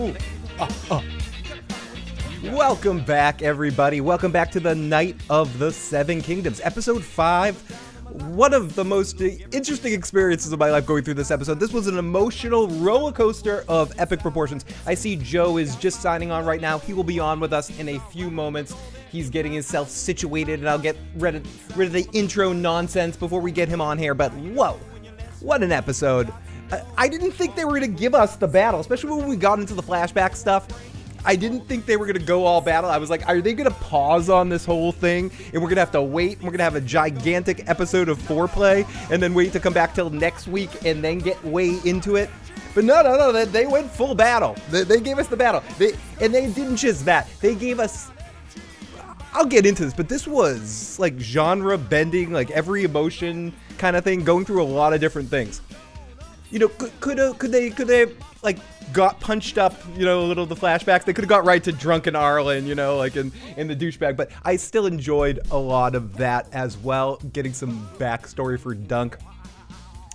Ooh. Welcome back, everybody. Welcome back to the Night of the Seven Kingdoms, episode 5. One of the most interesting experiences of my life going through this episode. This was an emotional roller coaster of epic proportions. I see Joe is just signing on right now. He will be on with us in a few moments. He's getting himself situated, and I'll get rid of the intro nonsense before we get him on here. But whoa, what an episode. I didn't think they were going to give us the battle, especially when we got into the flashback stuff. I didn't think they were going to go all battle. I was like, are they going to pause on this whole thing? And we're going to have to wait. And we're going to have a gigantic episode of foreplay and then wait to come back till next week and then get way into it. But no. They went full battle. They gave us the battle. And they didn't just that. They gave us... I'll get into this, but this was like genre bending, like every emotion kind of thing, going through a lot of different things. You know, could they like got punched up, you know, a little of the flashbacks. They could have got right to drunken Arlen, you know, like in the douchebag. But I still enjoyed a lot of that as well, getting some backstory for Dunk.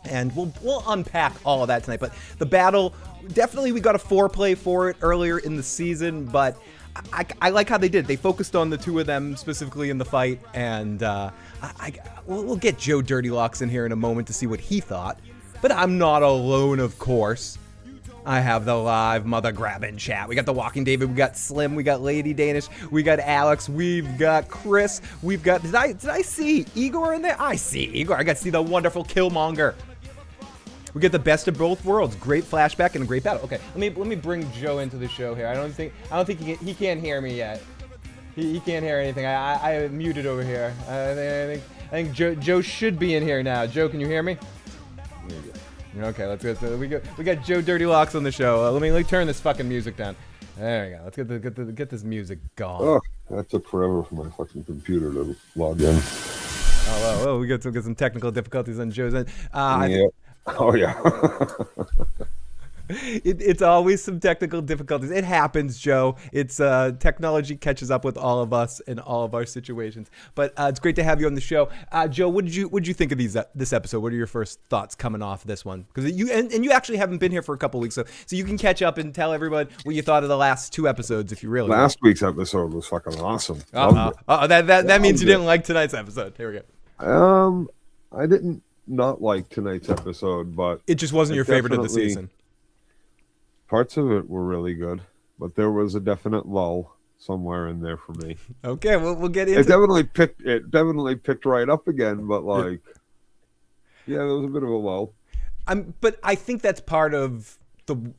And we'll unpack all of that tonight. But the battle, definitely we got a foreplay for it earlier in the season, but I like how they did. They focused on the two of them specifically in the fight, and we'll get Joe Dirty Locks in here in a moment to see what he thought. But I'm not alone, of course. I have the live mother grabbing chat. We got the Walking David, we got Slim, we got Lady Danish, we got Alex, we've got Chris, we've got did I see Igor in there? I see Igor. I got to see the wonderful Killmonger. We get the best of both worlds. Great flashback and a great battle. Okay, let me bring Joe into the show here. I don't think he can't hear me yet. He can't hear anything. I muted over here. I think Joe should be in here now. Joe, can you hear me? Okay, let's go. So we got Joe Dirty Locks on the show. Let me turn this fucking music down. There we go. Let's get this music going. Oh, that took forever for my fucking computer to log in. Oh, we got some technical difficulties on Joe's end. Yeah. Oh yeah. It's always some technical difficulties. It happens, Joe. It's technology catches up with all of us in all of our situations. But it's great to have you on the show, Joe. What did you think of this episode? What are your first thoughts coming off this one? Because you actually haven't been here for a couple weeks, so you can catch up and tell everybody what you thought of the last two episodes if you really. Last week's episode was fucking awesome. That means you didn't like tonight's episode. Here we go. I didn't not like tonight's episode, but it just wasn't your favorite of the season. Parts of it were really good, but there was a definite lull somewhere in there for me. Okay, we'll get into it. Definitely picked right up again, but yeah, there was a bit of a lull. But I think that's part of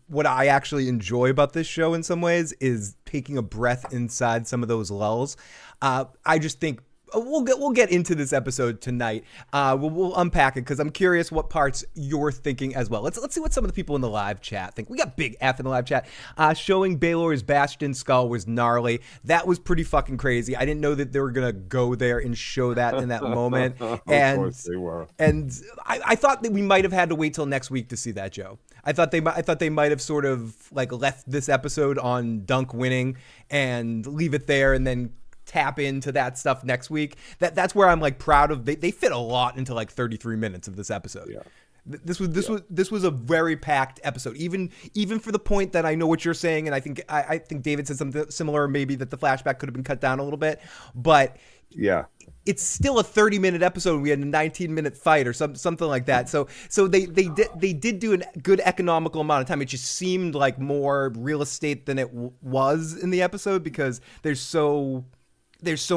what I actually enjoy about this show in some ways is taking a breath inside some of those lulls. I just think we'll get into this episode tonight. We'll unpack it because I'm curious what parts you're thinking as well. Let's see what some of the people in the live chat think. We got Big F in the live chat. Showing Baylor's Bastion skull was gnarly. That was pretty fucking crazy. I didn't know that they were gonna go there and show that in that moment. And, of course they were. And I thought that we might have had to wait till next week to see that, Joe. I thought they might have sort of like left this episode on Dunk winning and leave it there and then tap into that stuff next week. That's where I'm like proud of. They fit a lot into like 33 minutes of this episode. Yeah. This was a very packed episode. Even for the point that I know what you're saying, and I think David said something similar, maybe that the flashback could have been cut down a little bit, but yeah, it's still a 30-minute episode. We had a 19-minute fight or something like that. So they did do a good economical amount of time. It just seemed like more real estate than it was in the episode because there's so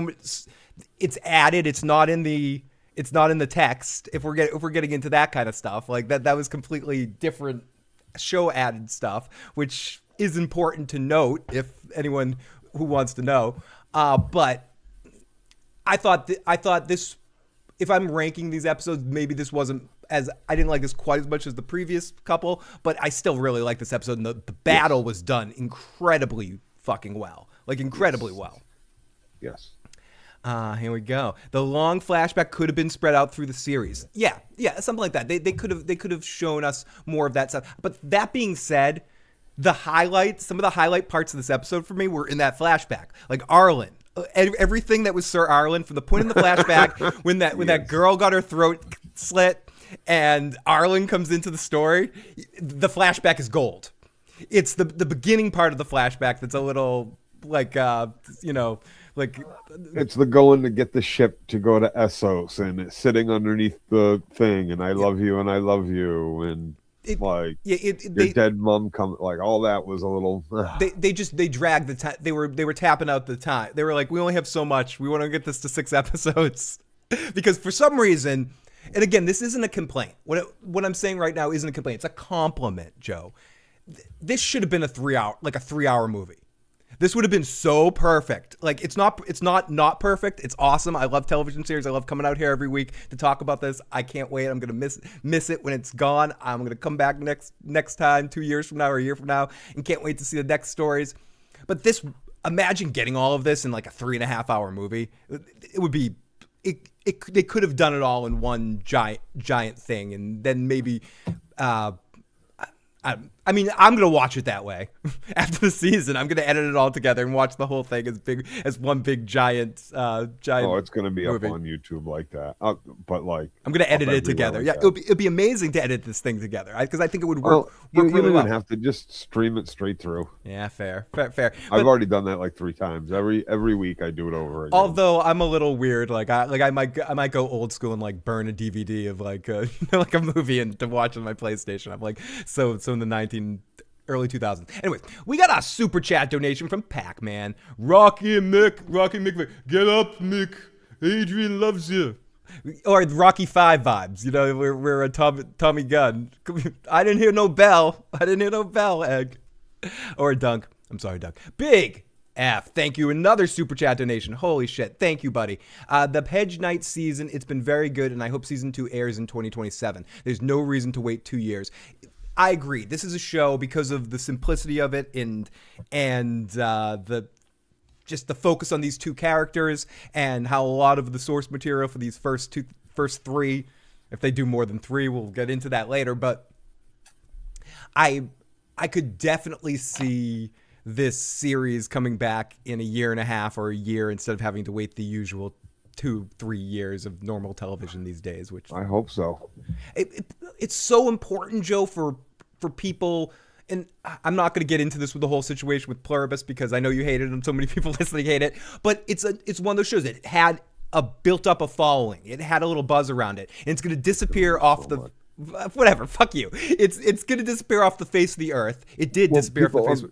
much. It's added. It's not in the text. If we're getting into that kind of stuff, like that was completely different show added stuff, which is important to note if anyone who wants to know. But I thought this. If I'm ranking these episodes, maybe this wasn't as I didn't like this quite as much as the previous couple, but I still really like this episode. And the battle was done incredibly fucking well, like incredibly well. Yes. Here we go. The long flashback could have been spread out through the series. Yeah, something like that. They could have shown us more of that stuff. But that being said, some of the highlight parts of this episode for me were in that flashback. Like Arlen. Everything that was Sir Arlen from the point in the flashback when that girl got her throat slit and Arlen comes into the story, the flashback is gold. It's the beginning part of the flashback that's a little like like It's the going to get the ship to go to Essos, and it's sitting underneath the thing, and I love you, and I love you, and it like yeah your dead mom come, like all that was a little. they dragged the time. They were tapping out the time. They were like, we only have so much. We want to get this to 6 episodes because for some reason, and again, this isn't a complaint. What I'm saying right now isn't a complaint. It's a compliment, Joe. This should have been a 3-hour movie. This would have been so perfect. Like it's not perfect. It's awesome. I love television series. I love coming out here every week to talk about this. I can't wait. I'm gonna miss it when it's gone. I'm gonna come back next time, 2 years from now or a year from now, and can't wait to see the next stories. But this, imagine getting all of this in like a 3.5-hour movie. It would be. They could have done it all in one giant thing, and then maybe. I mean, I'm gonna watch it that way. After the season, I'm gonna edit it all together and watch the whole thing as one big giant. Oh, it's gonna be movie. Up on YouTube like that. But like, I'm gonna edit it together. Like it'll be amazing to edit this thing together because I think it would work. You really don't well. even have to just stream it straight through. Yeah, fair. I've already done that like 3 times. Every week I do it over again. Although I'm a little weird, I might go old school and like burn a DVD of like like a movie and to watch on my PlayStation. I'm like so in the early 2000s. Anyways, we got a super chat donation from Pac-Man. Rocky Mick, get up, Mick. Adrian loves you. Or Rocky 5 vibes. You know, we're a Tommy Gunn. I didn't hear no bell, Egg. Or Dunk. I'm sorry, Dunk. Big F. Thank you. Another super chat donation. Holy shit. Thank you, buddy. The Hedge Knight season, it's been very good, and I hope season 2 airs in 2027. There's no reason to wait 2 years. I agree. This is a show because of the simplicity of it and the focus on these 2 characters and how a lot of the source material for these first 3, if they do more than 3, we'll get into that later. But I could definitely see this series coming back in a year and a half or a year instead of having to wait the usual 2-3 years of normal television these days. Which I hope so. It's so important, Joe, for people, and I'm not going to get into this with the whole situation with Pluribus because I know you hate it and so many people listening hate it, but it's one of those shows that had built up a following. It had a little buzz around it, and it's going to disappear off the whatever. Fuck you. It's going to disappear off the face of the earth. It did disappear off the face.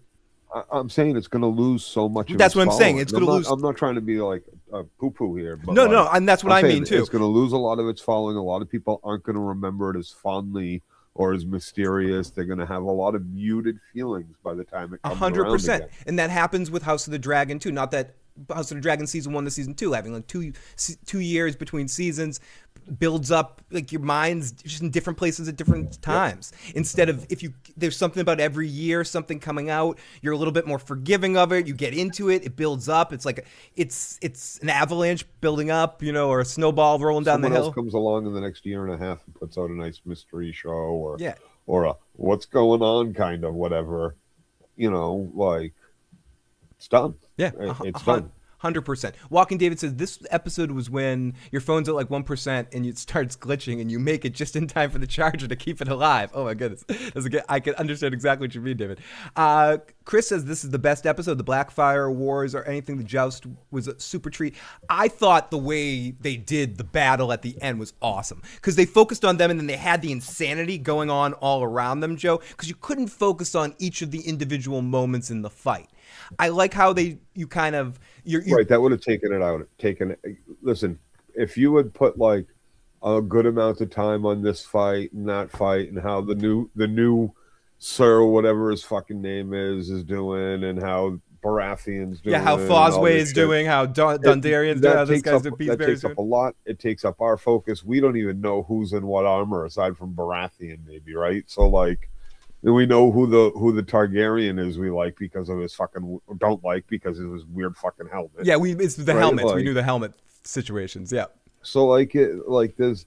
I'm saying it's going to lose so much. That's what I'm saying. It's going to lose. I'm not trying to be like a poo-poo here, but no, and that's what I mean too. It's going to lose a lot of its following. A lot of people aren't going to remember it as fondly or as mysterious. They're going to have a lot of muted feelings by the time it comes 100%. Again. And that happens with House of the Dragon too. Not that House of the Dragon season 1 to season 2, having like 2 years between seasons builds up like your mind's just in different places at different times. Yep. Instead of there's something about every year, something coming out, you're a little bit more forgiving of it. You get into it, it builds up. It's like it's an avalanche building up, or a snowball rolling down the hill. Someone else comes along in the next year and a half and puts out a nice mystery show or a what's going on kind of whatever, like it's done. Yeah, it's done. 100%. Walking David says this episode was when your phone's at like 1% and it starts glitching and you make it just in time for the charger to keep it alive. Oh my goodness. I can understand exactly what you mean, David. Chris says this is the best episode. The Blackfire Wars or anything. The Joust was a super treat. I thought the way they did the battle at the end was awesome because they focused on them and then they had the insanity going on all around them, Joe, because you couldn't focus on each of the individual moments in the fight. I like how you kind of right. That would have taken it out. Listen, if you would put like a good amount of time on this fight and that fight, and how the new Sir, whatever his fucking name is doing, and how Baratheon's doing, how Fosway is doing, how Dondarrion's doing, how this guy's doing. That takes up a lot. It takes up our focus. We don't even know who's in what armor aside from Baratheon, maybe, right? So like. And we know who the Targaryen is we like because of his fucking don't like because of his weird fucking helmet. Yeah, it's the helmets. Like, we knew the helmet situations. Yeah. So there's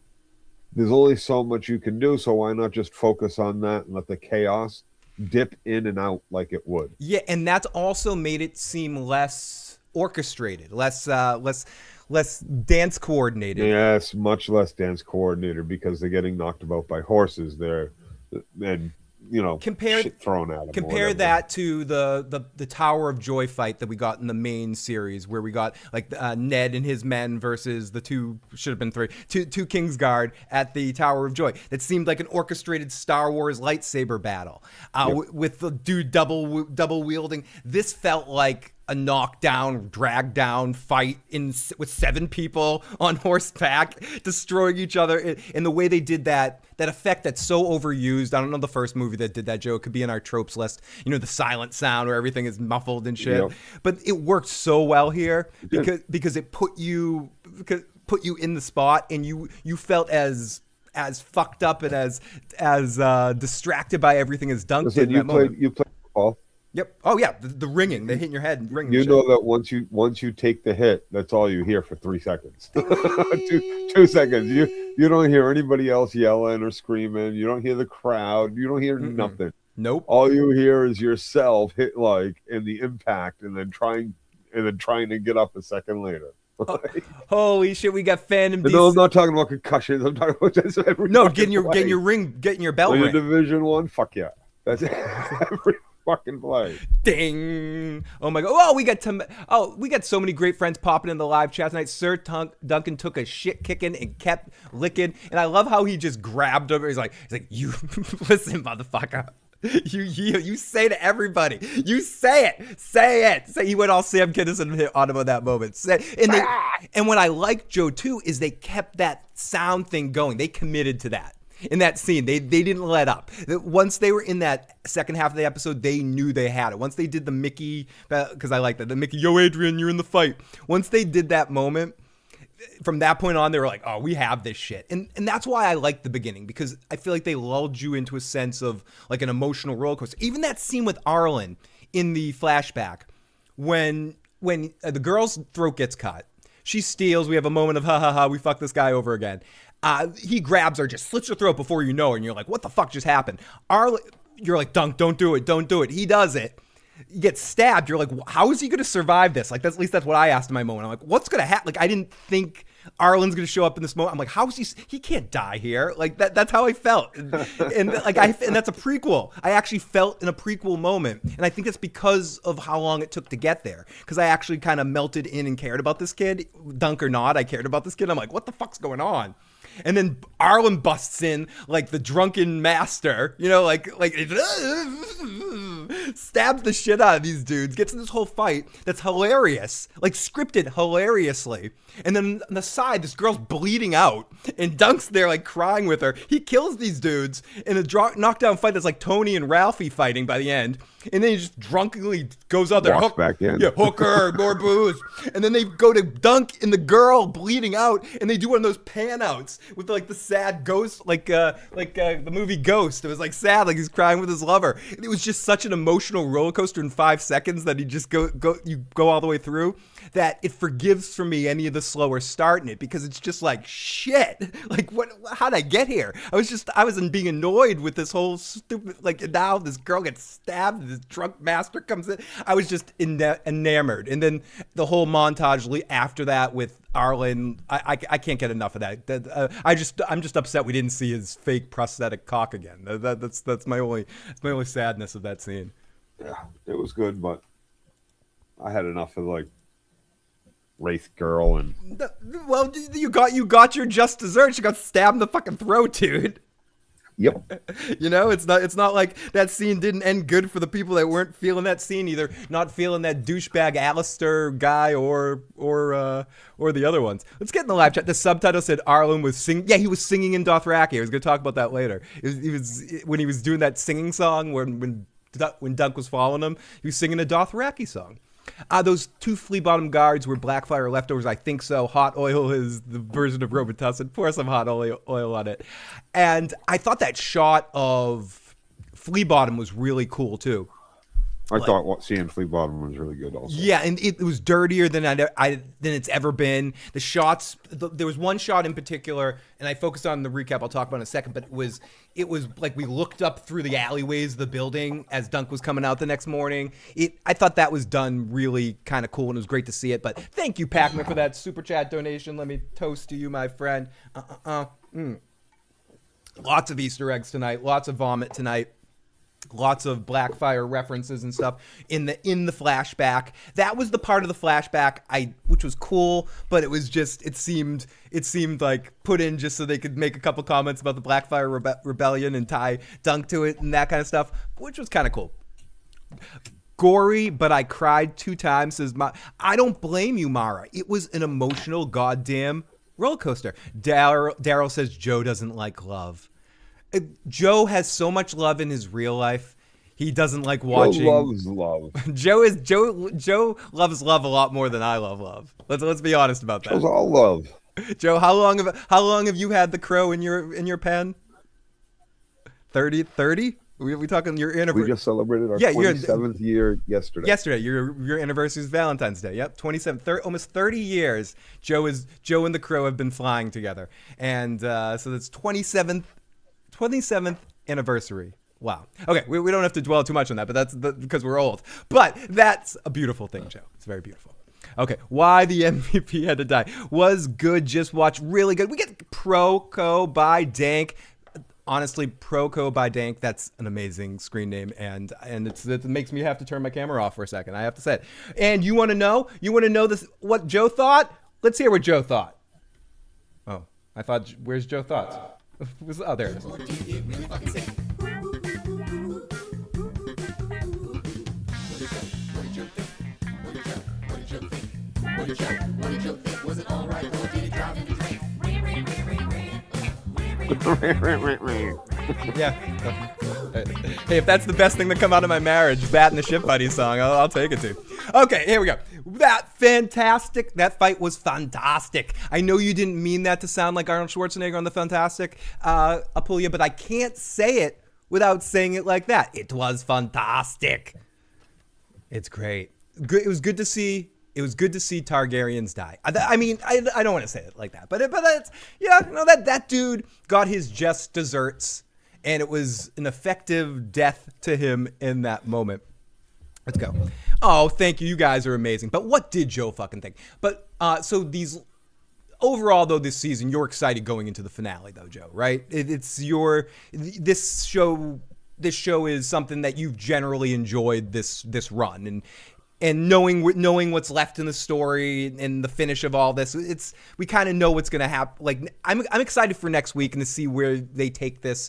only so much you can do. So why not just focus on that and let the chaos dip in and out like it would? Yeah, and that's also made it seem less orchestrated, less dance coordinated. Yes, much less dance coordinated because they're getting knocked about by horses there, and shit thrown at him. Compare that to the Tower of Joy fight that we got in the main series, where we got like Ned and his men versus the two Kingsguard at the Tower of Joy. That seemed like an orchestrated Star Wars lightsaber battle with the dude double wielding. This felt like a knockdown, drag down fight with 7 people on horseback destroying each other. And the way they did that effect that's so overused. I don't know the first movie that did that, Joe. It could be in our tropes list. The silent sound where everything is muffled and shit. Yep. But it worked so well here because it put you in the spot, and you felt as fucked up and as distracted by everything as Dunk did in that moment. You played football. Yep. Oh yeah, the ringing. They hit your head and ringing. You know that once you take the hit, that's all you hear for 3 seconds. 2 seconds. You don't hear anybody else yelling or screaming. You don't hear the crowd. You don't hear nothing. Nope. All you hear is yourself hit and the impact, and then trying to get up a second later. Holy shit, we got fandom. No, I'm not talking about concussions. I'm talking about this getting your belt ring. Division 1, fuck yeah. That's every fucking play. Ding. Oh my god. Oh, we got so many great friends popping in the live chat tonight. Sir Duncan took a shit kicking and kept licking, and I love how he just grabbed him. He's like you listen, motherfucker. You say to everybody. You say it. He went all Sam Kinison on him at that moment. And what I like, Joe, too, is they kept that sound thing going. They committed to that. In that scene, they didn't let up. Once they were in that second half of the episode, they knew they had it. Once they did the Mickey, because I like that, the Mickey, yo, Adrian, you're in the fight. Once they did that moment, from that point on, they were like, oh, we have this shit. And that's why I like the beginning, because I feel like they lulled you into a sense of like an emotional roller coaster. Even that scene with Arlen in the flashback, when the girl's throat gets cut, she steals, we have a moment of ha ha ha, we fucked this guy over again. He grabs her, just slits her throat before you know her, and you're like, what the fuck just happened? You're like, Dunk, don't do it. He does it. You get stabbed. You're like, how is he going to survive this? Like, at least that's what I asked in my moment. I'm like, what's going to happen? Like, I didn't think Arlen's going to show up in this moment. I'm like, how is he can't die here. Like, that's how I felt. And that's a prequel. I actually felt in a prequel moment. And I think that's because of how long it took to get there. Because I actually kind of melted in and cared about this kid. Dunk or not, I cared about this kid. I'm like, what the fuck's going on? And then Arlen busts in like the drunken master, like stabs the shit out of these dudes, gets in this whole fight that's hilarious, like scripted hilariously. And then on the side, this girl's bleeding out, and Dunk's there like crying with her. He kills these dudes in a knockdown fight that's like Tony and Ralphie fighting by the end. And then he just drunkenly goes out there, back in. Yeah, hooker, more booze. And then they go to Dunk and the girl bleeding out, and they do one of those pan outs with like the sad ghost, like the movie Ghost. It was like sad, like he's crying with his lover. And it was just such an emotional roller coaster in 5 seconds that he just go all the way through, that it forgives for me any of the slower start in it, because it's just like shit. Like how'd I get here? I was being annoyed with this whole stupid, like, now this girl gets stabbed, this drunk master comes in. I was just enamored. And then the whole montage after that with Arlen, I can't get enough of that. I'm just upset we didn't see his fake prosthetic cock again. That's my only sadness of that scene. Yeah, it was good, but I had enough of like Wraith girl and. Well, you got your just desserts. You got stabbed in the fucking throat, dude. Yep. It's not like that scene didn't end good for the people that weren't feeling that scene, either not feeling that douchebag Alistair guy or the other ones. Let's get in the live chat. The subtitle said Arlen was singing. Yeah, he was singing in Dothraki. I was going to talk about that later. He was when he was doing that singing song when Dunk was following him. He was singing a Dothraki song. Those 2 flea bottom guards were Blackfire leftovers. I think so. Hot oil is the version of Robitussin. Pour some hot oil on it. And I thought that shot of flea bottom was really cool too. I thought seeing flea bottom was really good also. Yeah, and it was dirtier than than it's ever been. The shots, there was one shot in particular, and I focused on the recap I'll talk about in a second, but it was like we looked up through the alleyways of the building as Dunk was coming out the next morning. I thought that was done really kind of cool, and it was great to see it. But thank you, Pac-Man, for that super chat donation. Let me toast to you, my friend. Lots of Easter eggs tonight. Lots of vomit tonight. Lots of Blackfire references and stuff in the flashback. That was the part of the flashback which was cool, but it seemed like put in just so they could make a couple comments about the Blackfire rebellion and tie Dunk to it and that kind of stuff, which was kind of cool. Gory, but I cried 2 times. Says I don't blame you, Mara. It was an emotional goddamn roller coaster. Daryl says Joe doesn't like love. Joe has so much love in his real life. He doesn't like watching. Joe loves love. Joe loves love a lot more than I love love. Let's be honest about that. Joe's all love. Joe, how long have you had the crow in your pen? 30? We talking your anniversary? We just celebrated our 27th year yesterday. Yesterday, your anniversary is Valentine's Day. Yep, 27, almost 30 years. Joe and the crow have been flying together, and so that's 27th anniversary. Wow. Okay, we don't have to dwell too much on that, but that's because we're old. But that's a beautiful thing, Joe. It's very beautiful. Okay, why the MVP had to die was good. Just watch, really good. We get Proco by Dank. Honestly, Proco by Dank, that's an amazing screen name, and it makes me have to turn my camera off for a second. I have to say it. And you want to know this? What Joe thought? Let's hear what Joe thought. Oh, I thought. Where's Joe thoughts? Oh, there it is. Yeah. Hey, if that's the best thing to come out of my marriage, that and the Ship Buddy song, I'll take it too. Okay, here we go. That fight was fantastic. I know you didn't mean that to sound like Arnold Schwarzenegger on the Fantastic, Apulia, but I can't say it without saying it like that. It was fantastic. It's great. It was good to see. It was good to see Targaryens die. I mean, I don't want to say it like that, but it's, that dude got his just desserts, and it was an effective death to him in that moment. Let's go. Oh, thank you. You guys are amazing. But what did Joe fucking think? But so overall, though, this season, you're excited going into the finale, though, Joe, right? This show is something that you've generally enjoyed this run, and knowing what's left in the story and the finish of all this, we kind of know what's going to happen. Like, I'm excited for next week and to see where they take this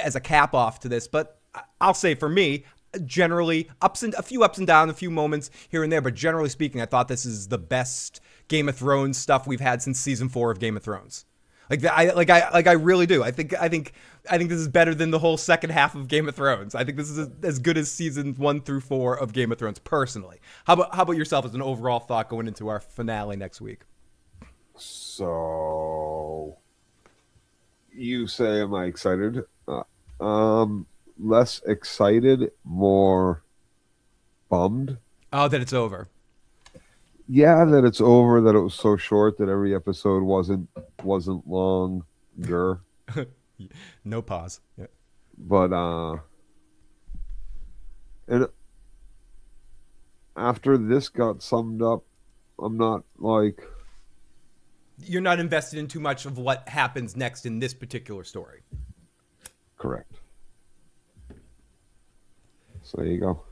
as a cap off to this. But I'll say for me, generally a few ups and downs, a few moments here and there, but generally speaking, I thought this is the best Game of Thrones stuff we've had since season 4 of Game of Thrones. I really do. I think this is better than the whole second half of Game of Thrones. I think this is as good as seasons 1 through 4 of Game of Thrones, personally. How about yourself as an overall thought going into our finale next week? So, you say, am I excited? Less excited, more bummed. Oh, that it's over. Yeah, that it's over, that it was so short that every episode wasn't longer. No pause. Yeah. But and after this got summed up, I'm not like, you're not invested in too much of what happens next in this particular story. Correct. So there you go.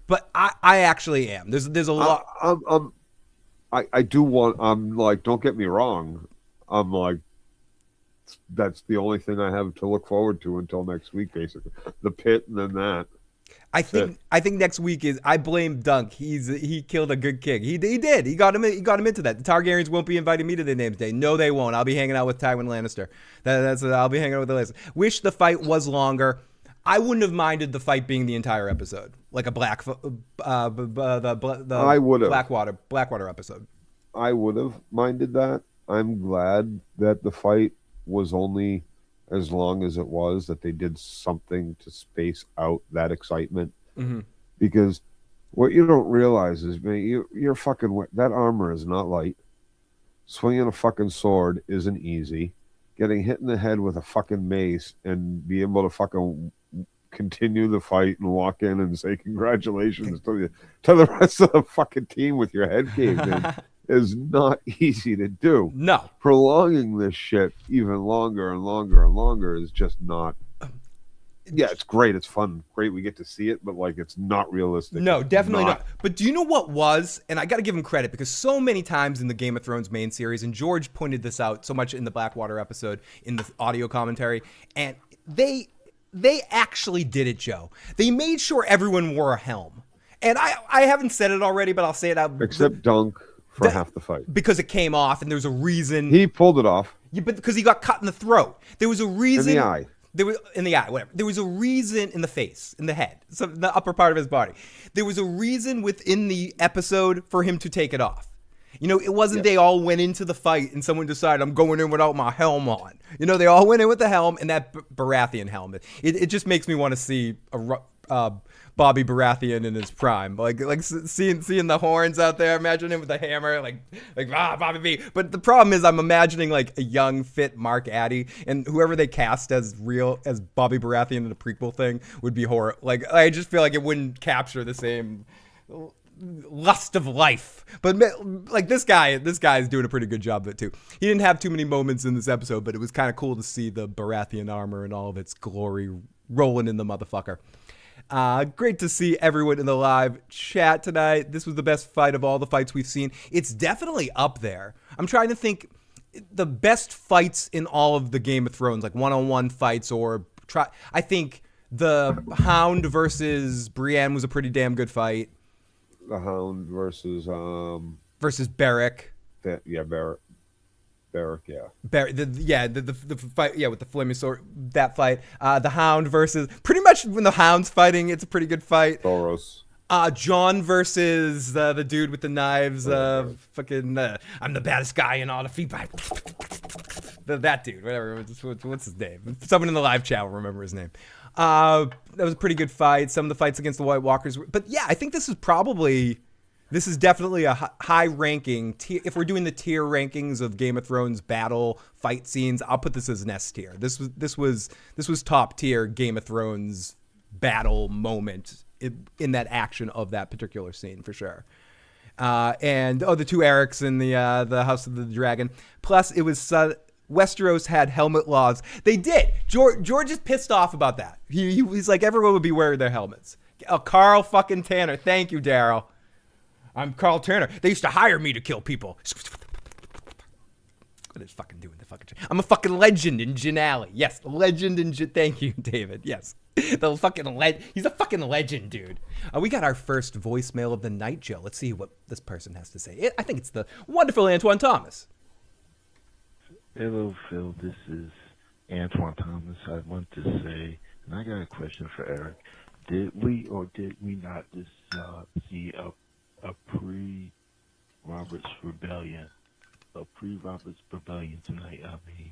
But I actually am. There's a lot. I do want. I'm like, don't get me wrong. I'm like, that's the only thing I have to look forward to until next week, basically. The pit and then that. I think next week is. I blame Dunk. He killed a good king. He did. He got him into that. The Targaryens won't be inviting me to their names day. No, they won't. I'll be hanging out with Tywin Lannister. I'll be hanging out with the Lannister. Wish the fight was longer. I wouldn't have minded the fight being the entire episode, like a I would have. Blackwater episode. I would have minded that. I'm glad that the fight was only as long as it was, that they did something to space out that excitement. Mm-hmm. Because what you don't realize is, man, you're fucking, that armor is not light. Swinging a fucking sword isn't easy. Getting hit in the head with a fucking mace and be able to fucking continue the fight and walk in and say congratulations to the rest of the fucking team with your head caved in is not easy to do. Yeah, it's great. It's fun. Great. We get to see it, but like it's not realistic. No, It's definitely not. But do you know what was? And I got to give him credit because so many times in the Game of Thrones main series, and George pointed this out so much in the Blackwater episode in the audio commentary, and they actually did it, Joe. They made sure everyone wore a helm. And I haven't said it already, but I'll say it out. Except Dunk for half the fight. Because it came off, and there's a reason. He pulled it off. Yeah, but because he got cut in the throat. There was a reason. In the eye. There was in the eye, whatever. There was a reason in the face, in the head, so the upper part of his body. There was a reason within the episode for him to take it off. You know, it wasn't they all went into the fight and someone decided I'm going in without my helm on. You know, they all went in with the helm and that Baratheon helmet. It just makes me want to see a Bobby Baratheon in his prime, like seeing the horns out there. Imagine him with the hammer, like Bobby B. But the problem is, I'm imagining like a young, fit Mark Addy, and whoever they cast as Bobby Baratheon in the prequel thing would be horrible. Like I just feel like it wouldn't capture the same lust of life. But like this guy is doing a pretty good job of it too. He didn't have too many moments in this episode, but it was kind of cool to see the Baratheon armor and all of its glory rolling in the motherfucker. Great to see everyone in the live chat tonight. This was the best fight of all the fights we've seen. It's definitely up there. I'm trying to think the best fights in all of the Game of Thrones, like one-on-one fights I think the Hound versus Brienne was a pretty damn good fight. The Hound versus Beric. Beric, yeah. The fight, with the flaming sword, that fight. The Hound versus, pretty much when the Hound's fighting, it's a pretty good fight. Thoros. John versus the dude with the knives. I'm the baddest guy in all the feet. That dude, whatever. What's his name? Someone in the live chat will remember his name. That was a pretty good fight. Some of the fights against the White Walkers. But yeah, I think this is definitely a high ranking. If we're doing the tier rankings of Game of Thrones battle fight scenes, I'll put this as an S tier. This was top tier Game of Thrones battle moment in that action of that particular scene for sure. And the two Erics in the House of the Dragon. Plus, it was Westeros had helmet laws. They did. George is pissed off about that. He's like, everyone would be wearing their helmets. Carl fucking Tanner. Thank you, Daryl. I'm Carl Turner. They used to hire me to kill people. What is fucking doing the fucking? I'm a fucking legend in Gin Alley. Yes, legend in Gin. Thank you, David. Yes, the fucking He's a fucking legend, dude. We got our first voicemail of the night, Joe. Let's see what this person has to say. I think it's the wonderful Antoine Thomas. Hello, Phil. This is Antoine Thomas. I want to say, and I got a question for Eric. Did we or did we not just see a pre-Roberts Rebellion tonight? I mean,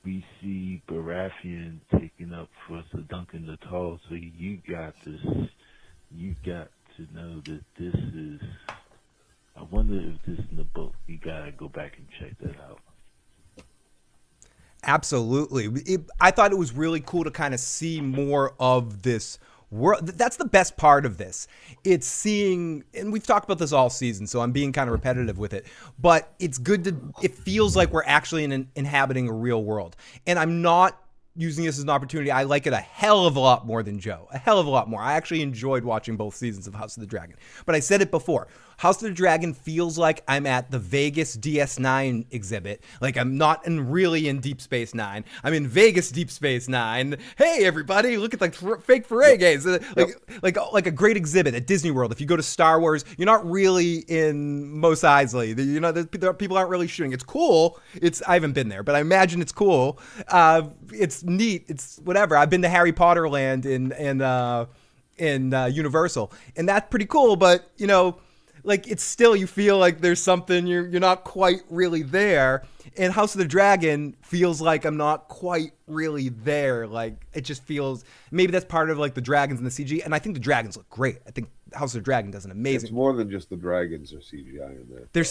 we see Baratheon taking up for Sir Duncan the Tall, so you got to know that this is, I wonder if this is in the book. You gotta go back and check that out. Absolutely. I thought it was really cool to kind of see more of this world. That's the best part of this. It's seeing, and we've talked about this all season, so I'm being kind of repetitive with it, but it's good it feels like we're actually inhabiting a real world. And I'm not using this as an opportunity. I like it a hell of a lot more than Joe. A hell of a lot more. I actually enjoyed watching both seasons of House of the Dragon. But I said it before. House of the Dragon feels like I'm at the Vegas DS9 exhibit. Like I'm not really in Deep Space Nine. I'm in Vegas Deep Space Nine. Hey everybody, look at the fake Ferengi's. Like a great exhibit at Disney World. If you go to Star Wars, you're not really in Mos Eisley. You know, people aren't really shooting. It's cool. I haven't been there, but I imagine it's cool. It's neat. It's whatever. I've been to Harry Potter Land in Universal, and that's pretty cool. But you know, like it's still, you feel like there's something you're not quite really there. And House of the Dragon feels like I'm not quite really there. Like it just feels, maybe that's part of like the dragons and the CG. And I think the dragons look great. I think House of the Dragon does an amazing. It's more than just the dragons or CGI in there. There's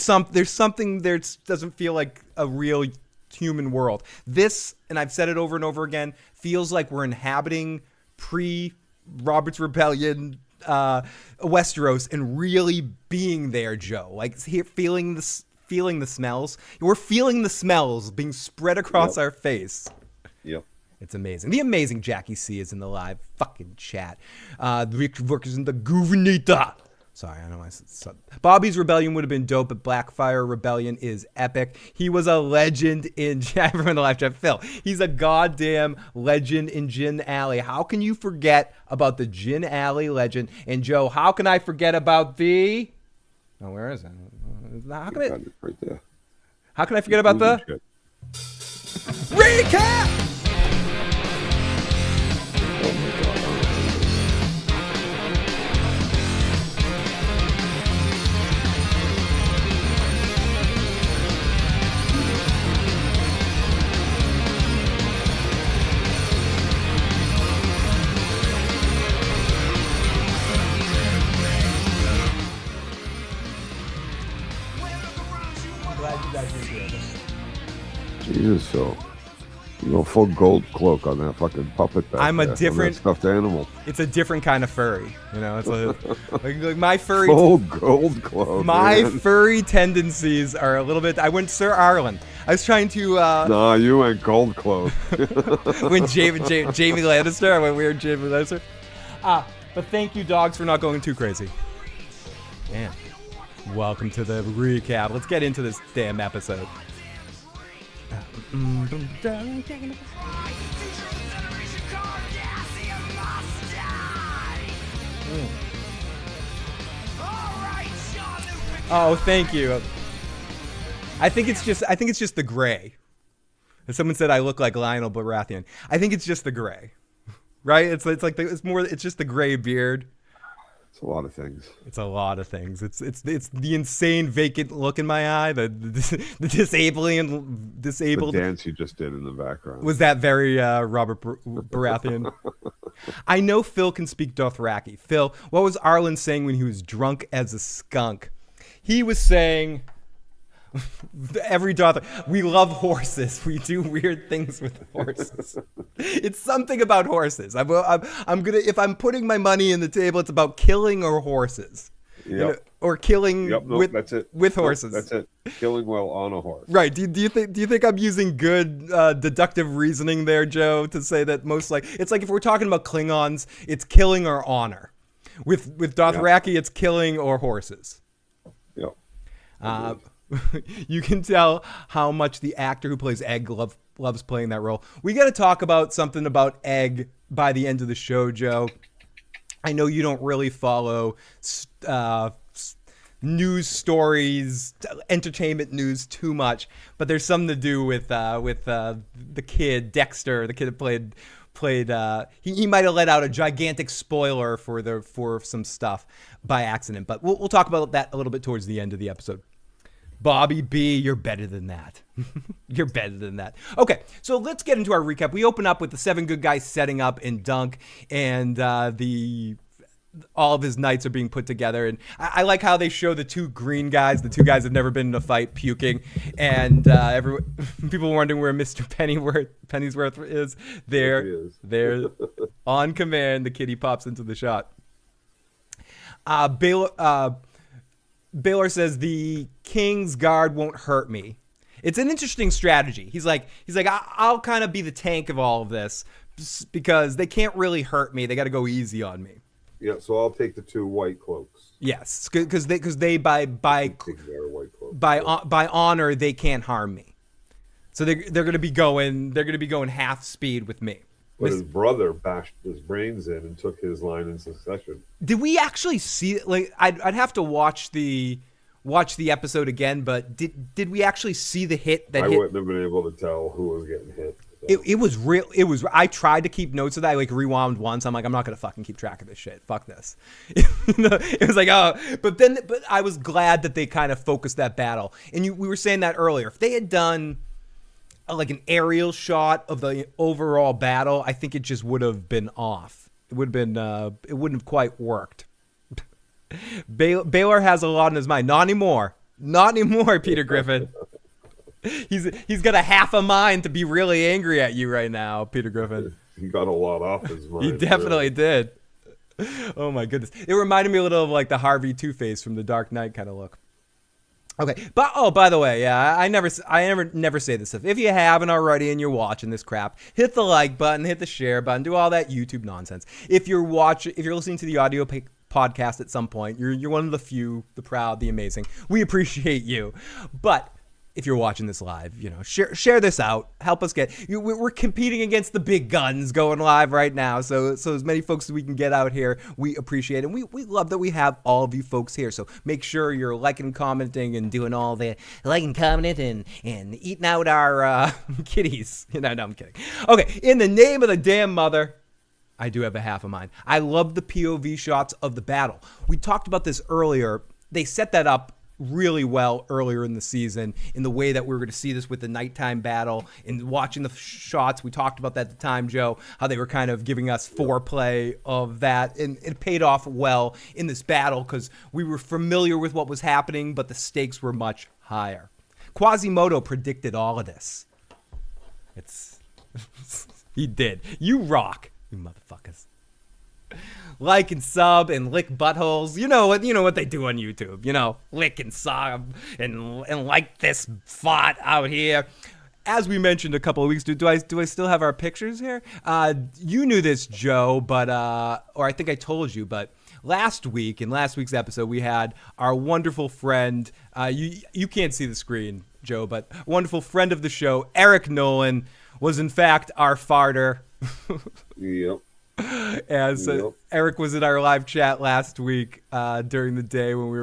something there. Doesn't feel like a real human world. This, and I've said it over and over again, feels like we're inhabiting pre-Robert's Rebellion Westeros and really being there, Joe. Like feeling the smells. We're feeling the smells being spread across our face. Yep. It's amazing. The amazing Jackie C is in the live fucking chat. Rick works in the Governator. Sorry, I know I said Bobby's Rebellion would have been dope, but Blackfire Rebellion is epic. He was a legend in everyone in the live chat. Phil, he's a goddamn legend in Gin Alley. How can you forget about the Gin Alley legend? And Joe, how can I forget about the? Oh, where is it? How can I? Right there. How can I forget about the recap? Jesus, so you go full gold cloak on that fucking puppet back I'm a there, different on that stuffed animal. It's a different kind of furry, you know. It's like my furry. Full gold cloak. My man. furry tendencies are a little bit. I went Sir Arlen. I was trying to. Nah, you went gold cloak. When Jamie Lannister, I went weird Jamie Lannister. But thank you, dogs, for not going too crazy. Man, welcome to the recap. Let's get into this damn episode. Oh, thank you. I think it's just the gray. And someone said I look like Lionel Baratheon. I think it's just the gray, right? It's just the gray beard. It's a lot of things. It's a lot of things. It's the insane vacant look in my eye. The disabled. The dance you just did in the background. Was that very Robert Baratheon? I know Phil can speak Dothraki. Phil, what was Arlen saying when he was drunk as a skunk? He was saying, every Dothraki, we love horses. We do weird things with horses. It's something about horses. I'm gonna, if I'm putting my money in the table, it's about killing or horses. Yep. You know, or killing that's it. with horses. That's it. Killing while on a horse. Right. Do you think I'm using good deductive reasoning there, Joe, to say that it's like if we're talking about Klingons, it's killing or honor. With Dothraki, it's killing or horses. Yep. You can tell how much the actor who plays Egg loves playing that role. We got to talk about something about Egg by the end of the show, Joe. I know you don't really follow news stories, entertainment news too much, but there's something to do with the kid Dexter, the kid that played. He might have let out a gigantic spoiler for some stuff by accident, but we'll talk about that a little bit towards the end of the episode. Bobby B, you're better than that. You're better than that. Okay, so let's get into our recap. We open up with the 7 good guys setting up in Dunk, and all of his knights are being put together. And I like how they show the 2 green guys, the 2 guys that have never been in a fight, puking. And people wondering where Mr. Pennyworth is. They're on command. The kitty pops into the shot. Baylor says the King's Guard won't hurt me. It's an interesting strategy. He's like, I'll kind of be the tank of all of this because they can't really hurt me. They got to go easy on me. Yeah, so I'll take the 2 white cloaks. Yes, because they by honor they can't harm me. So they're going to be going half speed with me. But his brother bashed his brains in and took his line in succession. Did we actually see? Like, I'd have to watch the episode again. But did we actually see the hit that I hit? wouldn't have been able to tell who was getting hit. So. It was real. It was. I tried to keep notes of that. I rewound once. I'm like, I'm not gonna fucking keep track of this shit. Fuck this. It was like, oh. But I was glad that they kind of focused that battle. And we were saying that earlier. If they had done like an aerial shot of the overall battle, I think it just would have been off. It would have been. It wouldn't have quite worked. Baylor has a lot in his mind. Not anymore. Not anymore, Peter Griffin. He's got a half a mind to be really angry at you right now, Peter Griffin. He got a lot off his mind. He definitely did. Oh my goodness. It reminded me a little of like the Harvey Two-Face from The Dark Knight kind of look. Okay, but by the way, yeah, I never say this stuff. If you haven't already and you're watching this crap, hit the like button, hit the share button, do all that YouTube nonsense. If you're listening to the audio podcast at some point, you're one of the few, the proud, the amazing. We appreciate you, but if you're watching this live, share this out. Help us we're competing against the big guns going live right now. So as many folks as we can get out here, we appreciate it. And we love that we have all of you folks here. So make sure you're liking, commenting, and doing all the liking, commenting, and eating out our kitties. No, I'm kidding. Okay, in the name of the damn mother, I do have a half of mine. I love the POV shots of the battle. We talked about this earlier. They set that up really well earlier in the season in the way that we were going to see this with the nighttime battle and watching the shots. We talked about that at the time, Joe, how they were kind of giving us foreplay of that, and it paid off well in this battle because we were familiar with what was happening, but the stakes were much higher. Quasimodo predicted all of this. He did. You rock, you motherfuckers. Like and sub and lick buttholes. You know what they do on YouTube. Lick and sub and like this fought out here. As we mentioned a couple of weeks, do I still have our pictures here? You knew this, Joe, but or I think I told you, but in last week's episode, we had our wonderful friend. You can't see the screen, Joe, but a wonderful friend of the show, Eric Nolan, was in fact our farter. Yep. And so Eric was in our live chat last week during the day when we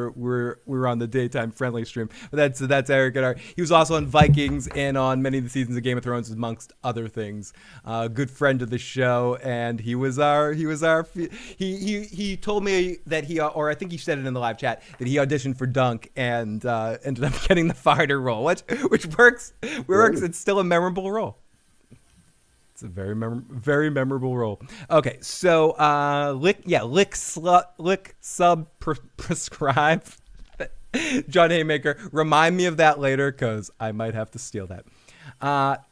were on the daytime friendly stream. But that's Eric. He was also on Vikings and on many of the seasons of Game of Thrones, amongst other things. Good friend of the show, and he told me that or I think he said it in the live chat, that he auditioned for Dunk and ended up getting the fighter role, which works. It's still a memorable role. It's a very memorable role. Okay, so prescribe. John Haymaker, remind me of that later because I might have to steal that.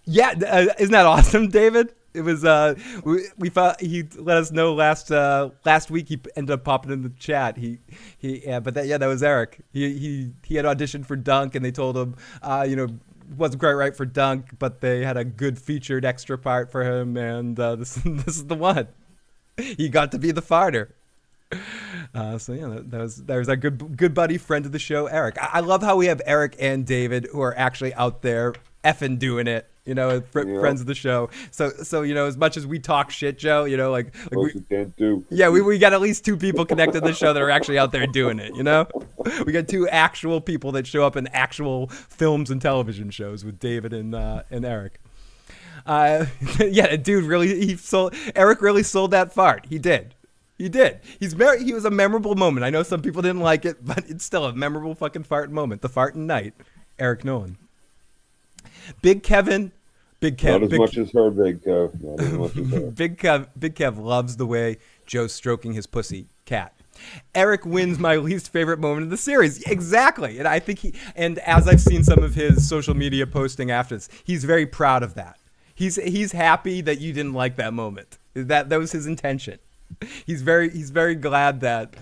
Isn't that awesome, David? It was we thought he let us know last week. He ended up popping in the chat. That was Eric. He had auditioned for Dunk and they told him wasn't quite right for Dunk, but they had a good featured extra part for him, and this is the one. He got to be the farter. That was our good buddy, friend of the show, Eric. I love how we have Eric and David who are actually out there effing doing it. Friends of the show. So as much as we talk shit, Joe, like we can't do. Yeah, we got at least two people connected to the show that are actually out there doing it. We got two actual people that show up in actual films and television shows with David and Eric. Dude, really, Eric really sold that fart. He did. He was a memorable moment. I know some people didn't like it, but it's still a memorable fucking fart moment. The farting night. Eric Nolan. Big Kev. Not as much as her, Big Kev. Not as much as her. Big Kev loves the way Joe's stroking his pussy cat. Eric wins my least favorite moment of the series. Exactly. And I think and as I've seen some of his social media posting after this, he's very proud of that. He's happy that you didn't like that moment. That was his intention. He's very glad that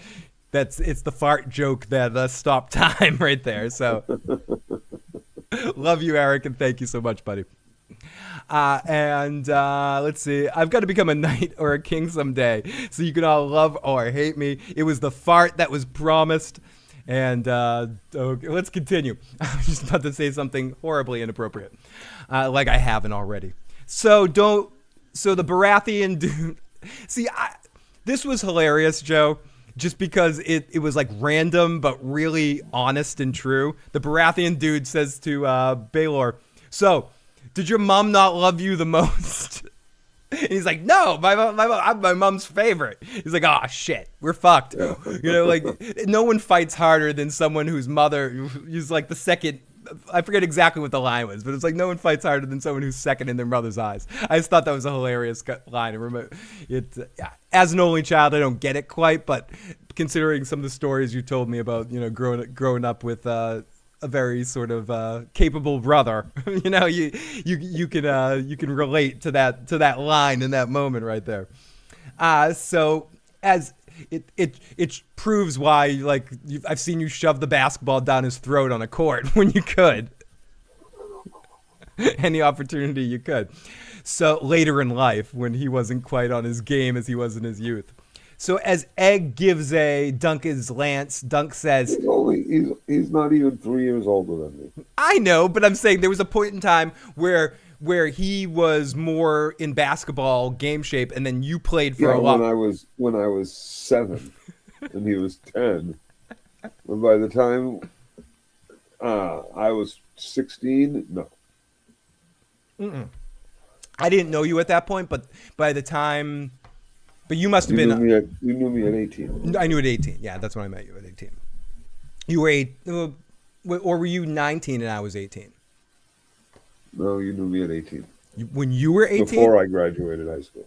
it's the fart joke that stopped time right there. So love you, Eric, and thank you so much, buddy. Let's see. I've got to become a knight or a king someday, so you can all love or hate me. It was the fart that was promised. And okay, let's continue. I was just about to say something horribly inappropriate, like I haven't already. So the Baratheon dude. See, this was hilarious, Joe. Just because it was like random but really honest and true. The Baratheon dude says to Baelor, "So, did your mom not love you the most?" And he's like, "No, I'm my mom's favorite." He's like, "Oh shit, we're fucked." Like no one fights harder than someone whose mother is like the second. I forget exactly what the line was, but it's like no one fights harder than someone who's second in their mother's eyes. I just thought that was a hilarious line. As an only child, I don't get it quite, but considering some of the stories you told me about, growing up with a very sort of capable brother, you can relate to that line in that moment right there. So as it proves why, like, I've seen you shove the basketball down his throat on a court when you could. Any opportunity you could. So later in life, when he wasn't quite on his game as he was in his youth. So as Egg gives Dunk his lance, Dunk says, he's not even 3 years older than me. I know, but I'm saying there was a point in time where he was more in basketball game shape, and then you played for a while. When I was 7 and he was 10. And by the time I was 16, no. Mm-mm. I didn't know you at that point, but by the time, but you must have You been. knew me at 18. I knew at 18. Yeah, that's when I met you at 18. You were 8, or were you 19 and I was 18? No, you knew me at 18. When you were 18? Before I graduated high school.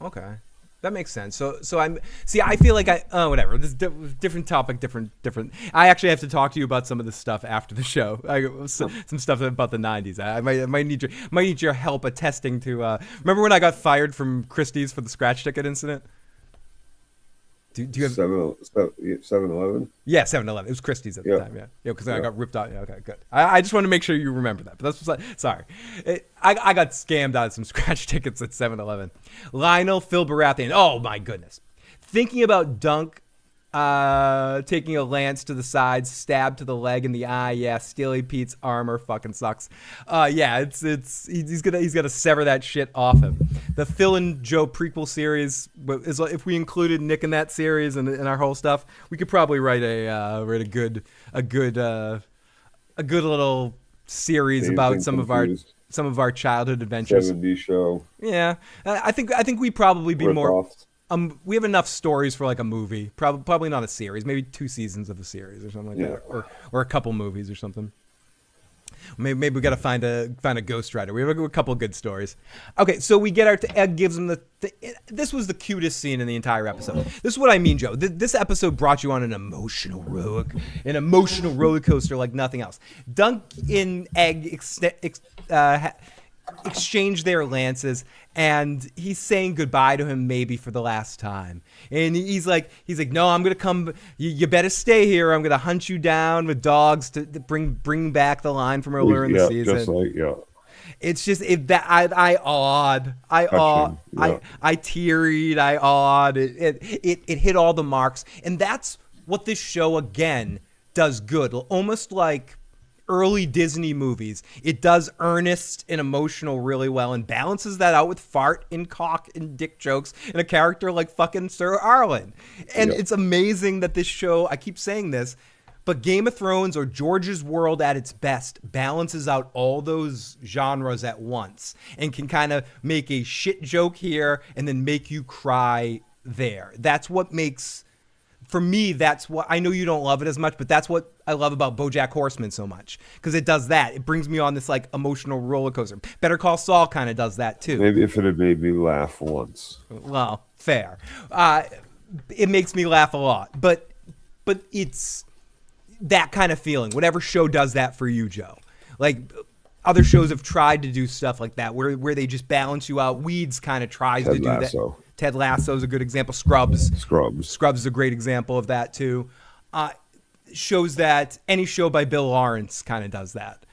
Okay. That makes sense. So I feel like whatever. This different topic, different. I actually have to talk to you about some of this stuff after the show. Some stuff about the 90s. I might need your help attesting to. Remember when I got fired from Christie's for the scratch ticket incident? Do you have 7-Eleven? Yeah, 7-Eleven. It was Christie's at the time. Yeah, because I got ripped out. Yeah, okay, good. I just want to make sure you remember that. But sorry. I got scammed out of some scratch tickets at 7-Eleven. Lionel, Phil Baratheon. Oh my goodness. Thinking about Dunk taking a lance to the side, stab to the leg in the eye. Yeah, Steely Pete's armor fucking sucks. Yeah, he's gonna sever that shit off him. The Phil and Joe prequel series is, if we included Nick in that series and our whole stuff, we could probably write a good little series about some of our childhood adventures. 70s show. Yeah, I think we probably be more. We have enough stories for like a movie, probably not a series, maybe 2 seasons of a series or something like that, or a couple movies or something. Maybe we got to find a ghostwriter. We have a couple of good stories. Okay, so we get Egg gives him this was the cutest scene in the entire episode. This is what I mean, Joe. This episode brought you on an emotional roller coaster like nothing else. Dunk and Egg exchange their lances, and he's saying goodbye to him maybe for the last time. And he's like, no, I'm gonna come. You better stay here. I'm gonna hunt you down with dogs to bring back the line from earlier in the season. Just like, It's just I awed. I tearied. I awed. It hit all the marks, and that's what this show again does good. Almost like early Disney movies. It does earnest and emotional really well and balances that out with fart and cock and dick jokes and a character like fucking Sir Arlen. And It's amazing that this show, I keep saying this, but Game of Thrones or George's World at its best balances out all those genres at once and can kind of make a shit joke here and then make you cry there. That's what makes... For me, that's what I know you don't love it as much, but that's what I love about BoJack Horseman so much, because it does that. It brings me on this like emotional roller coaster. Better Call Saul kind of does that too. Maybe if it had made me laugh once. Well, fair. It makes me laugh a lot, but it's that kind of feeling. Whatever show does that for you, Joe. Like other shows have tried to do stuff like that, where they just balance you out. Weeds kind of tries to do that. Ted Lasso is a good example. Scrubs is a great example of that too. Shows that any show by Bill Lawrence kind of does that.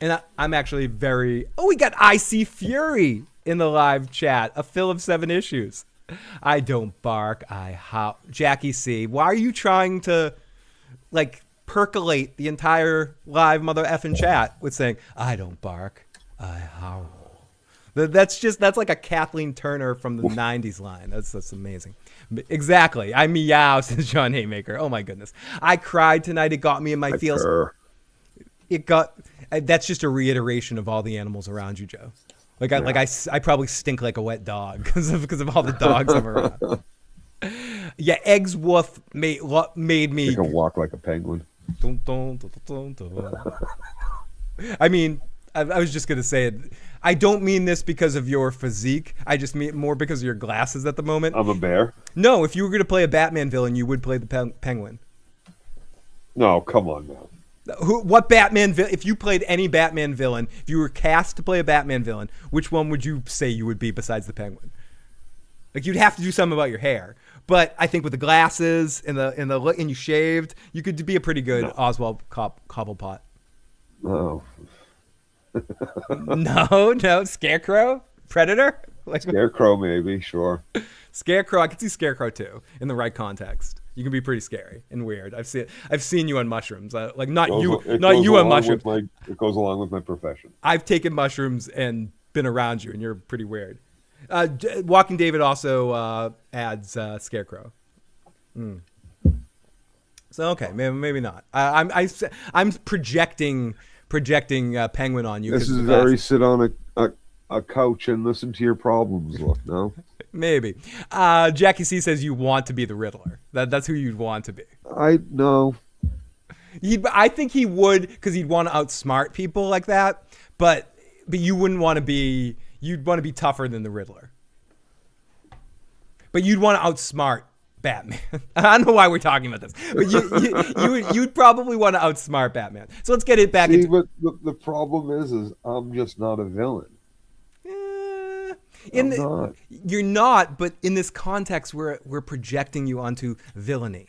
And I'm actually we got IC Fury in the live chat. A Phil of 7 issues. I don't bark. I howl. Jackie C. Why are you trying to like percolate the entire live mother effing chat with saying, I don't bark. I howl. That's like a Kathleen Turner from the 90s line. That's amazing. Exactly. I meow, says John Haymaker. Oh my goodness. I cried tonight. It got me in my feels. That's just a reiteration of all the animals around you, Joe. I probably stink like a wet dog because of all the dogs I'm around. Yeah, Egg's woof made me. You can walk like a penguin. I mean, I was just gonna say it. I don't mean this because of your physique. I just mean it more because of your glasses at the moment. I'm a bear? No, if you were going to play a Batman villain, you would play the Penguin. No, come on now. What Batman if you played any Batman villain, if you were cast to play a Batman villain, which one would you say you would be besides the Penguin? Like you'd have to do something about your hair. But I think with the glasses and you shaved, you could be a pretty good Oswald Cobblepot. Oh, No, Scarecrow, Predator, like Scarecrow, maybe, sure. Scarecrow. I could see Scarecrow too in the right context. You can be pretty scary and weird. I've seen you on mushrooms. Like not you on mushrooms. It goes along with my profession. I've taken mushrooms and been around you, and you're pretty weird. Walking David also adds Scarecrow. So okay, maybe not. I'm projecting Penguin on you. This is very sit on a couch and listen to your problems. Look, no. Maybe. Jackie C says you want to be the Riddler. That's who you'd want to be. No. I think he would, because he'd want to outsmart people like that. But you wouldn't want to be. You'd want to be tougher than the Riddler. But you'd want to outsmart Batman. I don't know why we're talking about this, but you'd probably want to outsmart Batman. So let's get it back. But the problem is I'm just not a villain. Not. You're not, but in this context, we're projecting you onto villainy.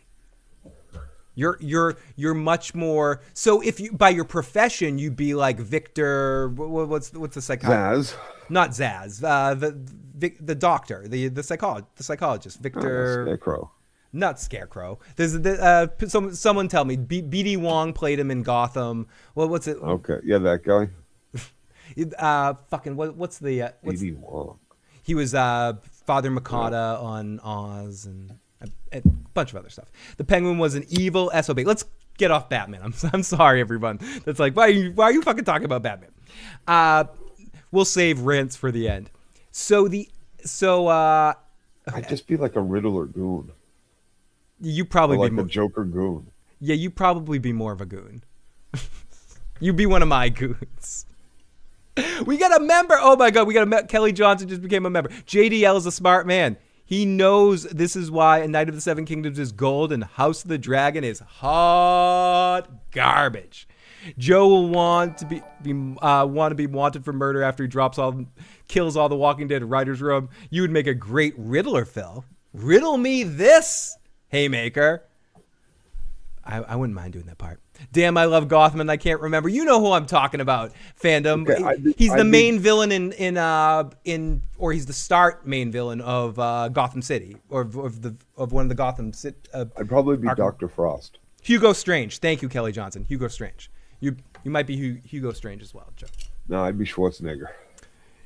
You're much more. So if you, by your profession, you'd be like Victor. What's the psychologist? Zaz. Not Zaz. The doctor. The psychologist. Victor. Scarecrow. Not Scarecrow. There's someone tell me. B.D. Wong played him in Gotham. What's it? Okay, yeah, that guy. What's the B.D. Wong. He was Father Makata on Oz and a bunch of other stuff. The Penguin was an evil SOB. Let's get off Batman. I'm sorry, everyone. That's like, why are you fucking talking about Batman? We'll save rants for the end. I'd just be like a Riddler goon. You probably or like be more, a Joker goon. Yeah, you probably be more of a goon. You'd be one of my goons. We got a member. Oh my God, Kelly Johnson just became a member. JDL is a smart man. He knows this is why A Knight of the Seven Kingdoms is gold and House of the Dragon is hot garbage. Joe will want to be wanted for murder after he kills all the Walking Dead writers' room. You would make a great Riddler, Phil. Riddle me this, Haymaker. I wouldn't mind doing that part. Damn, I love Gotham and I can't remember. You know who I'm talking about, fandom. Okay, he's the main villain or he's the start main villain of Gotham City, or of one of the Gotham City. I'd probably be Dr. Frost. Hugo Strange. Thank you, Kelly Johnson. Hugo Strange. You might be Hugo Strange as well, Joe. No, I'd be Schwarzenegger.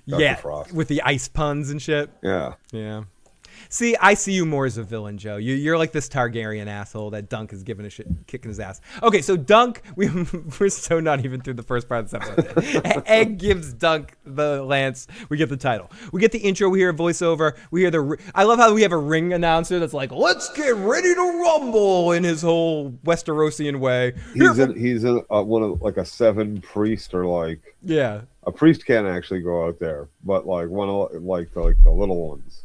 Dr. Frost. With the ice puns and shit. Yeah. Yeah. See, I see you more as a villain, Joe. You're like this Targaryen asshole that Dunk is giving a shit, kicking his ass. Okay, so Dunk, we're so not even through the first part of this episode. Egg gives Dunk the lance. We get the title. We get the intro. We hear a voiceover. We hear I love how we have a ring announcer that's like, "Let's get ready to rumble" in his whole Westerosian way. He's in one of like a 7 priest or like. Yeah. A priest can't actually go out there, but like one of like the little ones.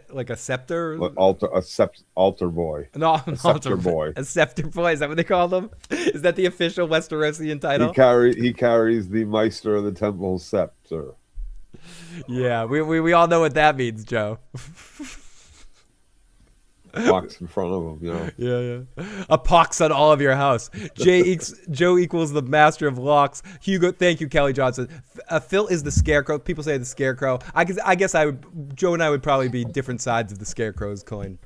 Like a scepter? Altar boy. No, a scepter boy. A scepter boy. Is that what they call them? Is that the official Westerosian title? He carries the Meister of the Temple scepter. Yeah, we all know what that means, Joe. Pox in front of him, you know. Yeah. A pox on all of your house. Joe equals the master of locks. Hugo, thank you, Kelly Johnson. Phil is the Scarecrow. People say the Scarecrow. I guess Joe and I would probably be different sides of the Scarecrow's coin.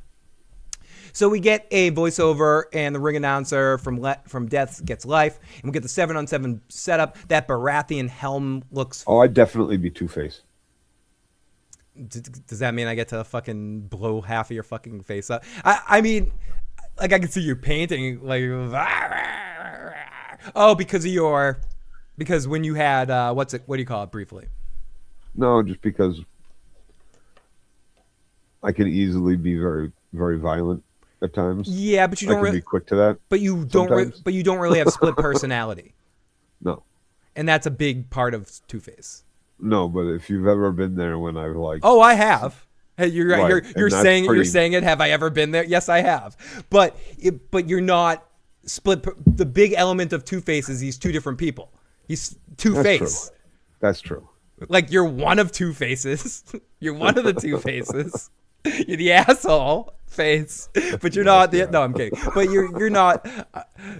So we get a voiceover and the ring announcer from Death gets life, and we get the 7-on-7 setup. That Baratheon helm looks. Oh, I'd definitely be Two-Face. Does that mean I get to fucking blow half of your fucking face up? I mean, like I can see you painting like. Oh, because when you had what do you call it briefly? No, just because I can easily be very, very violent at times. Yeah, but you don't really be quick to that. But you don't. But you don't really have split personality. No. And that's a big part of Two-Face. No, but if you've ever been there when I've like. Oh, I have. Hey, you're saying pretty... you're saying it. Have I ever been there? Yes, I have. But you're not split. The big element of Two-Face is he's two different people. He's Two-Face. That's true. Like, you're one of two faces. You're one of the two faces. You're the asshole face, but you're not the. No, I'm kidding. But you're not.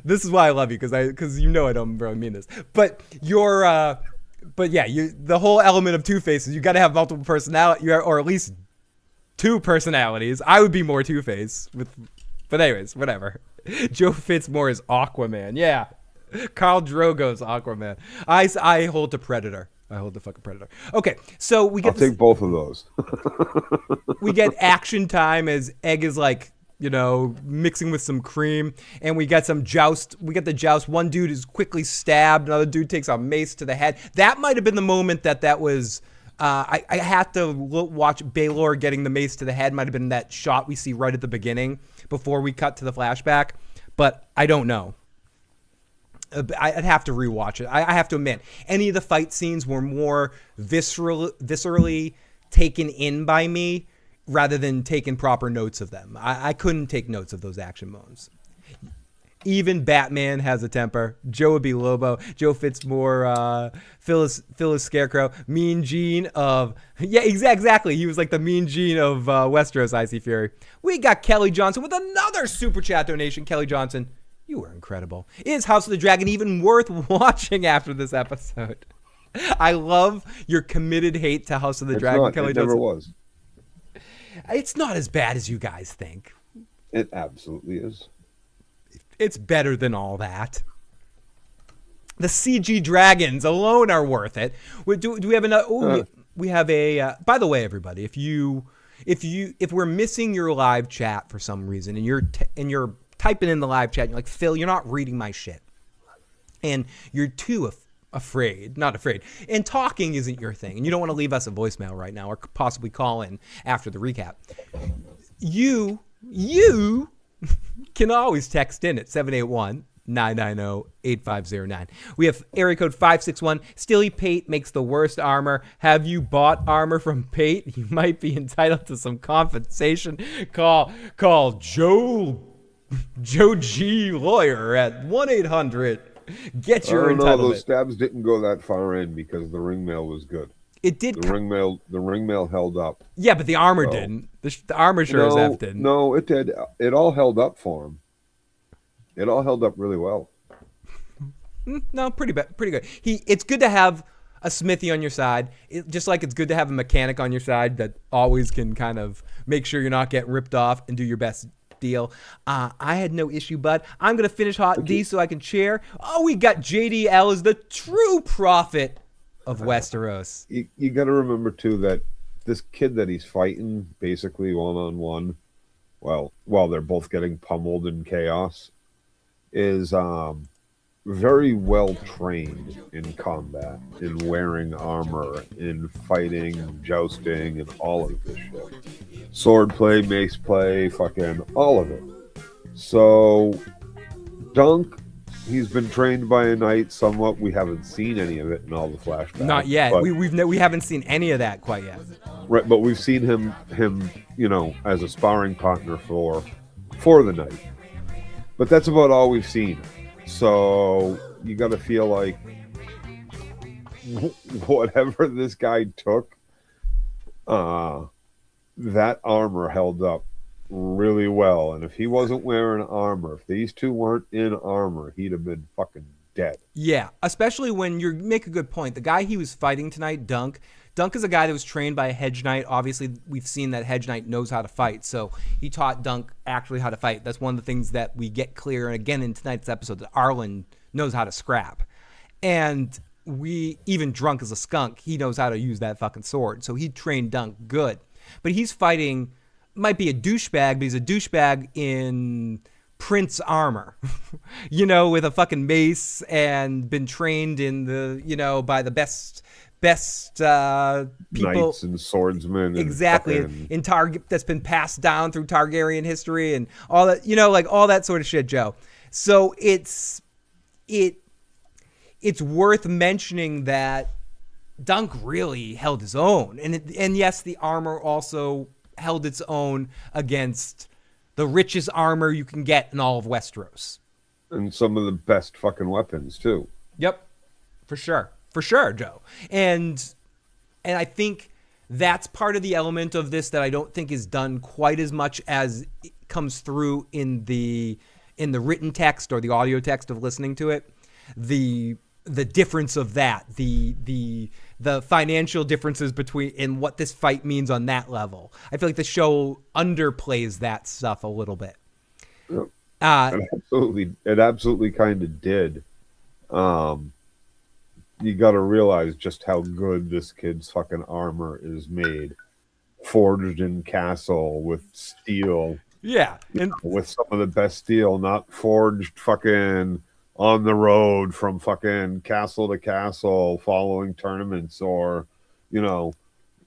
This is why I love you, because you know I don't really mean this. But you're. But yeah, the whole element of two faces. You got to have multiple personality, or at least two personalities. I would be more Two-Face with. But anyways, whatever. Joe fits more as Aquaman. Yeah. Khal Drogo's Aquaman. I hold to Predator. I hold the fucking Predator. Okay, so we get. I'll take both of those. We get action time as Egg is like, mixing with some cream, and we get some joust. We get the joust. One dude is quickly stabbed. Another dude takes a mace to the head. That might have been the moment that was. I had to watch Baylor getting the mace to the head. Might have been that shot we see right at the beginning before we cut to the flashback, but I don't know. I'd have to rewatch it. I have to admit, any of the fight scenes were more viscerally taken in by me rather than taking proper notes of them. I couldn't take notes of those action moments. Even Batman has a temper. Joe would be Lobo. Joe fits more. Phil is Scarecrow. Mean Gene of... Yeah, exactly. He was like the Mean Gene of Westeros, Icy Fury. We got Kelly Johnson with another Super Chat donation. Kelly Johnson, you were incredible. Is House of the Dragon even worth watching after this episode? I love your committed hate to House of the Dragon, Kelly Johnson. It never was. It's not as bad as you guys think. It absolutely is. It's better than all that. The CG dragons alone are worth it. Do we have another? We have a. By the way, everybody, if we're missing your live chat for some reason, and you're typing in the live chat, and you're like, Phil, you're not reading my shit, and you're too not afraid, and talking isn't your thing, and you don't want to leave us a voicemail right now or possibly call in after the recap. You can always text in at 781-990-8509. We have area code 561. Stilly Pate makes the worst armor. Have you bought armor from Pate? You might be entitled to some compensation. Call Joe G Lawyer at 1-800. Get your entitlement. No, those stabs didn't go that far in because the ring mail was good. It did. The ring mail held up. Yeah, but the armor didn't. The armor sure as F didn't. No, it did. It all held up for him. It all held up really well. No, pretty good. It's good to have a smithy on your side. Just like it's good to have a mechanic on your side that always can kind of make sure you're not getting ripped off and do your best deal. I had no issue, bud. I'm gonna finish Hot D so I can chair. Oh, we got JDL as the true prophet of Westeros. You got to remember too that this kid that he's fighting basically one-on-one, while they're both getting pummeled in chaos, is very well trained in combat, in wearing armor, in fighting, jousting, and all of this shit. Sword play, mace play, fucking all of it. So Dunk, he's been trained by a knight somewhat. We haven't seen any of it in all the flashbacks. Not yet. We haven't seen any of that quite yet. Right, but we've seen him, as a sparring partner for the knight. But that's about all we've seen. So you got to feel like whatever this guy took, that armor held up really well. And if he wasn't wearing armor, if these two weren't in armor, he'd have been fucking dead. Yeah, especially when you make a good point. The guy he was fighting tonight, Dunk is a guy that was trained by a hedge knight. Obviously, we've seen that hedge knight knows how to fight, so he taught Dunk actually how to fight. That's one of the things that we get clear, and again in tonight's episode, that Arlen knows how to scrap. And even drunk as a skunk, he knows how to use that fucking sword. So he trained Dunk good. But he's fighting, might be a douchebag, but he's a douchebag in Prince armor, with a fucking mace, and been trained in by the best people, knights and swordsmen, exactly, in that's been passed down through Targaryen history and all that, all that sort of shit, Joe. So it's worth mentioning that Dunk really held his own, and yes, the armor also held its own against the richest armor you can get in all of Westeros, and some of the best fucking weapons too. Yep, for sure, Joe. And And I think that's part of the element of this that I don't think is done quite as much as it comes through in the written text or the audio text of listening to it. The difference of that, the financial differences between in what this fight means on that level. I feel like the show underplays that stuff a little bit. It absolutely kind of did. You got to realize just how good this kid's fucking armor is made, forged in castle with steel. Yeah, and with some of the best steel, not forged fucking on the road from fucking castle to castle following tournaments, or, you know,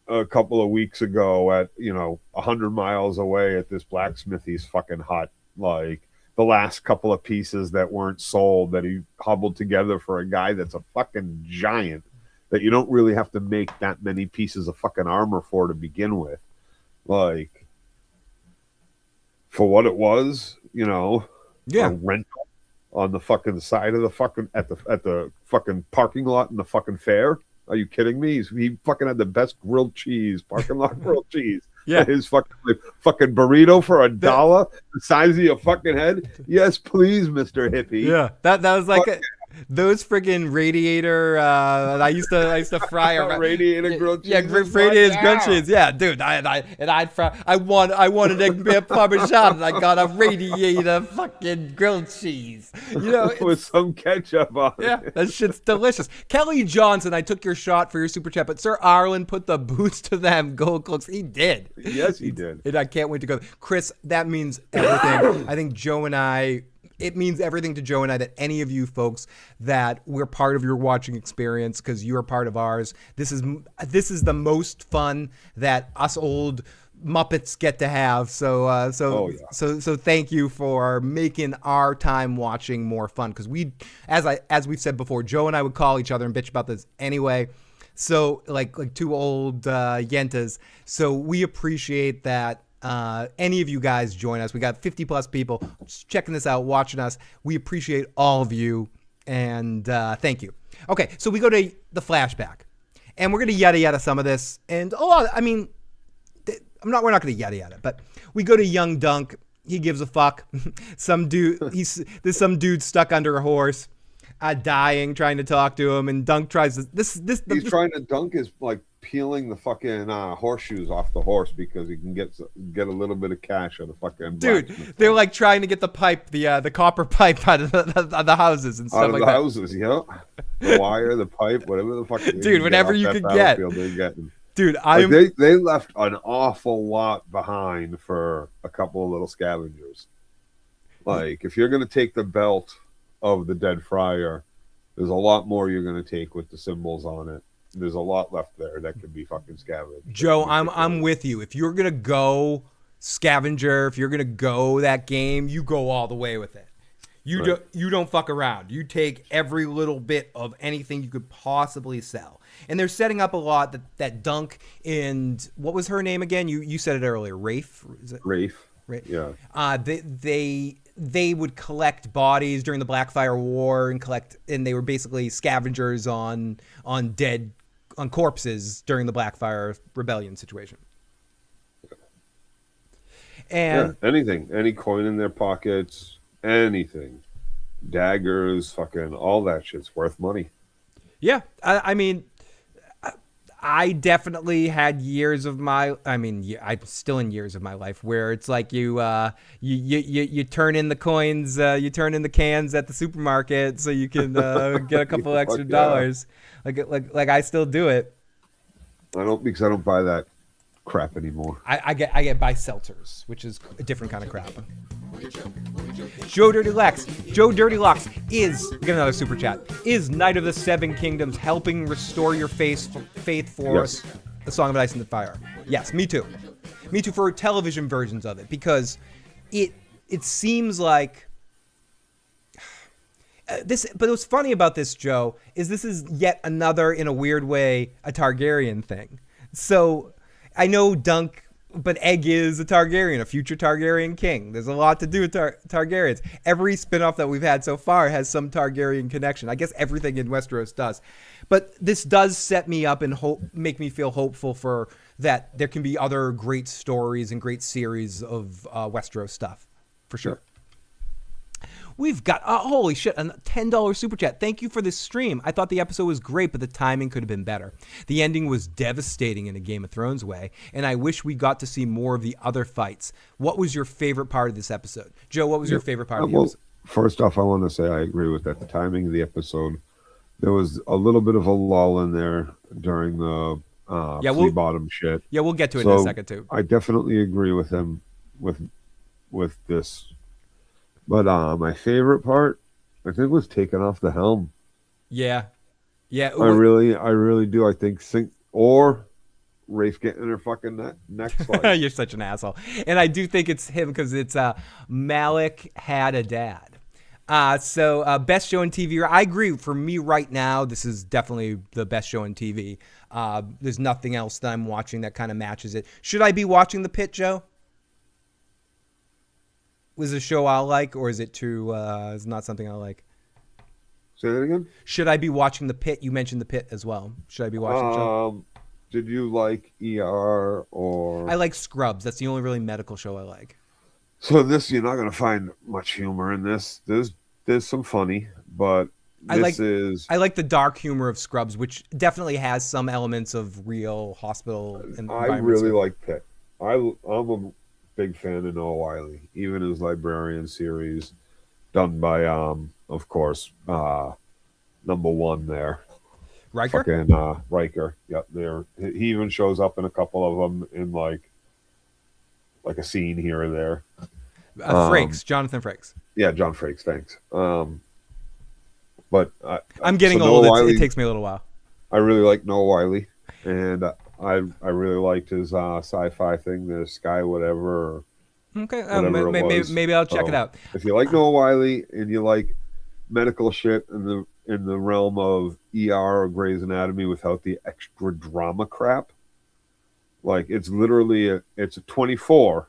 a couple of weeks ago at, 100 miles away at this blacksmith he's fucking hut. Like, the last couple of pieces that weren't sold that he hobbled together for a guy that's a fucking giant that you don't really have to make that many pieces of fucking armor for to begin with. Like, for what it was, a rental on the fucking side of the fucking at the fucking parking lot in the fucking fair. Are you kidding me? He fucking had the best grilled cheese, parking lot grilled cheese. Yeah, his fucking burrito for $1, the size of your fucking head. Yes, please, Mr. Hippie. Yeah, that was like those friggin' radiator. I used to fry a radiator grilled cheese. Yeah, radiator grilled cheese. Yeah, dude. I'd fry. I wanted a Parmesan, and I got a radiator fucking grilled cheese. With some ketchup on it. Yeah, that shit's delicious. Kelly Johnson, I took your shot for your super chat, but Sir Arlen put the boots to them gold cloaks. He did. Yes, he did. And I can't wait to go. Chris, that means everything. I think Joe and I. It means everything to Joe and I that any of you folks that we're part of your watching experience because you're part of ours. This is the most fun that us old Muppets get to have. So thank you for making our time watching more fun, because as we've said before, Joe and I would call each other and bitch about this anyway. So like two old yentas. So we appreciate that. Any of you guys join us. We got 50 plus people just checking this out, watching us. We appreciate all of you, and thank you. Okay, so we go to the flashback, and we're gonna yada yada some of this, and we're not gonna yada yada, but we go to young Dunk. He gives a fuck. There's some dude stuck under a horse, dying, trying to talk to him, and Dunk tries to Dunk is like peeling the fucking horseshoes off the horse because he can get a little bit of cash out of fucking dude. They're like trying to get the pipe, the copper pipe out of the houses and stuff like that. Houses, yeah. The wire, the pipe, whatever the fuck. Dude, whatever you could get. Dude, they left an awful lot behind for a couple of little scavengers. Like, if you're gonna take the belt of the dead friar, there's a lot more you're gonna take with the symbols on it. There's a lot left there that could be fucking scavenged. Joe, I'm with you. If you're gonna go scavenger, if you're gonna go that game, you go all the way with it. You don't fuck around. You take every little bit of anything you could possibly sell. And they're setting up a lot that Dunk and what was her name again? You said it earlier. Rafe? Is it? Rafe. Yeah. They would collect bodies during the Blackfire War and they were basically scavengers on corpses during the Blackfire Rebellion situation. And anything, any coin in their pockets, anything, daggers, fucking all that shit's worth money. Yeah, I mean, I definitely had years of my. I mean, I'm still in years of my life where it's like you turn in the coins, you turn in the cans at the supermarket so you can get a couple extra dollars. Like I still do it. I don't buy that crap anymore. I buy seltzers, which is a different kind of crap. Joe Dirty Locks is, we get another super chat, is Knight of the Seven Kingdoms helping restore your faith for yes. A Song of Ice and the Fire. Yes, me too. Me too, for television versions of it, because it seems like this. But what's funny about this, Joe, is this is yet another, in a weird way, a Targaryen thing. So I know Dunk But Egg is a Targaryen, a future Targaryen king. There's a lot to do with Targaryens. Every spinoff that we've had so far has some Targaryen connection. I guess everything in Westeros does. But this does set me up and make me feel hopeful for that there can be other great stories and great series of Westeros stuff, for sure. Yeah. We've got, holy shit, a $10 super chat. Thank you for this stream. I thought the episode was great, but the timing could have been better. The ending was devastating in a Game of Thrones way, and I wish we got to see more of the other fights. What was your favorite part of this episode? Joe, what was your favorite part of the episode? First off, I want to say I agree with that. The timing of the episode, there was a little bit of a lull in there during the flea bottom shit. Yeah, we'll get to it in a second, too. I definitely agree with him with this. But my favorite part, I think, was taking off the helm. Yeah. I really do. I think or Rafe getting her fucking neck sliced. You're such an asshole. And I do think it's him because it's Malik had a dad. So best show on TV. I agree. For me right now, this is definitely the best show on TV. There's nothing else that I'm watching that kind of matches it. Should I be watching The Pit, Joe? Was it a show I like, or is it too? It's not something I like. Say that again. Should I be watching The Pit? You mentioned The Pit as well. Should I be watching the show? Did you like ER or? I like Scrubs. That's the only really medical show I like. So this, you're not going to find much humor in this. There's some funny, but I like the dark humor of Scrubs, which definitely has some elements of real hospital environments. I really like Pit. I'm a big fan of Noah Wyle, even his Librarian series, done by of course number one there, Riker. Fucking Riker. Yep, there. He even shows up in a couple of them in like a scene here or there. Frakes, Jonathan Frakes. Yeah, John Frakes. Thanks. But I'm getting old. It takes me a little while. I really like Noah Wyle, and I really liked his sci-fi thing, the Sky whatever. Okay, maybe I'll check it out. If you like Noah Wyle and you like medical shit in the realm of ER or Grey's Anatomy without the extra drama crap, like it's literally it's a 24,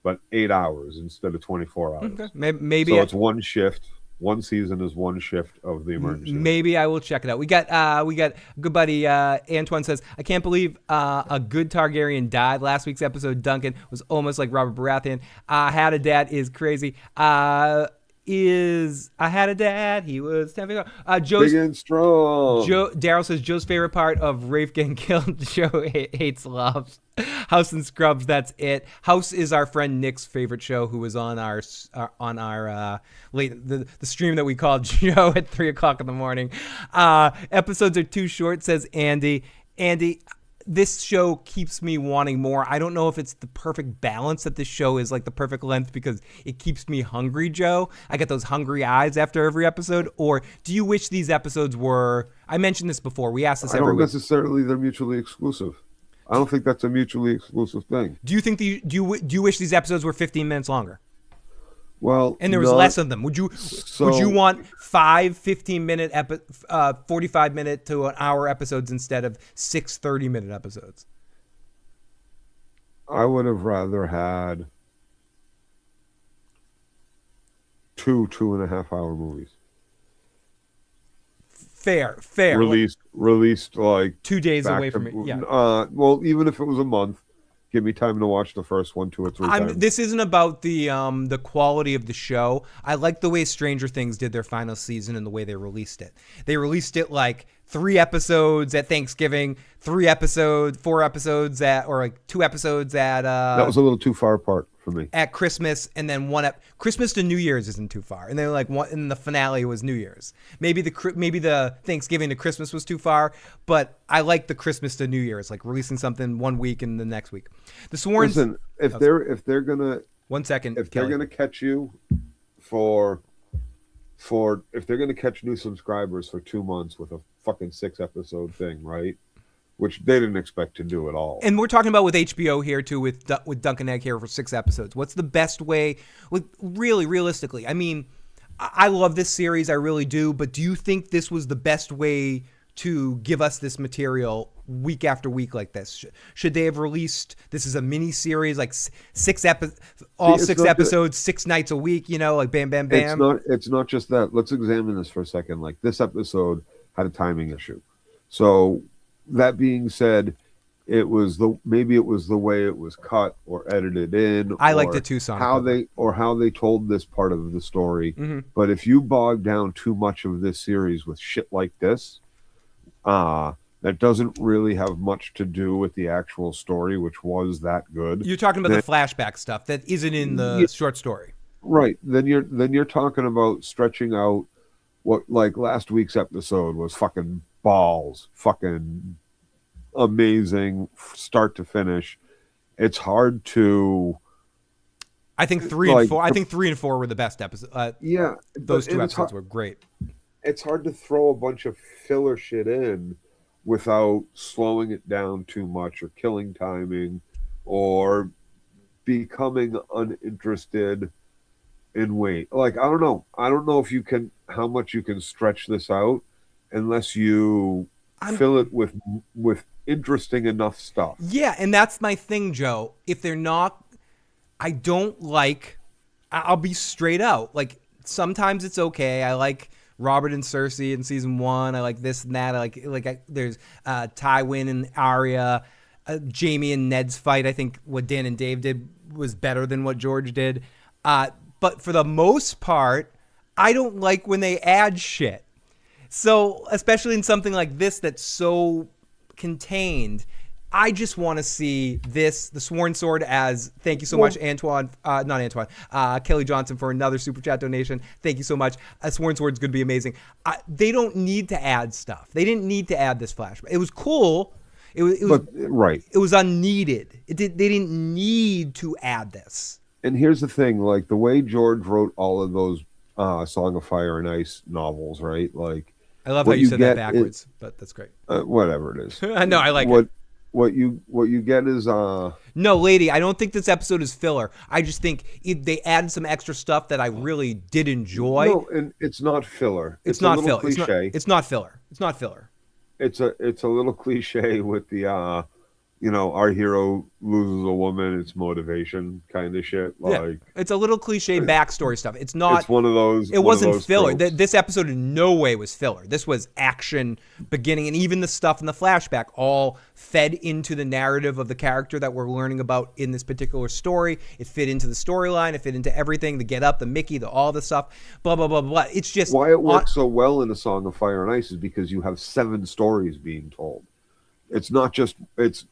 but 8 hours instead of 24 hours. Okay, maybe so it's one shift. One season is one shift of the emergency. Maybe I will check it out. We got good buddy Antoine says, I can't believe a good Targaryen died. Last week's episode, Duncan was almost like Robert Baratheon. Had a dad is crazy. I had a dad. He was 10 feet tall. Big and strong. Daryl says Joe's favorite part of Rafe getting killed. Joe hates loves. House and Scrubs. That's it. House is our friend Nick's favorite show, who was on our late the stream that we called Joe at 3:00 in the morning. Episodes are too short, says Andy. This show keeps me wanting more. I don't know if it's the perfect balance that this show is like the perfect length because it keeps me hungry, Joe. I get those hungry eyes after every episode. Or do you wish these episodes were? I mentioned this before. We asked this every week. I don't necessarily they're mutually exclusive. I don't think that's a mutually exclusive thing. Do you think do you wish these episodes were 15 minutes longer? Well, and there was less of them. Would you want 5 15-minute 45-minute to an hour episodes instead of 6 30-minute episodes? I would have rather had 2.5 hour movies. Fair. Released like 2 days away from it. Yeah. Well, even if it was a month, give me time to watch the first 1, 2, or 3 times. This isn't about the quality of the show. I like the way Stranger Things did their final season and the way they released it. They released it like 3 episodes at Thanksgiving, 4 episodes or like 2 episodes at. That was a little too far apart for me. At Christmas, and then Christmas to New Year's isn't too far, and then like one, and the finale was New Year's. Maybe the Thanksgiving to Christmas was too far, but I like the Christmas to New Year's, like releasing something one week and the next week. The Sworns. Listen, if they're gonna 1 second, if they're gonna catch you if they're gonna catch new subscribers for 2 months with a fucking 6-episode thing, right? Which they didn't expect to do at all. And we're talking about with HBO here too, with Duncan Egg here for 6 episodes. What's the best way? Really, realistically, I mean, I love this series, I really do. But do you think this was the best way to give us this material week after week like this? Should they have released, this is a mini series, like six episodes, 6 nights a week, like bam, bam, bam? It's not just that. Let's examine this for a second. Like, this episode had a timing issue. So that being said, maybe it was the way it was cut or edited in. I like the Tucson. How they told this part of the story. Mm-hmm. But if you bog down too much of this series with shit like this, that doesn't really have much to do with the actual story, which was that good. You're talking about the flashback stuff that isn't in the short story, right? Then you're talking about stretching out what, like, last week's episode was fucking balls, fucking amazing start to finish. It's hard to. I think 3 and 4. I think 3 and 4 were the best episodes. Those 2 episodes were great. It's hard to throw a bunch of filler shit in without slowing it down too much or killing timing or becoming uninterested in weight. Like, I don't know if you can, how much you can stretch this out unless you fill it with interesting enough stuff. Yeah, and that's my thing, Joe. If they're not, I'll be straight out. Like, sometimes it's okay. I like Robert and Cersei in season 1. I like this and that. There's Tywin and Arya, Jamie and Ned's fight. I think what Dan and Dave did was better than what George did. But for the most part, I don't like when they add shit. So, especially in something like this that's so contained, I just want to see this, the Sworn Sword, as thank you so much, Kelly Johnson, for another super chat donation. Thank you so much. Sworn Sword is going to be amazing. They don't need to add stuff. They didn't need to add this flashback. It was cool. It was right. It was unneeded. They didn't need to add this. And here's the thing: like, the way George wrote all of those Song of Fire and Ice novels, right? Like, I love how you said that backwards, but that's great. Whatever it is. I know, I like it. What you get is No, lady, I don't think this episode is filler. I just think they added some extra stuff that I really did enjoy. No, and it's not filler. It's not filler. Cliche. It's not filler. It's not filler. It's a little cliche with the our hero loses a woman, it's motivation kind of shit. Like, yeah. It's a little cliche backstory stuff. It's not. It's one of those. It wasn't filler. Tropes. This episode in no way was filler. This was action beginning, and even the stuff in the flashback all fed into the narrative of the character that we're learning about in this particular story. It fit into the storyline. It fit into everything. The get up, the Mickey, all the stuff. Blah blah blah blah. It's just why it works so well in A Song of Fire and Ice is because you have 7 stories being told. It's not just it's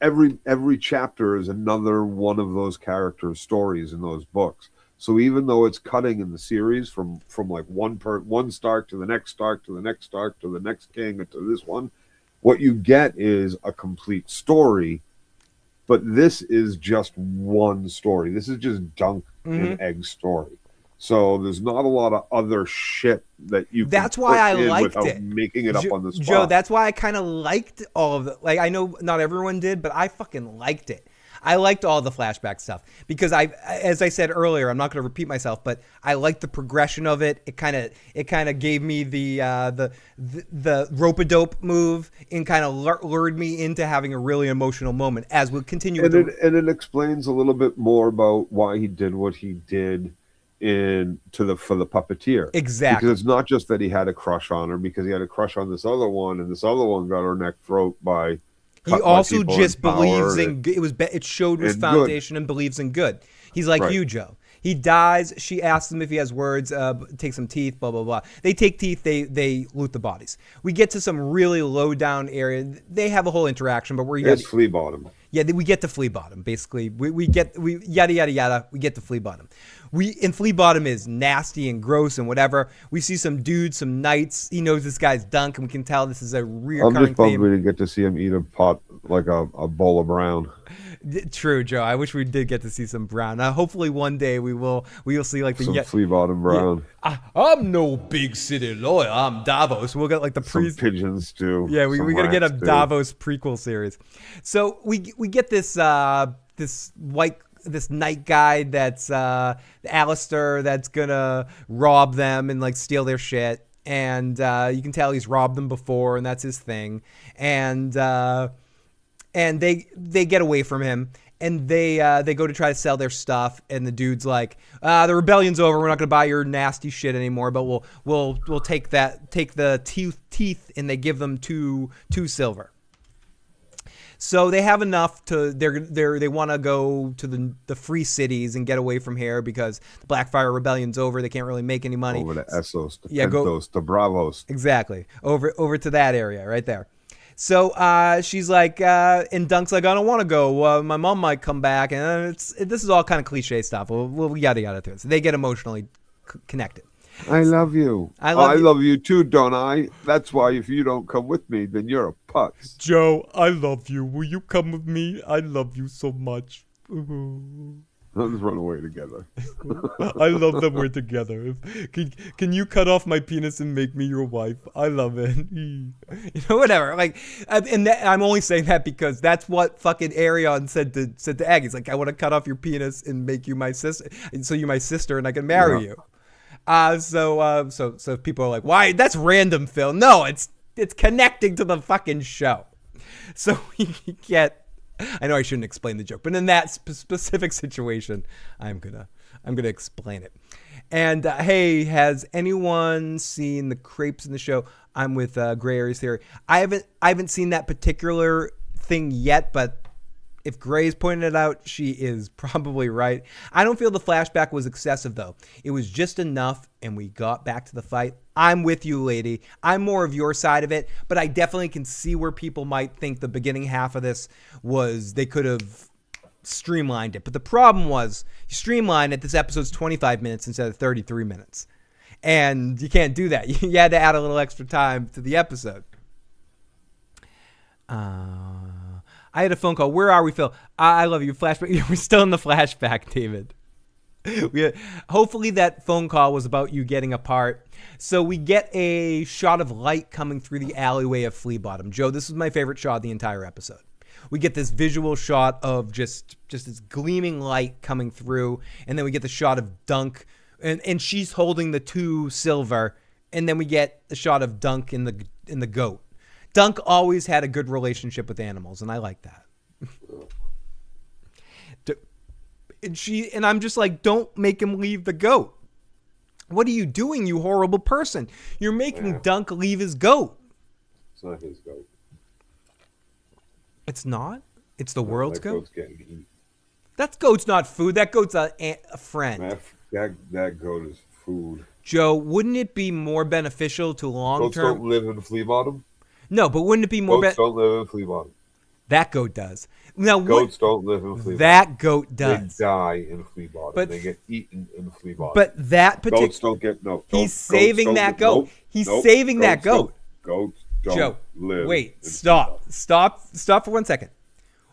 every chapter is another one of those characters' stories in those books. So even though it's cutting in the series from like one Stark to the next Stark to the next Stark to the next King to this one, what you get is a complete story. But this is just one story. This is just Dunk and Egg's story. So there's not a lot of other shit that you. That's why I liked it. Making it up on the spot. Joe, that's why I kind of liked all of it. Like, I know not everyone did, but I fucking liked it. I liked all the flashback stuff because as I said earlier, I'm not going to repeat myself, but I liked the progression of it. It kind of gave me the rope-a-dope move and kind of lured me into having a really emotional moment as we'll continue. And it explains a little bit more about why he did what he did for the puppeteer. Exactly. Because it's not just that he had a crush on her, because he had a crush on this other one, and this other one got her neck throat by. He also just believes in it showed his foundation and believes in good. He's like you, Joe. He dies. She asks him if he has words. Take some teeth. Blah blah blah. They take teeth. They loot the bodies. We get to some really low down area. They have a whole interaction, but it's Flea Bottom. Yeah, we get to Flea Bottom. Basically, we yada yada yada. We get to Flea Bottom. Flea Bottom is nasty and gross and whatever. We see some dudes, some knights. He knows this guy's Dunk, and we can tell this is a recurring theme. I'm just bummed we didn't get to see him eat a pot, like a bowl of brown. True, Joe. I wish we did get to see some brown. Hopefully one day we will see like some Flea Bottom brown. Yeah. I'm no big city lawyer. I'm Davos. We'll get like the some pigeons too. Yeah, we gotta get a Davos prequel series. So we get this this night guy that's Alistair that's gonna rob them and like steal their shit. and you can tell he's robbed them before, and that's his thing. And they get away from him, and they go to try to sell their stuff, and the dude's like, the rebellion's over. We're not gonna buy your nasty shit anymore, but we'll take the teeth, and they give them two silver. So they have enough to they want to go to the free cities and get away from here because the Blackfire Rebellion's over. They can't really make any money. Over to Essos, to Pentos, to Bravos. Exactly. Over to that area right there. So she's like, and Dunk's like, I don't want to go. My mom might come back, and this is all kind of cliche stuff. We'll yada yada through it. So they get emotionally connected. I love you. I love you too, don't I? That's why if you don't come with me, then you're a putz. Joe, I love you. Will you come with me? I love you so much. Let's run away together. I love that we're together. Can you cut off my penis and make me your wife? I love it. Whatever. Like, I'm only saying that because that's what fucking Arion said to Aggie. He's like, I want to cut off your penis and make you my sister, so you're my sister and I can marry you. So people are like, why? That's random, Phil. No, it's connecting to the fucking show. So you get. I know I shouldn't explain the joke, but in that specific situation, I'm gonna explain it. And hey, has anyone seen the crepes in the show? I'm with Gray Areas Theory. I haven't seen that particular thing yet, but if Gray's pointed it out, she is probably right. I don't feel the flashback was excessive, though. It was just enough, and we got back to the fight. I'm with you, lady. I'm more of your side of it, but I definitely can see where people might think the beginning half of this was they could have streamlined it. But the problem was, you streamlined it, this episode's 25 minutes instead of 33 minutes. And you can't do that. You had to add a little extra time to the episode. I had a phone call. Where are we, Phil? I love you. Flashback. We're still in the flashback, David. Hopefully that phone call was about you getting apart. So we get a shot of light coming through the alleyway of Flea Bottom. Joe, this is my favorite shot of the entire episode. We get this visual shot of just this gleaming light coming through, and then we get the shot of Dunk, and she's holding the two silver, and then we get the shot of Dunk in the goat. Dunk always had a good relationship with animals, and I like that. And I'm just like, don't make him leave the goat. What are you doing, you horrible person? You're making Dunk leave his goat. It's not his goat. It's not? It's the world's that goat? Goat's getting eaten. That goat's not food. That goat's a friend. That goat is food. Joe, wouldn't it be more beneficial to long-term... Goats don't live in Flea Bottom? No, but wouldn't it be more... Goats don't live in Flea Bottom. That goat does. Now, goats don't live in Flea Bottom. That goat does. They die in Flea Bottom. But they get eaten in Flea Bottom. But that particular... Goats don't get... No. He's saving that goat. He's saving that goat. Goats don't Joe, live. Wait, stop for 1 second.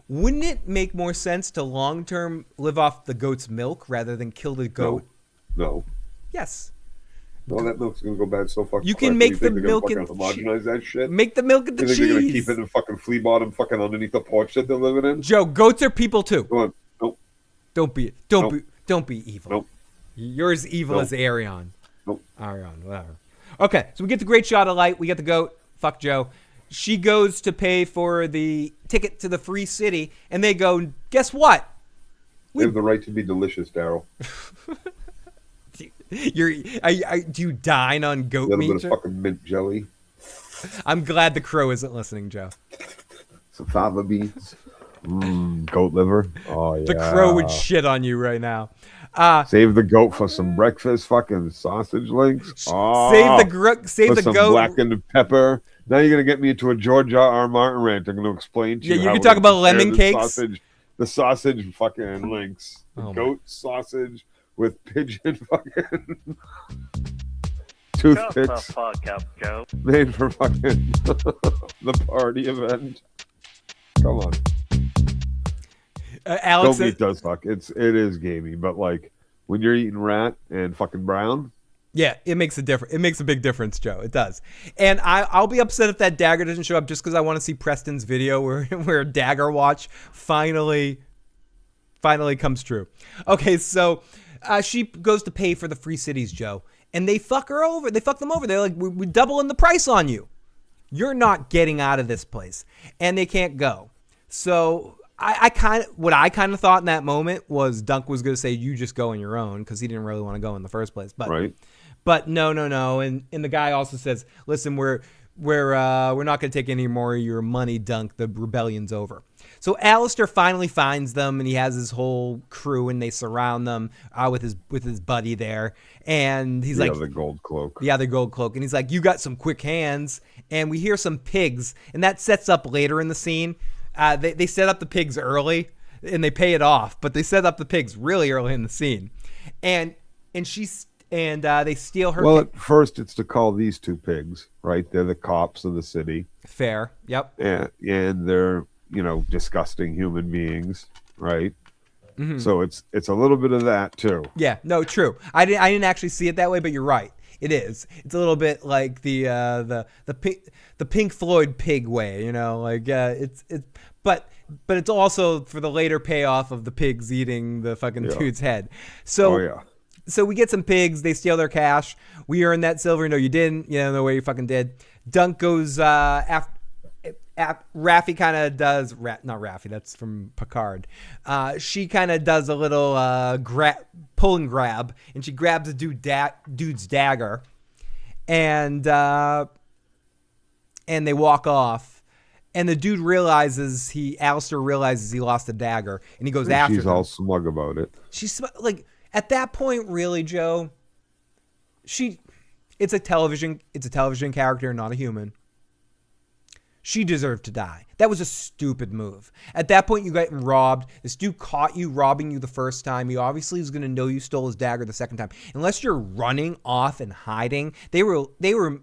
Wouldn't it make more sense to long-term live off the goat's milk rather than kill the goat? No. Yes. No, that milk's gonna go bad so fucking You can quick. make the milk and homogenize that shit. Make the milk and the cheese. They're gonna keep it in fucking Flea Bottom, fucking underneath the porch that they're living in. Joe, goats are people too. Go on. Nope. Don't be evil. Nope. You're as evil as Arion. Nope. Arion, whatever. Okay, so we get the great shot of light. We get the goat. Fuck Joe. She goes to pay for the ticket to the free city, and they go, guess what? They have the right to be delicious, Daryl. Do you dine on goat meat? A little bit of fucking mint jelly. I'm glad the crow isn't listening, Joe. Some fava beans. Goat liver. Oh, yeah. The crow would shit on you right now. Save the goat for some breakfast. Fucking sausage links. Oh, save the some goat. Blackened pepper. Now you're gonna get me into a George R. Martin rant. I'm gonna explain to you. Yeah, you how can we're talk about gonna lemon prepare cakes. The sausage fucking links. Goat sausage with pigeon fucking toothpicks. Shut the fuck up, Joe. Made for fucking the party event. Come on. Alex, Goat meat does fuck. It is gamey, but like when you're eating rat and fucking brown. Yeah, it makes a difference. It makes a big difference, Joe. It does. And I'll be upset if that dagger doesn't show up just because I want to see Preston's video where Dagger Watch finally comes true. Okay, so she goes to pay for the free cities, Joe. and they fuck her over. They fuck them over. They're like, we're doubling the price on you. You're not getting out of this place, and they can't go. So I kind of thought in that moment was Dunk was going to say, you just go on your own, because he didn't really want to go in the first place. But Right. But no. And the guy also says, listen, we're not going to take any more of your money, Dunk. The rebellion's over. So Alistair finally finds them, and he has his whole crew, and they surround them with his buddy there. And he's like, the gold cloak. Yeah, the gold cloak. And he's like, you got some quick hands. And we hear some pigs, and that sets up later in the scene. They set up the pigs early, and they pay it off. But they set up the pigs really early in the scene, and they steal her. Well, at first it's to call these two pigs, right? They're the cops of the city. Fair. Yep. And they're, disgusting human beings, right? Mm-hmm. So it's a little bit of that too. Yeah. No. True. I didn't actually see it that way, but you're right. It is. It's a little bit like the Pink Floyd pig way, but it's also for the later payoff of the pigs eating the fucking dude's head. So So we get some pigs. They steal their cash. We earn that silver. No, you didn't. No way you fucking did. Dunk goes after. Raffi kind of does. Not Raffi. That's from Picard. She kind of does a little pull and grab, and she grabs the dude's dagger, and they walk off. And the dude Alistair realizes he lost the dagger, and he goes after. She's them. all smug about it. She's like, at that point, really, Joe. It's a television character, not a human. She deserved to die. That was a stupid move. At that point, you got robbed. This dude caught you robbing you the first time. He obviously is going to know you stole his dagger the second time. Unless you're running off and hiding, they were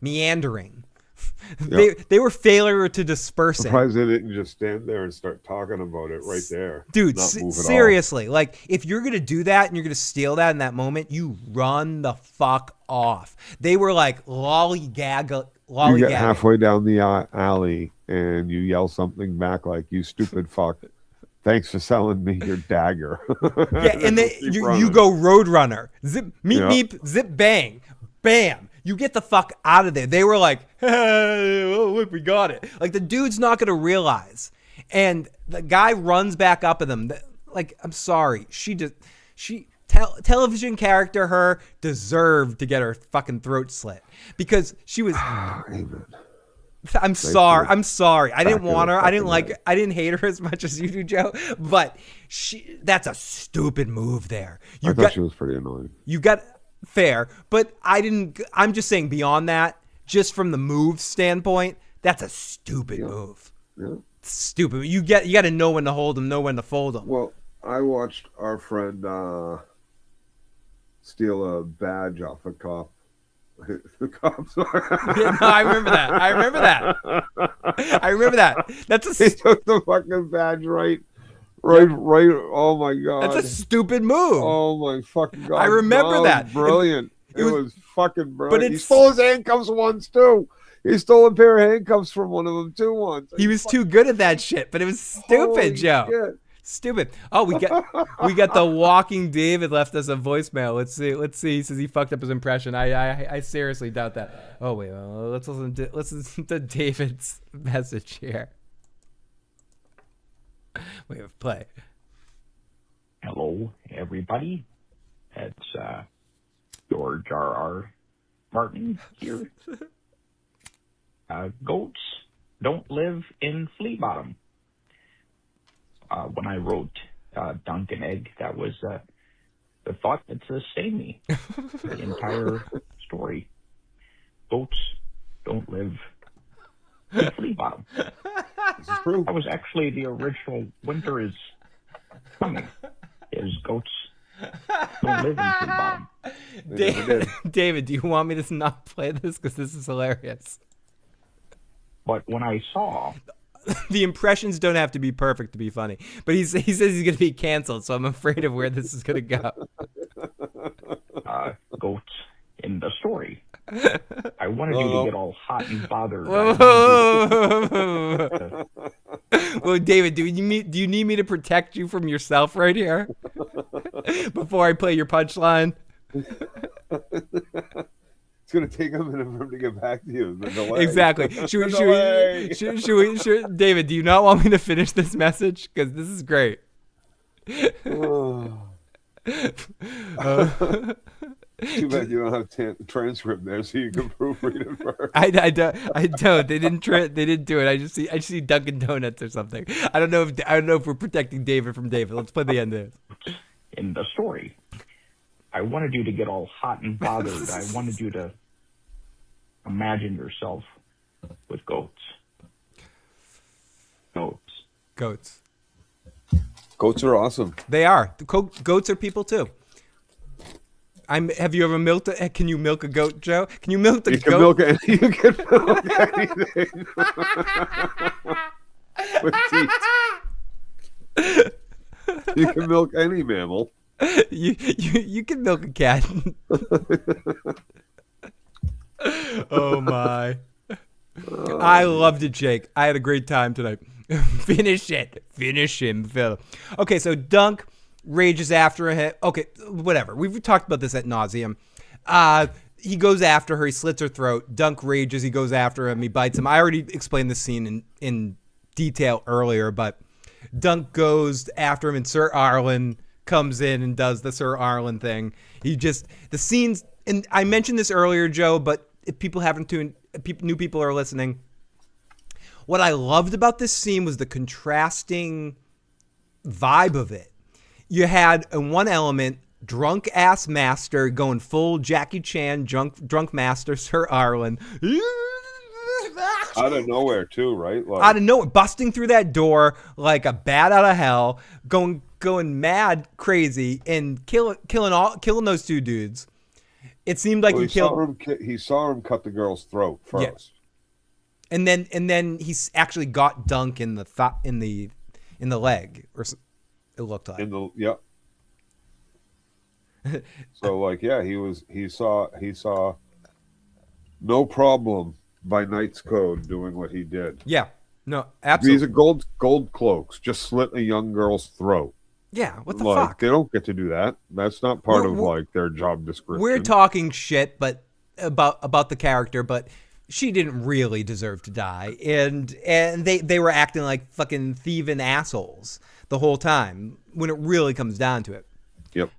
meandering. Yep. They were failure to disperse. Surprised they didn't just stand there and start talking about it right there. Dude, seriously, like if you're going to do that and you're going to steal that in that moment, you run the fuck off. They were like lollygagging. You get halfway down the alley and you yell something back like, you stupid fuck. Thanks for selling me your dagger. Yeah, and then you go Roadrunner. Zip, meep, meep, zip, bang, bam. You get the fuck out of there. They were like, hey, oh, look, we got it. Like, the dude's not going to realize. And the guy runs back up at them. Like, I'm sorry. Television character her deserved to get her fucking throat slit. Because she was... Amen. I'm sorry. I didn't want her. I didn't hate her as much as you do, Joe. But that's a stupid move there. I thought she was pretty annoying. You got... Fair, but I'm just saying beyond that, just from the move standpoint, that's a stupid move. Yeah. Stupid. You got to know when to hold them, know when to fold them. Well, I watched our friend steal a badge off a cop. The cops Yeah, no, I remember that. He took the fucking badge right. Oh my god, that's a stupid move. Oh my fucking god, I remember that. Brilliant. It was fucking brilliant. But he stole his handcuffs once too. He stole a pair of handcuffs from one of them too once. He was too good at that shit, but it was stupid, Joe. Shit. Stupid. Oh, we got the Walking David left us a voicemail. Let's see. He says he fucked up his impression. I seriously doubt that. Oh wait, let's listen to David's message here. We have play. Hello, everybody. It's George R.R. Martin here. Goats don't live in flea bottom. When I wrote Dunk and Egg, that was the thought that sustained me. The entire story. Goats don't live in flea bottom. This is true. That was actually the original Winter is Coming. Is goats don't live in flea bottom. David, do you want me to not play this? Because this is hilarious. But when I saw... The impressions don't have to be perfect to be funny. But he says he's going to be canceled, so I'm afraid of where this is going to go. Goats in the story. I wanted you to get all hot and bothered. Well, David, do you need me to protect you from yourself right here? Before I play your punchline? It's gonna take a minute for him to get back to you. The delay. Exactly. David, do you not want me to finish this message? Because this is great. Too bad you don't have transcript there, so you can proofread it first. I don't. They didn't do it. I just see Dunkin' Donuts or something. I don't know if we're protecting David from David. Let's play the end of this. In the story, I wanted you to get all hot and bothered. I wanted you to imagine yourself with goats. Goats. Goats are awesome. They are. Goats are people too. Have you ever milked can you milk a goat, Joe? Can you milk the goat? You can milk anything. With teeth. You can milk any mammal. You can milk a cat. Oh my. I loved it, Jake. I had a great time tonight. Finish it. Finish him, Phil. Okay, so Dunk rages after him. Okay, whatever. We've talked about this ad nauseum. He goes after her. He slits her throat. Dunk rages. He goes after him. He bites him. I already explained the scene in detail earlier, but Dunk goes after him, and Sir Arlen comes in and does the Sir Arlen thing. The scenes, and I mentioned this earlier, Joe, but if people haven't tuned, new people are listening. What I loved about this scene was the contrasting vibe of it. You had, in one element, drunk ass master going full Jackie Chan, drunk master, Sir Arlen. Out of nowhere too, right? Like, out of nowhere, busting through that door like a bat out of hell, going mad crazy and killing those two dudes. It seemed like he saw him cut the girl's throat first. Yeah. And then he actually got Dunk in the leg, or it looked like. So like, yeah, he saw no problem by Knight's Code doing what he did. Yeah, no, absolutely. These are gold cloaks, just slit a young girl's throat. Yeah, what the fuck? They don't get to do that. That's not part of like their job description. We're talking shit, but about the character, but she didn't really deserve to die, and they were acting like fucking thieving assholes the whole time when it really comes down to it. Yep.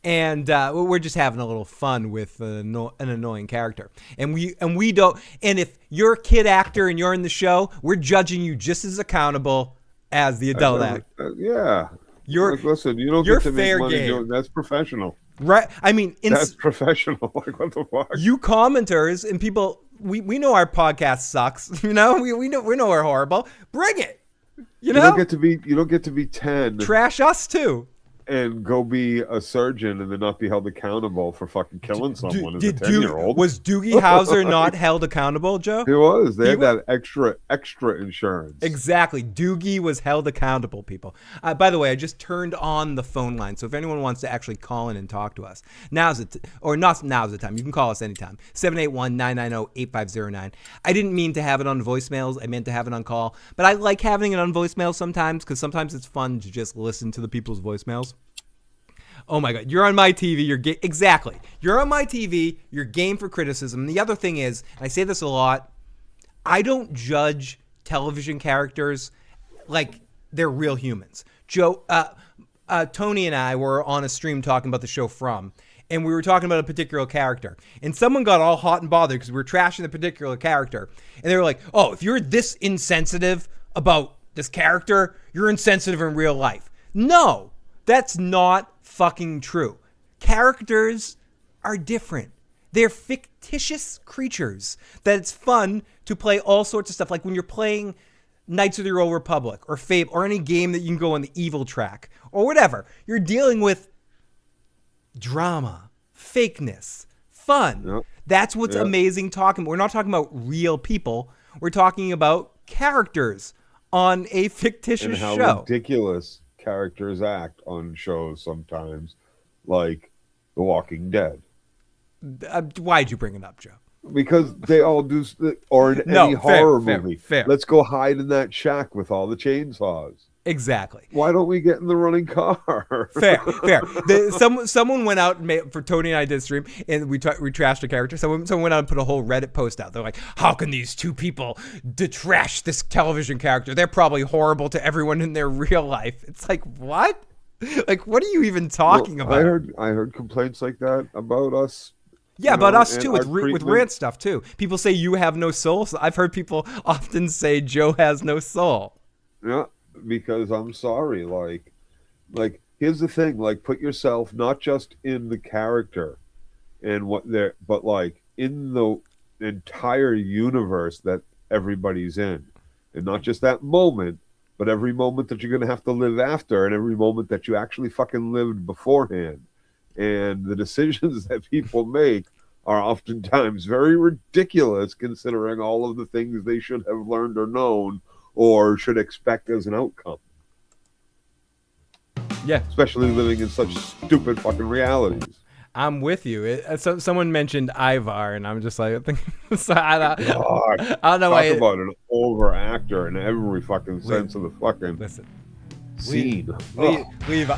And we're just having a little fun with an annoying character, and we don't. And if you're a kid actor and you're in the show, we're judging you just as accountable as the adult actor. Yeah. Listen, you don't get to fair make money game. doing that's professional. Right? I mean, that's professional. Like, what the fuck? You commenters and people, we know our podcast sucks. You know, we know we're horrible. Bring it. You know, you don't get to be 10. Trash us too. And go be a surgeon and then not be held accountable for fucking killing someone as a 10-year-old. Was Doogie Howser not held accountable, Joe? He was. They had that extra insurance. Exactly. Doogie was held accountable, people. By the way, I just turned on the phone line, so if anyone wants to actually call in and talk to us, now's the time. You can call us anytime. 781-990-8509. I didn't mean to have it on voicemails. I meant to have it on call. But I like having it on voicemail sometimes because sometimes it's fun to just listen to the people's voicemails. Oh my God, you're on my TV. Exactly. You're on my TV. You're game for criticism. The other thing is, and I say this a lot, I don't judge television characters like they're real humans. Joe, Tony and I were on a stream talking about the show From, and we were talking about a particular character, and someone got all hot and bothered because we were trashing the particular character, and they were like, "Oh, if you're this insensitive about this character, you're insensitive in real life." No, that's not fucking true. Characters are different. They're fictitious creatures that it's fun to play all sorts of stuff. Like when you're playing Knights of the Old Republic or Fable or any game that you can go on the evil track or whatever. You're dealing with drama, fakeness, fun. Yep. That's what's amazing talking. We're not talking about real people. We're talking about characters on a fictitious show. And how ridiculous characters act on shows sometimes, like The Walking Dead. Why'd you bring it up, Joe? Because they all do, or in any horror movie. Fair. Let's go hide in that shack with all the chainsaws. Exactly. Why don't we get in the running car? Fair. Someone went out and made, for Tony and I did stream, and we trashed a character. Someone went out and put a whole Reddit post out. They're like, "How can these two people trash this television character? They're probably horrible to everyone in their real life." It's like, what? Like, what are you even talking about? I heard complaints like that about us. Yeah, about us and too, our with rant stuff too. People say you have no soul. So I've heard people often say Joe has no soul. Yeah, because I'm sorry. Like here's the thing. Like, put yourself not just in the character and what they're, but like in the entire universe that everybody's in, and not just that moment, but every moment that you're gonna have to live after, and every moment that you actually fucking lived beforehand. And the decisions that people make are oftentimes very ridiculous, considering all of the things they should have learned or known or should expect as an outcome. Yeah. Especially living in such stupid fucking realities. I'm with you. Someone mentioned Ivar, and I'm just like, I God, don't know talk why. about an over actor in every fucking sense of the fucking scene. Leave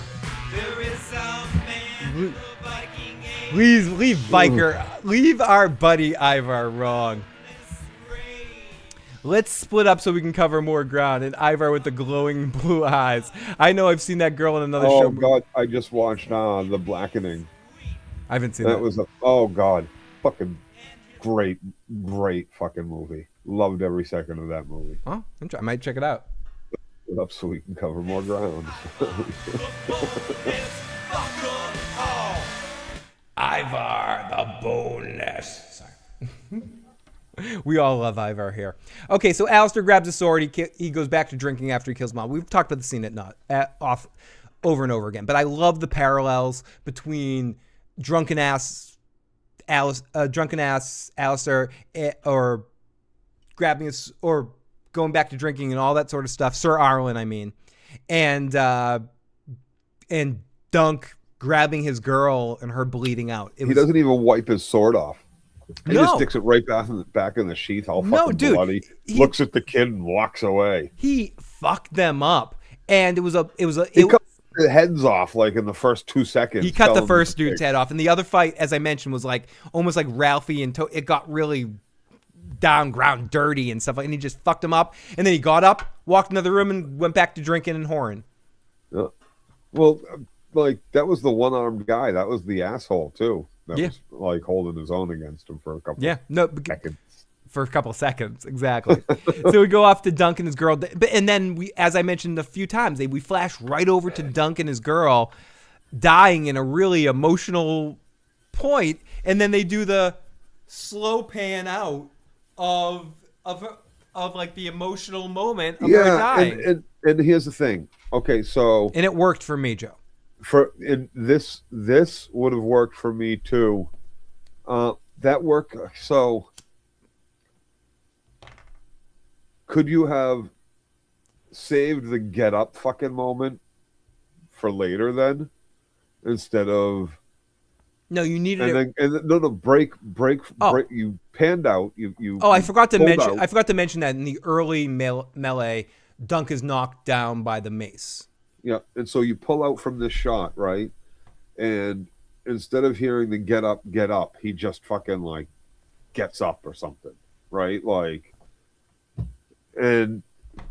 our buddy Ivar wrong. Let's split up so we can cover more ground. And Ivar with the glowing blue eyes. I know I've seen that girl in another show. Oh God, I just watched The Blackening. I haven't seen that. Was oh God, fucking great fucking movie. Loved every second of that movie. Oh, I might check it out. Up so we can cover more ground. Ivar the boneless. Sorry. We all love Ivar here. Okay, so Alistair grabs a sword. He goes back to drinking after he kills Mom. We've talked about the scene over and over again, but I love the parallels between drunken ass Alistair, or grabbing his, or going back to drinking and all that sort of stuff. Sir Arlen, I mean, and Dunk grabbing his girl and her bleeding out. He doesn't even wipe his sword off. He just sticks it right back in the sheath, all fucking bloody. Looks at the kid and walks away. He fucked them up, and it cut the heads off like in the first 2 seconds. He cut the first dude's head off, and the other fight, as I mentioned, was like almost like Ralphie and it got really down, ground, dirty and stuff like. And he just fucked him up, and then he got up, walked into the room, and went back to drinking and whoring. Yeah. Well, like that was the one-armed guy. That was the asshole too. That was like holding his own against him for a couple. Seconds. For a couple of seconds, exactly. So we go off to Dunk and his girl, and then we, as I mentioned a few times, we flash right over to Dunk and his girl dying in a really emotional point, and then they do the slow pan out of like the emotional moment of her dying. And here's the thing. Okay, so and it worked for me, Joe. This would have worked for me too. That worked. So could you have saved the get up fucking moment for later then, instead of? No, you needed break. You panned out. You. Oh, I forgot to mention that in the early melee, Dunk is knocked down by the mace. Yeah, and so you pull out from this shot, right? And instead of hearing the get up, he just fucking like gets up or something, right? Like, and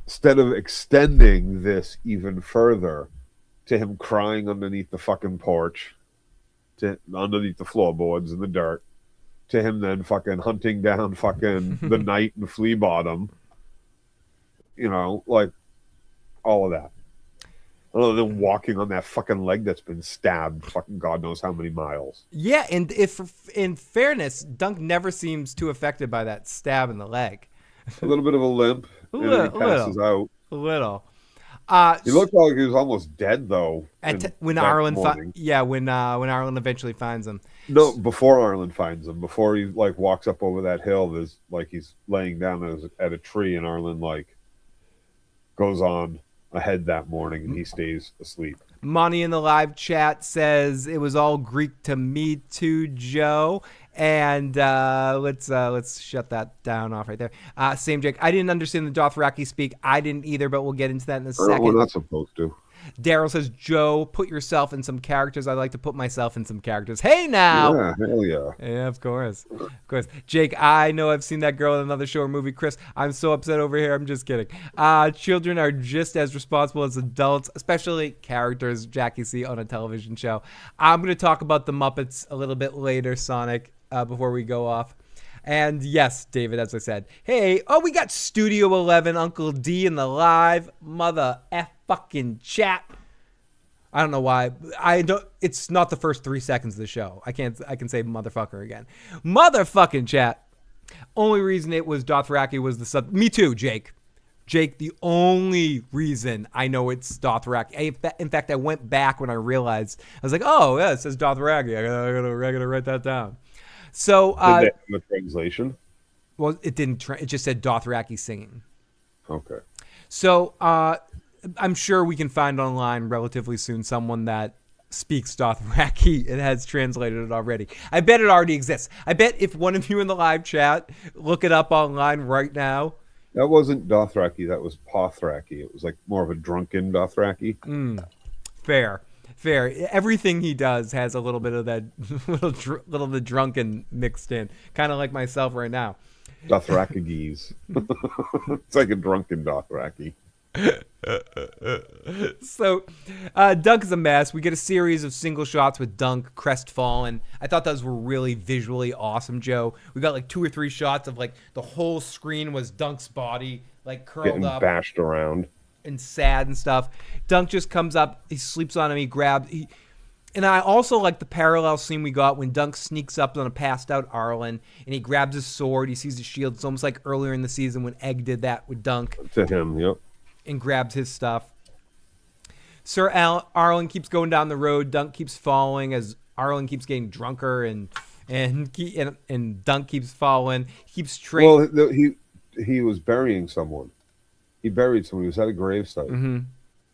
instead of extending this even further to him crying underneath the fucking porch, to underneath the floorboards in the dirt, to him then fucking hunting down fucking the knight and Flea Bottom, like all of that. Other than walking on that fucking leg that's been stabbed fucking God knows how many miles. Yeah, and if in fairness, Dunk never seems too affected by that stab in the leg. A little bit of a limp, and he passes out. A little. He looked like he was almost dead though. When Arlen eventually finds him. No, before Arlen finds him, before he like walks up over that hill, there's like he's laying down at a tree, and Arlen like goes on ahead that morning, and he stays asleep. Monty in the live chat says it was all Greek to me too, Joe. And let's shut that down off right there. Same Jake. I didn't understand the Dothraki speak. I didn't either, but we'll get into that in a second. We're not supposed to. Daryl says, Joe, put yourself in some characters. I'd like to put myself in some characters. Hey, now. Yeah, hell yeah. Yeah, of course. Of course. Jake, I know I've seen that girl in another show or movie. Chris, I'm so upset over here. I'm just kidding. Children are just as responsible as adults, especially characters Jackie see on a television show. I'm going to talk about the Muppets a little bit later, Sonic, before we go off. And yes, David, as I said, hey, we got Studio 11, Uncle D in the live mother F fucking chat. I don't know why. It's not the first 3 seconds of the show. I can say motherfucker again. Motherfucking chat. Only reason it was Dothraki was the sub. Me too, Jake. Jake, the only reason I know it's Dothraki. In fact, I went back when I realized. I was like, oh, yeah, it says Dothraki. I gotta write that down. So, Did they have a translation? Well, it didn't. It just said Dothraki singing. Okay. So, I'm sure we can find online relatively soon someone that speaks Dothraki and has translated it already. I bet it already exists. I bet if one of you in the live chat look it up online right now. That wasn't Dothraki. That was Pothraki. It was like more of a drunken Dothraki. Fair. Everything he does has a little bit of that little of the drunken mixed in, kind of like myself right now. Dothrakigese. It's like a drunken Dothraki. So, Dunk is a mess. We get a series of single shots with Dunk crestfallen. I thought those were really visually awesome, Joe. We got like 2 or 3 shots of like the whole screen was Dunk's body, like curled Getting up, bashed around, and sad and stuff. Dunk just comes up, he sleeps on him, and I also like the parallel scene we got when Dunk sneaks up on a passed out Arlen and he grabs his sword. He sees his shield. It's almost like earlier in the season when Egg did that with Dunk. to him, yep. And grabs his stuff. Sir Arlen keeps going down the road. Dunk keeps following as Arlen keeps getting drunker, and Dunk keeps following. He keeps training. Well, he was burying someone. He buried someone. He was at a gravesite. Mm-hmm.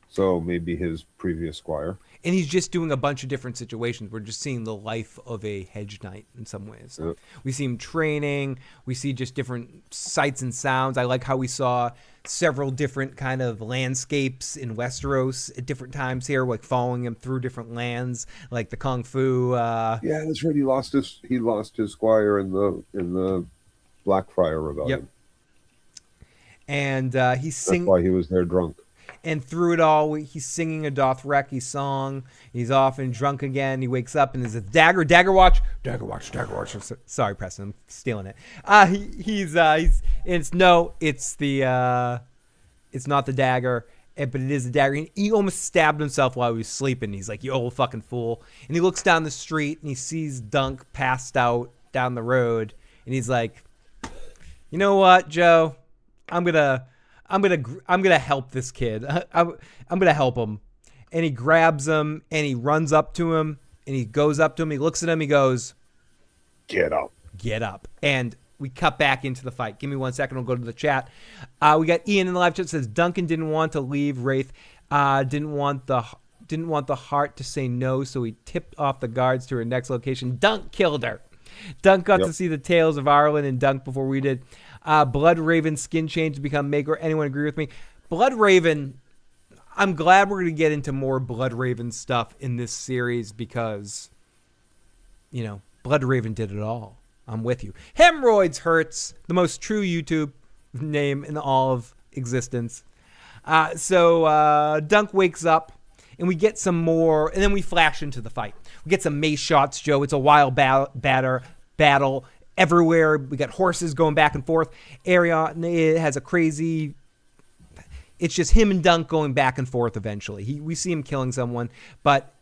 So maybe his previous squire. And he's just doing a bunch of different situations. We're just seeing the life of a hedge knight in some ways. Yep. We see him training. We see just different sights and sounds. I like how we saw several different kind of landscapes in Westeros at different times here, like following him through different lands, like the Kung Fu. Yeah, that's right. He lost his squire in the Blackfriar Rebellion. Yep. And he's That's why he was there drunk. And through it all, he's singing a Dothraki song. He's off and drunk again. He wakes up and there's a dagger watch. Sorry, Preston, I'm stealing it. It's not the dagger, but it is the dagger. And he almost stabbed himself while he was sleeping. He's like, you old fucking fool. And he looks down the street and he sees Dunk passed out down the road. And he's like, you know what, Joe? I'm gonna help this kid. I'm gonna help him. And he grabs him and he runs up to him and he goes up to him. He looks at him. He goes, Get up. And we cut back into the fight. Give me 1 second. We'll go to the chat. We got Ian in the live chat says Duncan didn't want to leave Wraith. Didn't want the heart to say no, so he tipped off the guards to her next location. Dunk killed her. Dunk got to see the tales of Arlen and Dunk before we did. Blood Raven skin change to become Maegor. Anyone agree with me? Blood Raven, I'm glad we're going to get into more Blood Raven stuff in this series because, Blood Raven did it all. I'm with you. Hemorrhoids Hurts, the most true YouTube name in all of existence. So Dunk wakes up and we get some more, and then we flash into the fight. We get some mace shots, Joe. It's a wild battle. Everywhere, we got horses going back and forth. Arion has a crazy... It's just him and Dunk going back and forth eventually. We see him killing someone, but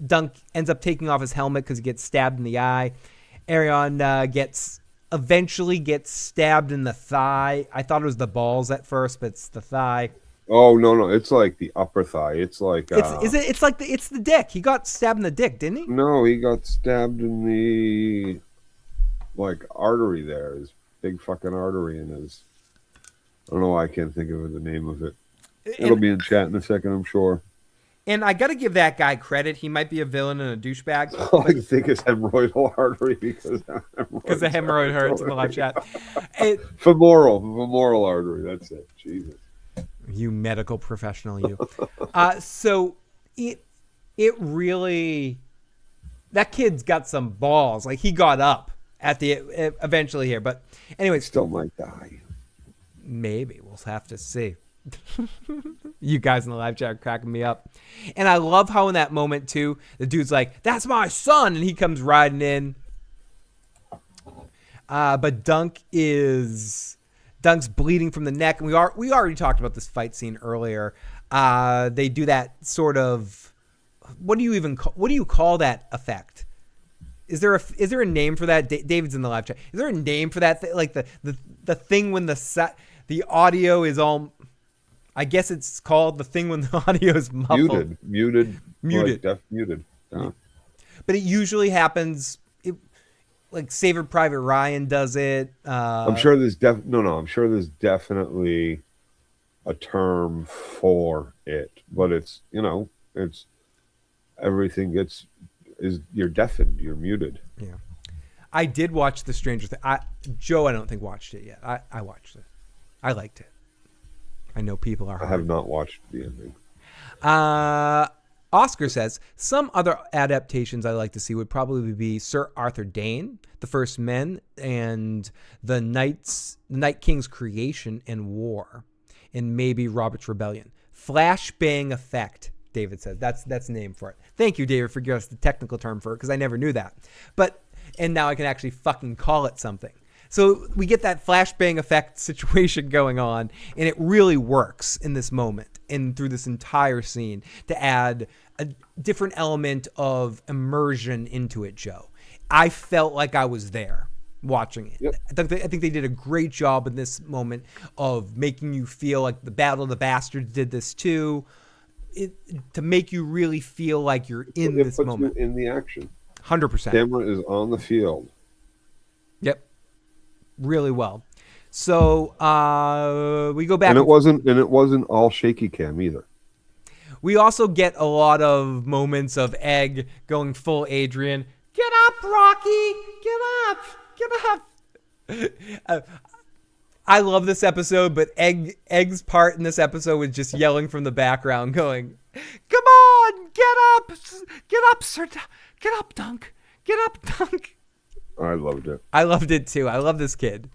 Dunk ends up taking off his helmet because he gets stabbed in the eye. Arion eventually gets stabbed in the thigh. I thought it was the balls at first, but it's the thigh. Oh, no. It's like the upper thigh. It's like... It's the dick. He got stabbed in the dick, didn't he? No, he got stabbed in the... artery there, his big fucking artery in his... I don't know why I can't think of the name of it. It'll be in chat in a second, I'm sure. And I got to give that guy credit. He might be a villain and a douchebag. All I think is hemorrhoidal artery because the hemorrhoid hurts in the live chat. Femoral artery. That's it. Jesus. You medical professional, you. So it really, that kid's got some balls. Like, he got up at the eventually here, but anyway, Still might die. maybe we'll have to see. You guys in the live chat are cracking me up. And I love how in that moment too, the dude's like, "That's my son," and he comes riding in. But Dunk's bleeding from the neck, and we already talked about this fight scene earlier. They do that sort of, what do you call that effect? Is there a name for that? David's in the live chat. Is there a name for that? Like the thing when the audio is all, I guess it's called the thing when the audio is muffled. Muted. Muted. Like muted. Yeah. But it usually happens. Like Saving Private Ryan does it. I'm sure there's I'm sure there's definitely a term for it, but it's everything you're deafened, you're muted. Yeah. I did watch The Stranger Things. Joe, I don't think watched it yet. I watched it. I liked it. I know people are. I have not watched the ending. Oscar says, some other adaptations I like to see would probably be Sir Arthur Dane, The First Men, and the Night King's Creation and War, and maybe Robert's Rebellion. Flashbang effect, David says. That's the name for it. Thank you, David, for giving us the technical term for it, because I never knew that. And now I can actually fucking call it something. So we get that flashbang effect situation going on, and it really works in this moment and through this entire scene to add a different element of immersion into it, Joe. I felt like I was there watching it. Yep. I think they did a great job in this moment of making you feel like the Battle of the Bastards did this too, to make you really feel like you're in this moment. In the action. 100%. Camera is on the field. Yep. Really well. So we go back, and it wasn't all shaky cam either. We also get a lot of moments of Egg going full Adrian. Get up, Rocky! Get up! I love this episode, but Egg's part in this episode was just yelling from the background, going, "Come on, get up, sir, get up, Dunk, get up, Dunk." I loved it. I loved it too. I love this kid.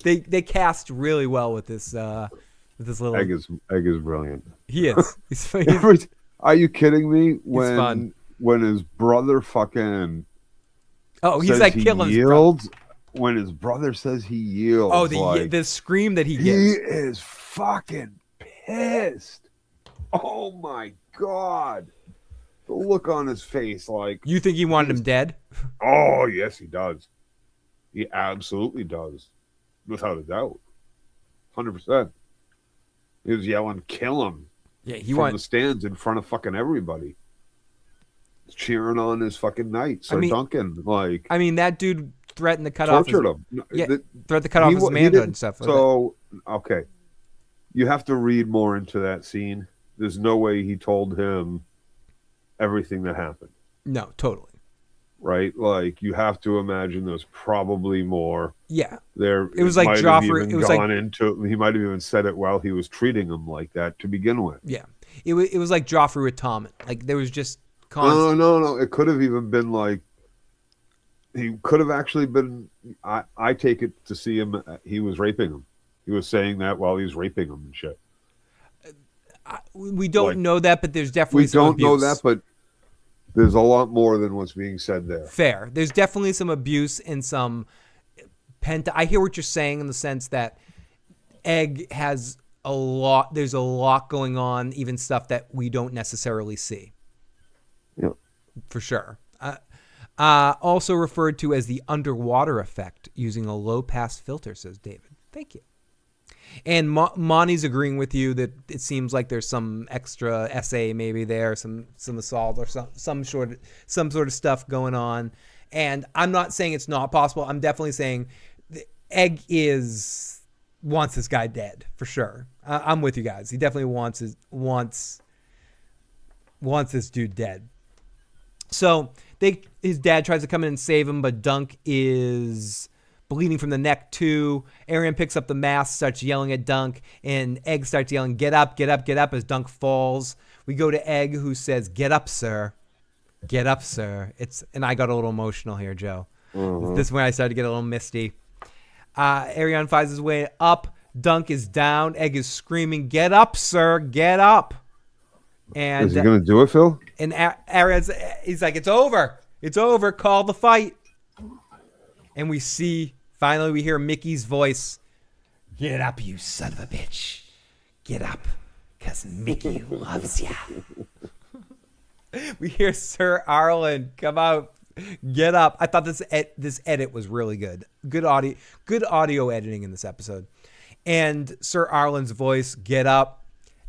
They cast really well with this little Egg is brilliant. He is. Are you kidding me? When his brother fucking he's like killing his brother. When his brother says he yields. Oh, the scream that he gives. He is fucking pissed. Oh my God. The look on his face, like, you think he wanted him dead? Oh yes, he does. He absolutely does, without a doubt, 100%. He was yelling, "Kill him!" Yeah, from the stands in front of fucking everybody, cheering on his fucking knight, Sir Duncan. Like, I mean, that dude threatened to cut tortured off him. Threatened to cut off his manhood and stuff. So, okay, you have to read more into that scene. There's no way he told him everything that happened. No, totally. Right? Like, you have to imagine there's probably more. Yeah. It was like Joffrey. He might have even said it while he was treating him like that to begin with. Yeah. It was like Joffrey with Tommen. Like, there was just constant. No. It could have even been like, he could have actually been, I take it to see him, he was raping him. He was saying that while he was raping him and shit. We don't know that, but there's definitely some abuse. We don't know that, but there's a lot more than what's being said there. Fair. There's definitely some abuse and some I hear what you're saying in the sense that Egg has a lot. There's a lot going on, even stuff that we don't necessarily see. Yeah, for sure. Also referred to as the underwater effect using a low pass filter, says David. Thank you. And Monty's agreeing with you that it seems like there's some extra essay maybe there, some assault or some sort of stuff going on. And I'm not saying it's not possible. I'm definitely saying Egg wants this guy dead for sure. I'm with you guys. He definitely wants wants this dude dead. So his dad tries to come in and save him, but Dunk is bleeding from the neck too. Arian picks up the mask, starts yelling at Dunk, and Egg starts yelling, "Get up, get up, get up," as Dunk falls. We go to Egg, who says, "Get up, sir. Get up, sir." And I got a little emotional here, Joe. This is when I started to get a little misty. Arian finds his way up. Dunk is down. Egg is screaming, "Get up, sir. Get up." And is he going to do it, Phil? And he's like, "It's over. It's over. Call the fight." And finally we hear Mickey's voice. "Get up, you son of a bitch. Get up, because Mickey loves ya." We hear Sir Arlen come out. "Get up." I thought this edit was really good. Good audio editing in this episode. And Sir Arlen's voice, "Get up,"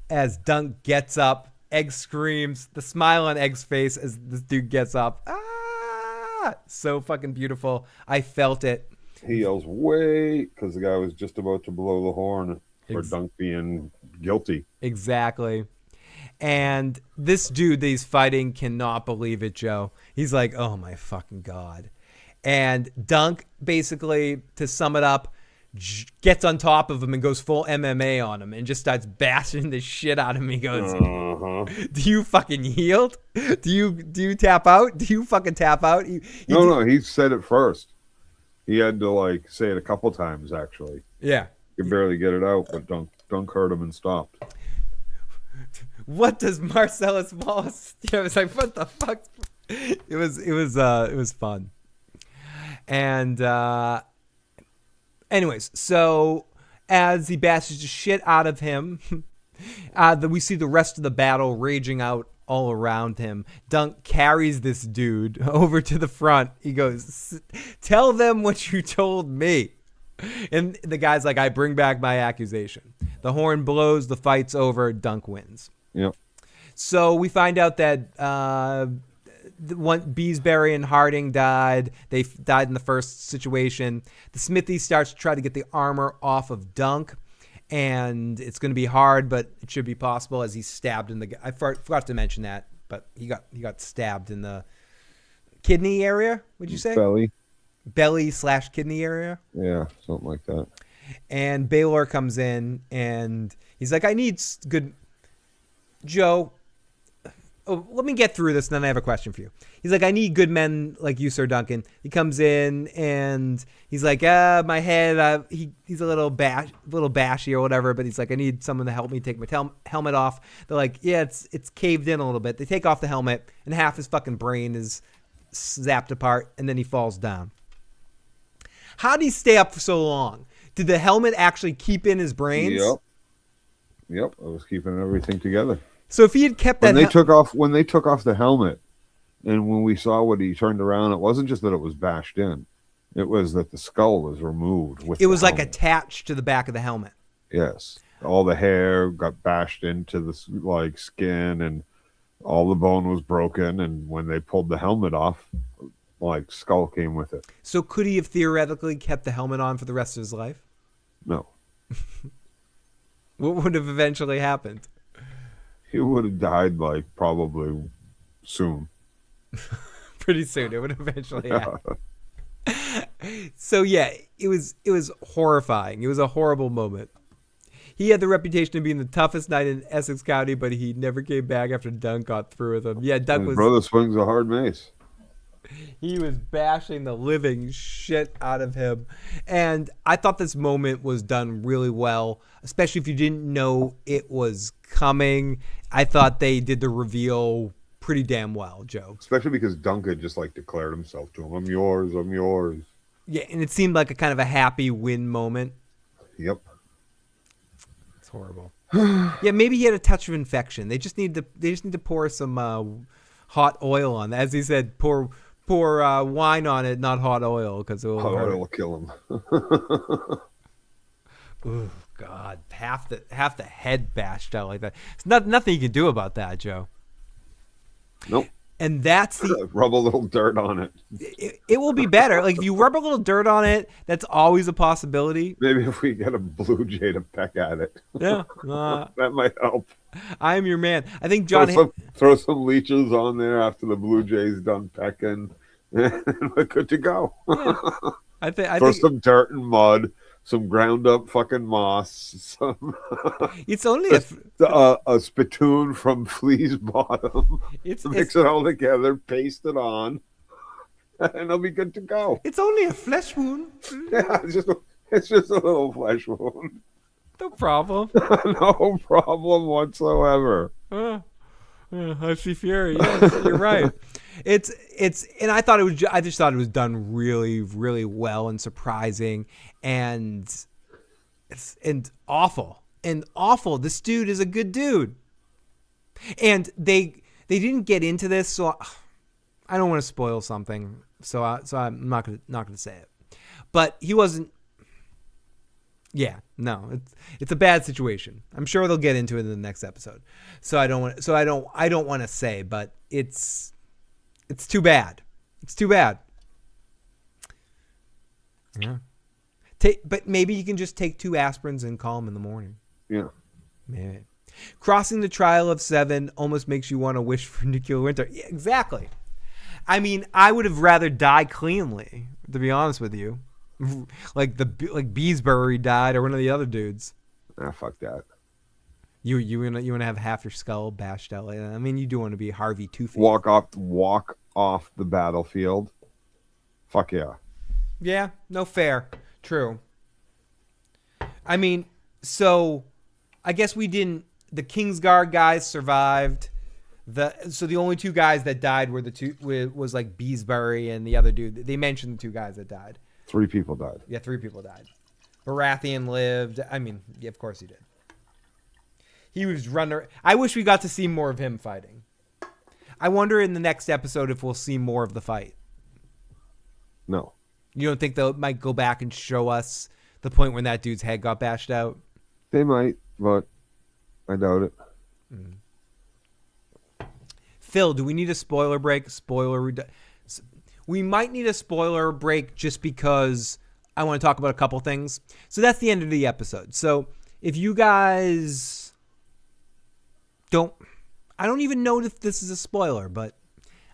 as Dunk gets up. Egg screams. The smile on Egg's face as this dude gets up. Ah! So fucking beautiful. I felt it. He yells, "Wait," because the guy was just about to blow the horn for Dunk being guilty. Exactly. And this dude that he's fighting cannot believe it, Joe. He's like, "Oh my fucking God." And Dunk, basically, to sum it up, gets on top of him and goes full MMA on him and just starts bashing the shit out of him. He goes, "Do you fucking yield? Do you tap out? Do you fucking tap out?" No, he said it first. He had to say it a couple times, actually. Yeah. He could barely get it out, but Dunk heard him and stopped. What does Marcellus Wallace? I was like, what the fuck? It was fun. And anyways, so as he bashes the shit out of him, we see the rest of the battle raging out all around him. Dunk carries this dude over to the front. He goes, "Tell them what you told me." And the guy's like, "I bring back my accusation." The horn blows. The fight's over. Dunk wins. Yep. So we find out that Beesbury and Harding died. They died in the first situation. The Smithy starts to try to get the armor off of Dunk, and it's going to be hard, but it should be possible as he's stabbed in the. I forgot to mention that, but he got stabbed in the kidney area. Would you say belly/kidney area? Yeah, something like that. And Baylor comes in, and he's like, "I need good Joe." Oh, let me get through this, and then I have a question for you. He's like, "I need good men like you, Sir Duncan." He comes in, and he's like, "My head." He's a little bashy or whatever, but he's like, "I need someone to help me take my helmet off." They're like, "Yeah, it's caved in a little bit." They take off the helmet, and half his fucking brain is zapped apart, and then he falls down. How did he stay up for so long? Did the helmet actually keep in his brains? Yep. I was keeping everything together. So if he had kept that, when they took off the helmet, and when we saw what he turned around, it wasn't just that it was bashed in; it was that the skull was removed. It was like attached to the back of the helmet. Yes, all the hair got bashed into the skin, and all the bone was broken. And when they pulled the helmet off, skull came with it. So could he have theoretically kept the helmet on for the rest of his life? No. What would have eventually happened? He would have died probably soon. Pretty soon. It would eventually happen. So yeah, it was horrifying. It was a horrible moment. He had the reputation of being the toughest knight in Essex County, but he never came back after Dunk got through with him. Yeah, Dunk was. His brother swings a hard mace. He was bashing the living shit out of him. And I thought this moment was done really well, especially if you didn't know it was coming. I thought they did the reveal pretty damn well, Joe. Especially because Dunk had just declared himself to him. "I'm yours, I'm yours." Yeah, and it seemed like a kind of a happy win moment. Yep. It's horrible. Yeah, maybe he had a touch of infection. They just need to pour some hot oil on. As he said, pour wine on it, not hot oil, because hot oil will kill him. Oh God, half the head bashed out like that. There's nothing you can do about that, Joe. Nope. And that's rub a little dirt on it. It will be better. If you rub a little dirt on it, that's always a possibility. Maybe if we get a blue jay to peck at it. Yeah. That might help. I am your man. I think John. Throw some leeches on there after the Blue Jays done pecking. And we're good to go. Yeah. I Throw think some dirt and mud, some ground up fucking moss, some it's only a spittoon from Flea's Bottom. Mix it all together, paste it on, and it'll be good to go. It's only a flesh wound. Yeah, it's just a little flesh wound. No problem. No problem whatsoever. I see fury. Yes, you're right. It's and I just thought it was done really, really well and surprising and awful. This dude is a good dude. And they didn't get into this, so I don't want to spoil something. So I'm not gonna say it. But he wasn't. Yeah, no, it's a bad situation. I'm sure they'll get into it in the next episode. So I don't want to say, but it's too bad. It's too bad. Yeah. But maybe you can just take 2 aspirins and call him in the morning. Yeah. Maybe. Crossing the trial of 7 almost makes you want to wish for nuclear winter. Yeah, exactly. I mean, I would have rather die cleanly, to be honest with you. Like Beesbury died, or one of the other dudes. Ah, fuck that. You wanna have half your skull bashed out? I mean, you do want to be Harvey Two-Face. Walk off the battlefield. Fuck yeah. Yeah, no fair. True. I mean, so I guess we didn't. The Kingsguard guys survived. So the only 2 guys that died were the 2 was like Beesbury and the other dude. They mentioned the 2 guys that died. 3 people died. Yeah, 3 people died. Baratheon lived. I mean, yeah, of course he did. He was running. I wish we got to see more of him fighting. I wonder in the next episode if we'll see more of the fight. No. You don't think they might go back and show us the point when that dude's head got bashed out? They might, but I doubt it. Phil, do we need a spoiler break? We might need a spoiler break just because I want to talk about a couple things. So that's the end of the episode. So if you guys I don't even know if this is a spoiler, but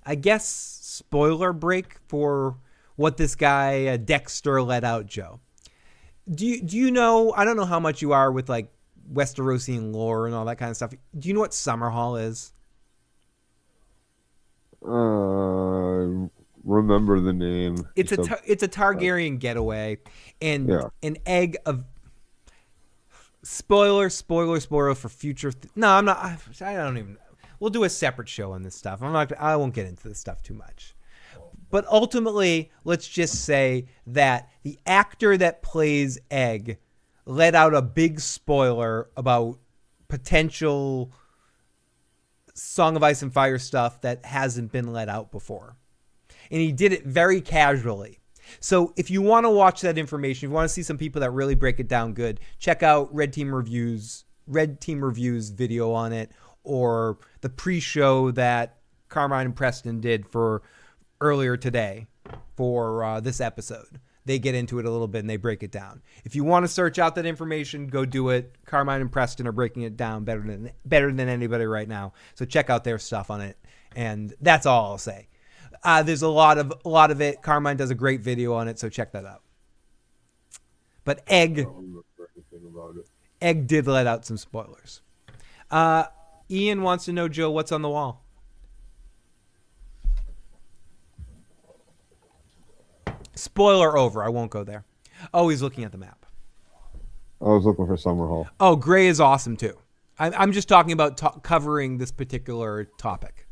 I guess spoiler break for what this guy Dexter let out, Joe. Do you know, I don't know how much you are with like Westerosian lore and all that kind of stuff. Do you know what Summerhall is? Remember the name. It's a Targaryen getaway, and an egg of spoiler for future. No, I'm not. I don't even. We'll do a separate show on this stuff. I won't get into this stuff too much. But ultimately, let's just say that the actor that plays Egg let out a big spoiler about potential Song of Ice and Fire stuff that hasn't been let out before. And he did it very casually. So if you want to watch that information, if you want to see some people that really break it down good, check out Red Team Reviews video on it, or the pre-show that Carmine and Preston did for earlier today for this episode. They get into it a little bit and they break it down. If you want to search out that information, go do it. Carmine and Preston are breaking it down better than anybody right now. So check out their stuff on it. And that's all I'll say. There's a lot of it. Carmine does a great video on it, so check that out. But Egg did let out some spoilers. Ian wants to know, Joe, what's on the wall? Spoiler over. I won't go there. Oh, he's looking at the map. I was looking for Summerhall. Oh, Gray is awesome too. I'm just talking about covering this particular topic.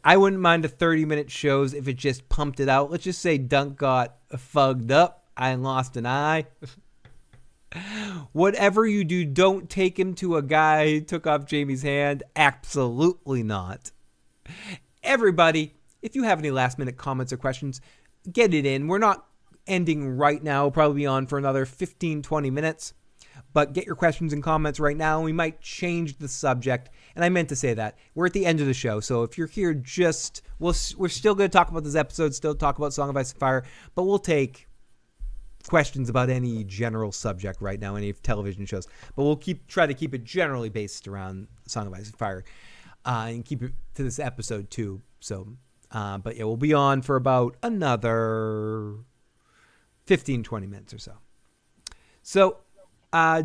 I wouldn't mind a 30-minute shows if it just pumped it out. Let's just say Dunk got fugged up. I lost an eye. Whatever you do, don't take him to a guy who took off Jamie's hand. Absolutely not. Everybody, if you have any last-minute comments or questions, get it in. We're not ending right now. We'll probably be on for another 15, 20 minutes. But get your questions and comments right now. We might change the subject. And I meant to say that. We're at the end of the show. So if you're here we're still going to talk about this episode, still talk about Song of Ice and Fire. But we'll take questions about any general subject right now, any television shows. But we'll try to keep it generally based around Song of Ice and Fire, and keep it to this episode too. So, but yeah, we'll be on for about another 15, 20 minutes or so. So,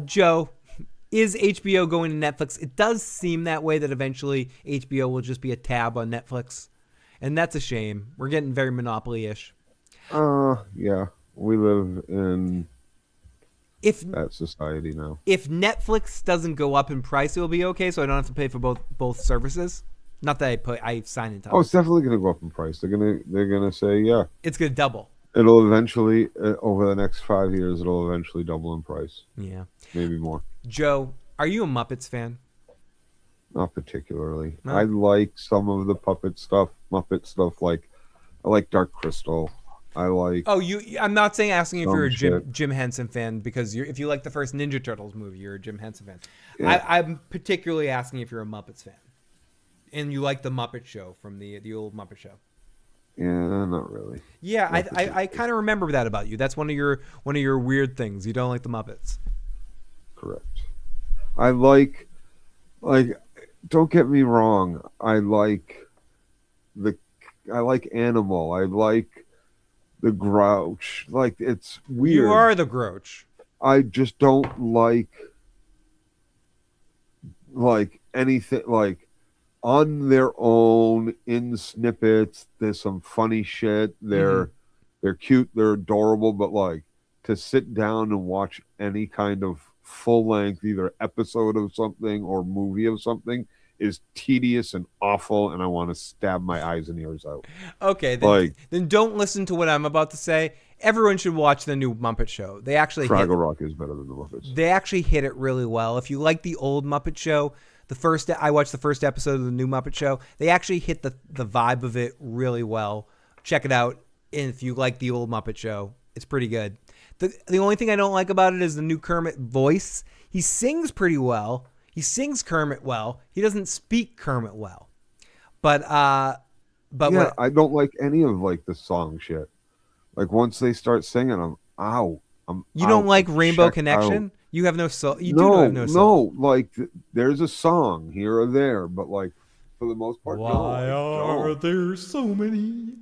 Joe, is HBO going to Netflix? It does seem that way, that eventually HBO will just be a tab on Netflix. And that's a shame. We're getting very monopoly-ish. Yeah. We live in If that society now. If Netflix doesn't go up in price, it will be okay, so I don't have to pay for both services. Not that I sign into. Oh, it's definitely going to go up in price. They're gonna say, yeah, it's going to double. It'll eventually, over the next 5 years, it'll eventually double in price. Yeah, maybe more. Joe, are you a Muppets fan? Not particularly. No? I like some of the Muppet stuff. Like I like Dark Crystal. I like. Oh, I'm not asking if you're a shit. Jim Henson fan, because if you like the first Ninja Turtles movie, you're a Jim Henson fan. Yeah. I'm particularly asking if you're a Muppets fan, and you like the Muppet Show from the old Muppet Show. Yeah, not really. Yeah, I kind of remember that about you. That's one of your weird things. You don't like the Muppets. Correct. I like. Don't get me wrong. I like Animal. I like the Grouch. Like, it's weird. You are the Grouch. I just don't like anything on their own, in snippets. There's some funny shit. They're cute, they're adorable, but to sit down and watch any kind of full length either episode of something or movie of something is tedious and awful, and I want to stab my eyes and ears out. Okay, then don't listen to what I'm about to say. Everyone should watch the new Muppet Show. They actually Fraggle Rock is better than the Muppets. They actually hit it really well. If you like the old Muppet Show, I watched the first episode of the new Muppet Show. They actually hit the vibe of it really well. Check it out. And if you like the old Muppet Show, it's pretty good. The only thing I don't like about it is the new Kermit voice. He sings pretty well. He sings Kermit well. He doesn't speak Kermit well. But yeah, I don't like any of the song shit. Once they start singing, I'm out. You don't like Rainbow Connection? Out. You have no soul. You do have no soul. No. There's a song here or there, but for the most part, why are there so many?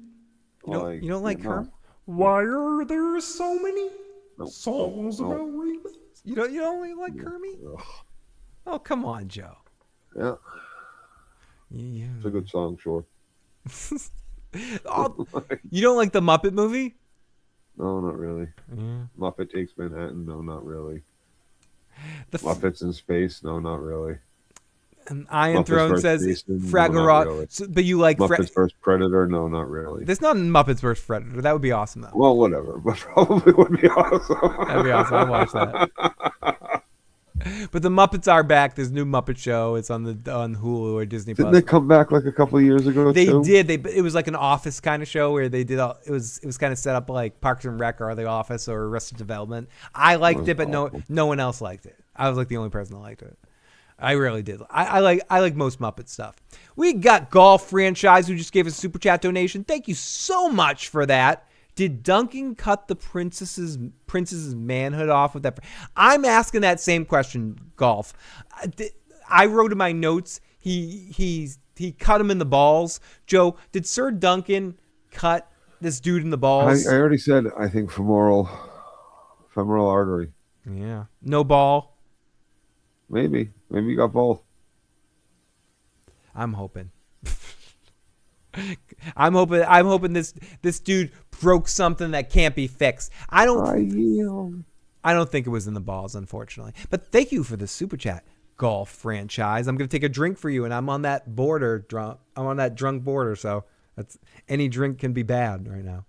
You don't like Kermit? Why are there so many songs about rainbows? You don't like Kermit? Ugh. Oh, come on, Joe. Yeah. Yeah. It's a good song, sure. You don't like the Muppet movie? No, not really. Yeah. Muppet Takes Manhattan? No, not really. Muppets in Space? No, not really. And Iron Muppets Throne vs. says Jason? Fraggle No, Rock. really. But you like Muppets vs. Predator? No, not really. There's not Muppets vs. Predator. That would be awesome, though. Well, whatever. But probably would be awesome. That'd be awesome. I'd watch that. But the Muppets are back. There's a new Muppet Show. It's on Hulu or Disney Plus. Didn't they come back a couple of years ago? They too? did. It was like an Office kind of show where they did it was kind of set up like Parks and Rec or The Office or Arrested Development. I liked it, but no one else liked it. I was the only person that liked it. I really did. I like most Muppet stuff. We got Golf Franchise who just gave us a super chat donation. Thank you so much for that. Did Duncan cut the princess's manhood off with that? I'm asking that same question, Golf. I wrote in my notes he cut him in the balls. Joe, did Sir Duncan cut this dude in the balls? I already said, I think femoral artery. Yeah. No ball? Maybe you got both. I'm hoping. I'm hoping this dude broke something that can't be fixed. I don't think it was in the balls, unfortunately. But thank you for the super chat, Golf Franchise. I'm gonna take a drink for you, and I'm on that drunk border, so any drink can be bad right now.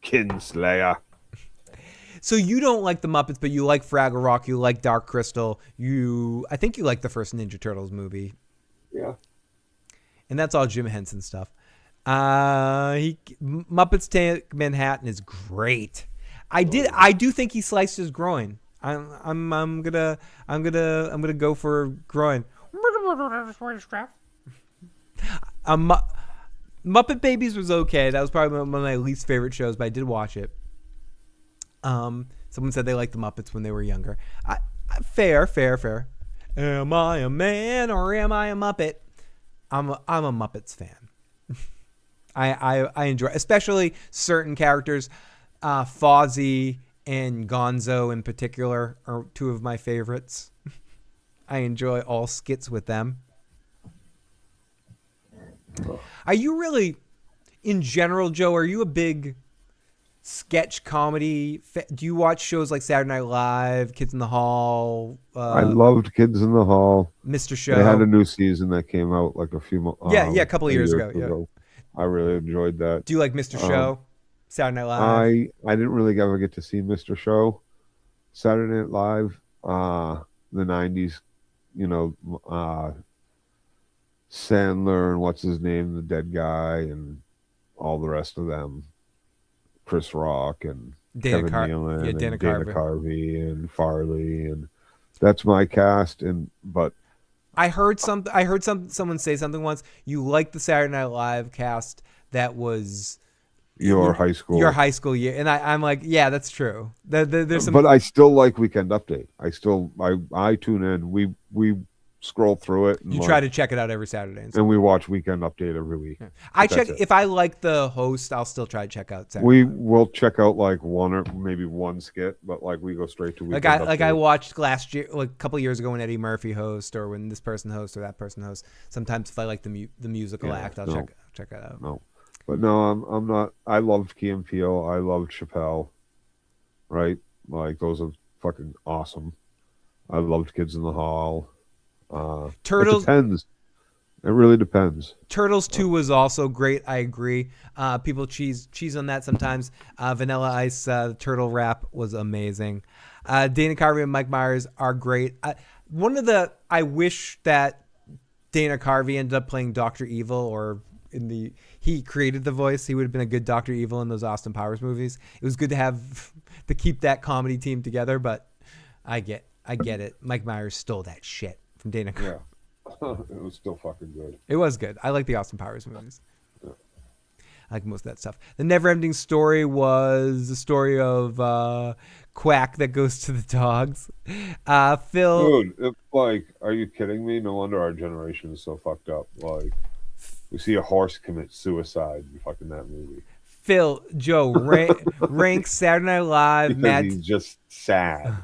Kinslayer. So you don't like the Muppets, but you like Fraggle Rock, you like Dark Crystal, I think you like the first Ninja Turtles movie. Yeah. And that's all Jim Henson stuff. Muppets Take Manhattan is great. I do think he sliced his groin. I'm gonna go for groin. Muppet Babies was okay. That was probably one of my least favorite shows, but I did watch it. Someone said they liked the Muppets when they were younger. Fair. Am I a man or am I a Muppet? I'm a Muppets fan. I enjoy, especially certain characters. Fozzie and Gonzo in particular are two of my favorites. I enjoy all skits with them. Are you really, in general, Joe, are you a big sketch comedy? Do you watch shows like Saturday Night Live, Kids in the Hall? I loved Kids in the Hall. Mr. Show. They had a new season that came out like a few months. A couple of years ago. Yeah. I really enjoyed that. Do you like Mr. Show? Saturday Night Live? I didn't really ever get to see Mr. Show. Saturday Night Live, the 90s, Sandler and what's his name, the dead guy, and all the rest of them. Chris Rock and Kevin Nealon and Dana Carvey and Farley, and that's my cast. But I heard someone say something once. You like the Saturday Night Live cast that was your high school year, and I'm like, yeah, that's true. There's some, but I still like Weekend Update. I tune in. We scroll through it. And you try to check it out every Saturday, and we watch Weekend Update every week. Yeah. I check if I like the host. I'll still try to check out Saturday. We will check out like one or maybe one skit, but like we go straight to Weekend Update. I watched last year, like a couple of years ago, when Eddie Murphy hosts or when this person hosts or that person hosts. Sometimes if I like the musical act, I'll check it out. No, but no, I'm not. I loved Key and Peele. I loved Chappelle. Right, like those are fucking awesome. I loved Kids in the Hall. Turtles. It depends. It really depends. Turtles 2 was also great. I agree. People cheese on that sometimes. Vanilla Ice turtle rap was amazing. Dana Carvey and Mike Myers are great. I wish that Dana Carvey ended up playing Dr. Evil, or he created the voice. He would have been a good Dr. Evil in those Austin Powers movies. It was good to keep that comedy team together, but I get it. Mike Myers stole that shit from Dana Carvey. Yeah. It was still fucking good. It was good. I like the Austin Powers movies. Yeah. I like most of that stuff. The Never-Ending Story was the story of Quack that goes to the dogs. Phil... Dude, are you kidding me? No wonder our generation is so fucked up. Like, we see a horse commit suicide in fucking that movie. Phil, Joe, rank Saturday Night Live. He's just sad.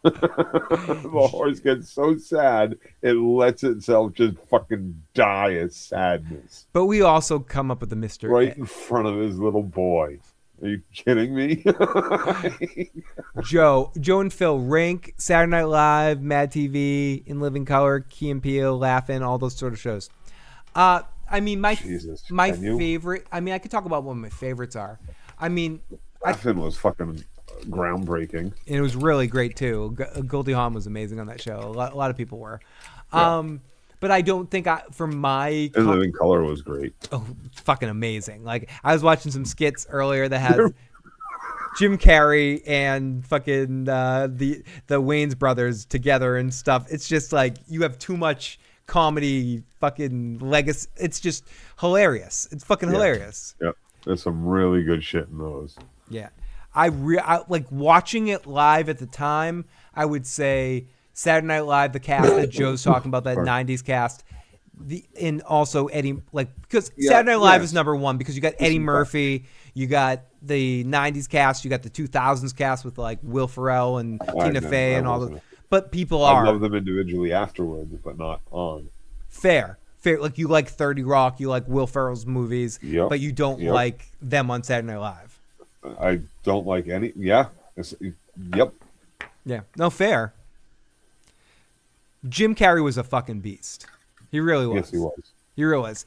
The horse gets so sad it lets itself just fucking die of sadness. But we also come up with the mystery right in front of his little boy. Are you kidding me? Joe and Phil, rank Saturday Night Live, Mad TV, In Living Color, Key and Peele, Laugh-In, all those sort of shows. My favorite. I could talk about what my favorites are. Laugh-In was fucking groundbreaking. And it was really great too. Goldie Hawn was amazing on that show. A lot of people were. But I don't think In Living Color was great. Oh, fucking amazing. Like, I was watching some skits earlier that had Jim Carrey and fucking the Wayans brothers together and stuff. It's just like you have too much comedy fucking legacy. It's just hilarious. It's fucking hilarious. Yeah. There's some really good shit in those. Yeah. I like watching it live at the time. I would say Saturday Night Live, the cast that Joe's talking about, that 90s cast, and also Eddie, because Saturday Night Live is number one because you got Eddie Murphy, you got the 90s cast, you got the 2000s cast with like Will Ferrell and Tina Fey and all those. But people I love them individually afterwards, but not on. Fair. Like, you like 30 Rock, you like Will Ferrell's movies, but you don't like them on Saturday Night Live. I don't like any. Yeah. Yep. Yeah. No, fair. Jim Carrey was a fucking beast. He really was. Yes, he was. He really was.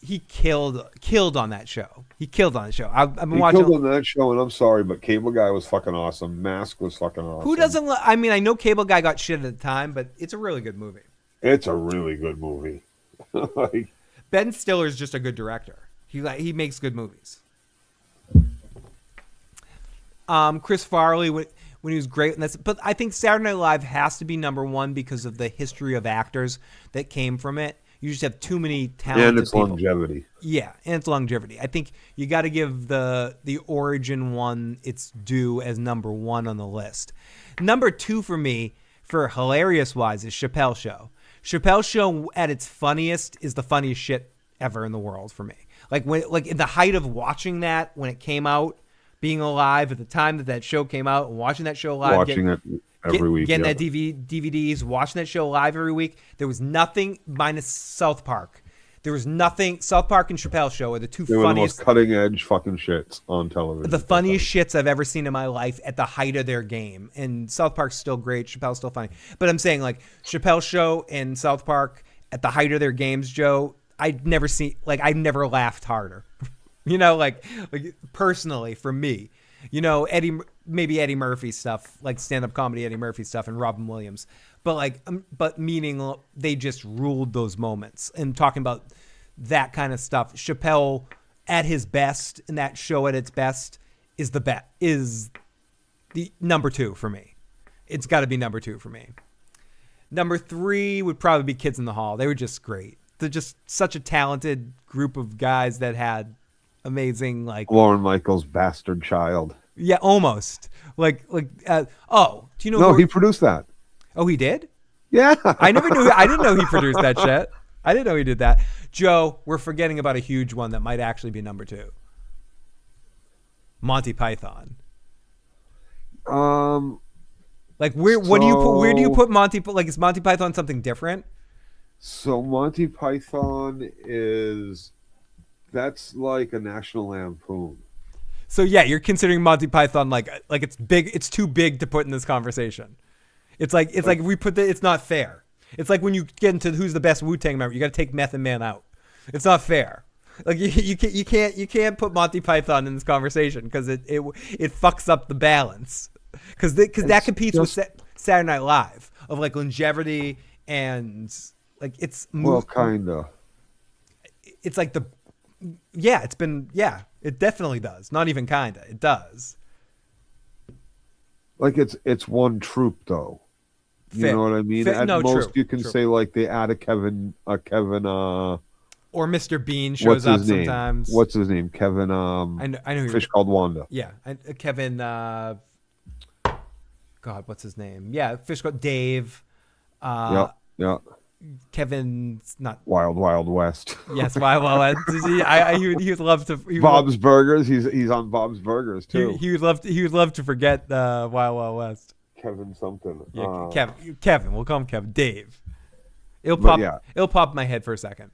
He killed on that show. He killed on the show. I've been watching. He killed on that show, and I'm sorry, but Cable Guy was fucking awesome. Mask was fucking awesome. Who doesn't? I know Cable Guy got shit at the time, but it's a really good movie. It's a really good movie. Ben Stiller's just a good director. He makes good movies. Chris Farley when he was great, but I think Saturday Night Live has to be number one because of the history of actors that came from it. You just have too many talented And it's people. longevity. Yeah, and it's longevity. I think you got to give the Origin one its due as number 1 on the list. Number 2 for me, for hilarious wise, is Chappelle Show. Chappelle Show at its funniest is the funniest shit ever in the world for me. Like in the height of watching that when it came out, being alive at the time that show came out, and watching that show live, Watching it every week, getting that DVDs, watching that show live every week. There was nothing minus South Park. There was nothing. South Park and Chappelle Show are the two they were funniest, the most cutting edge fucking shits on television. the funniest shits I've ever seen in my life at the height of their game. And South Park's still great. Chappelle's still funny. But I'm saying like Chappelle Show and South Park at the height of their games, Joe. I've never laughed harder. You know, like personally for me, you know, maybe Eddie Murphy stuff, like stand-up comedy Eddie Murphy stuff and Robin Williams. But meaning they just ruled those moments. And talking about that kind of stuff, Chappelle at his best and that show at its best is the number 2 for me. It's got to be number 2 for me. Number 3 would probably be Kids in the Hall. They were just great. They're just such a talented group of guys that had amazing, like Lorne Michaels' bastard child. Yeah, almost. Do you know? No, he produced that. Oh, he did? Yeah. I didn't know he produced that shit. I didn't know he did that. Joe, we're forgetting about a huge one that might actually be number 2. Monty Python. Like where do you put Monty? Like is Monty Python something different? So Monty Python that's like a National Lampoon. So yeah, you're considering Monty Python like it's big. It's too big to put in this conversation. It's like we put it's not fair. It's like when you get into who's the best Wu-Tang member, you got to take Method Man out. It's not fair. Like you can't put Monty Python in this conversation because it fucks up the balance. Because that competes with Saturday Night Live of like longevity and like it's kinda. It's like it definitely does. Not even kinda, it does. Like it's one troop though. You know what I mean? At most, you can say like they add a Kevin. Or Mr. Bean shows up sometimes. What's his name? Kevin. I know. Fish Called Wanda. Yeah, Kevin. God, what's his name? Yeah, Fish Called Dave. Yeah. Kevin's not Wild Wild West. Yes, Wild Wild West. He would love to. Bob's Burgers. He's on Bob's Burgers too. He would love to forget Wild Wild West. Kevin something. Yeah, Kevin. We'll call him Kevin. Dave. It'll pop in my head for a second.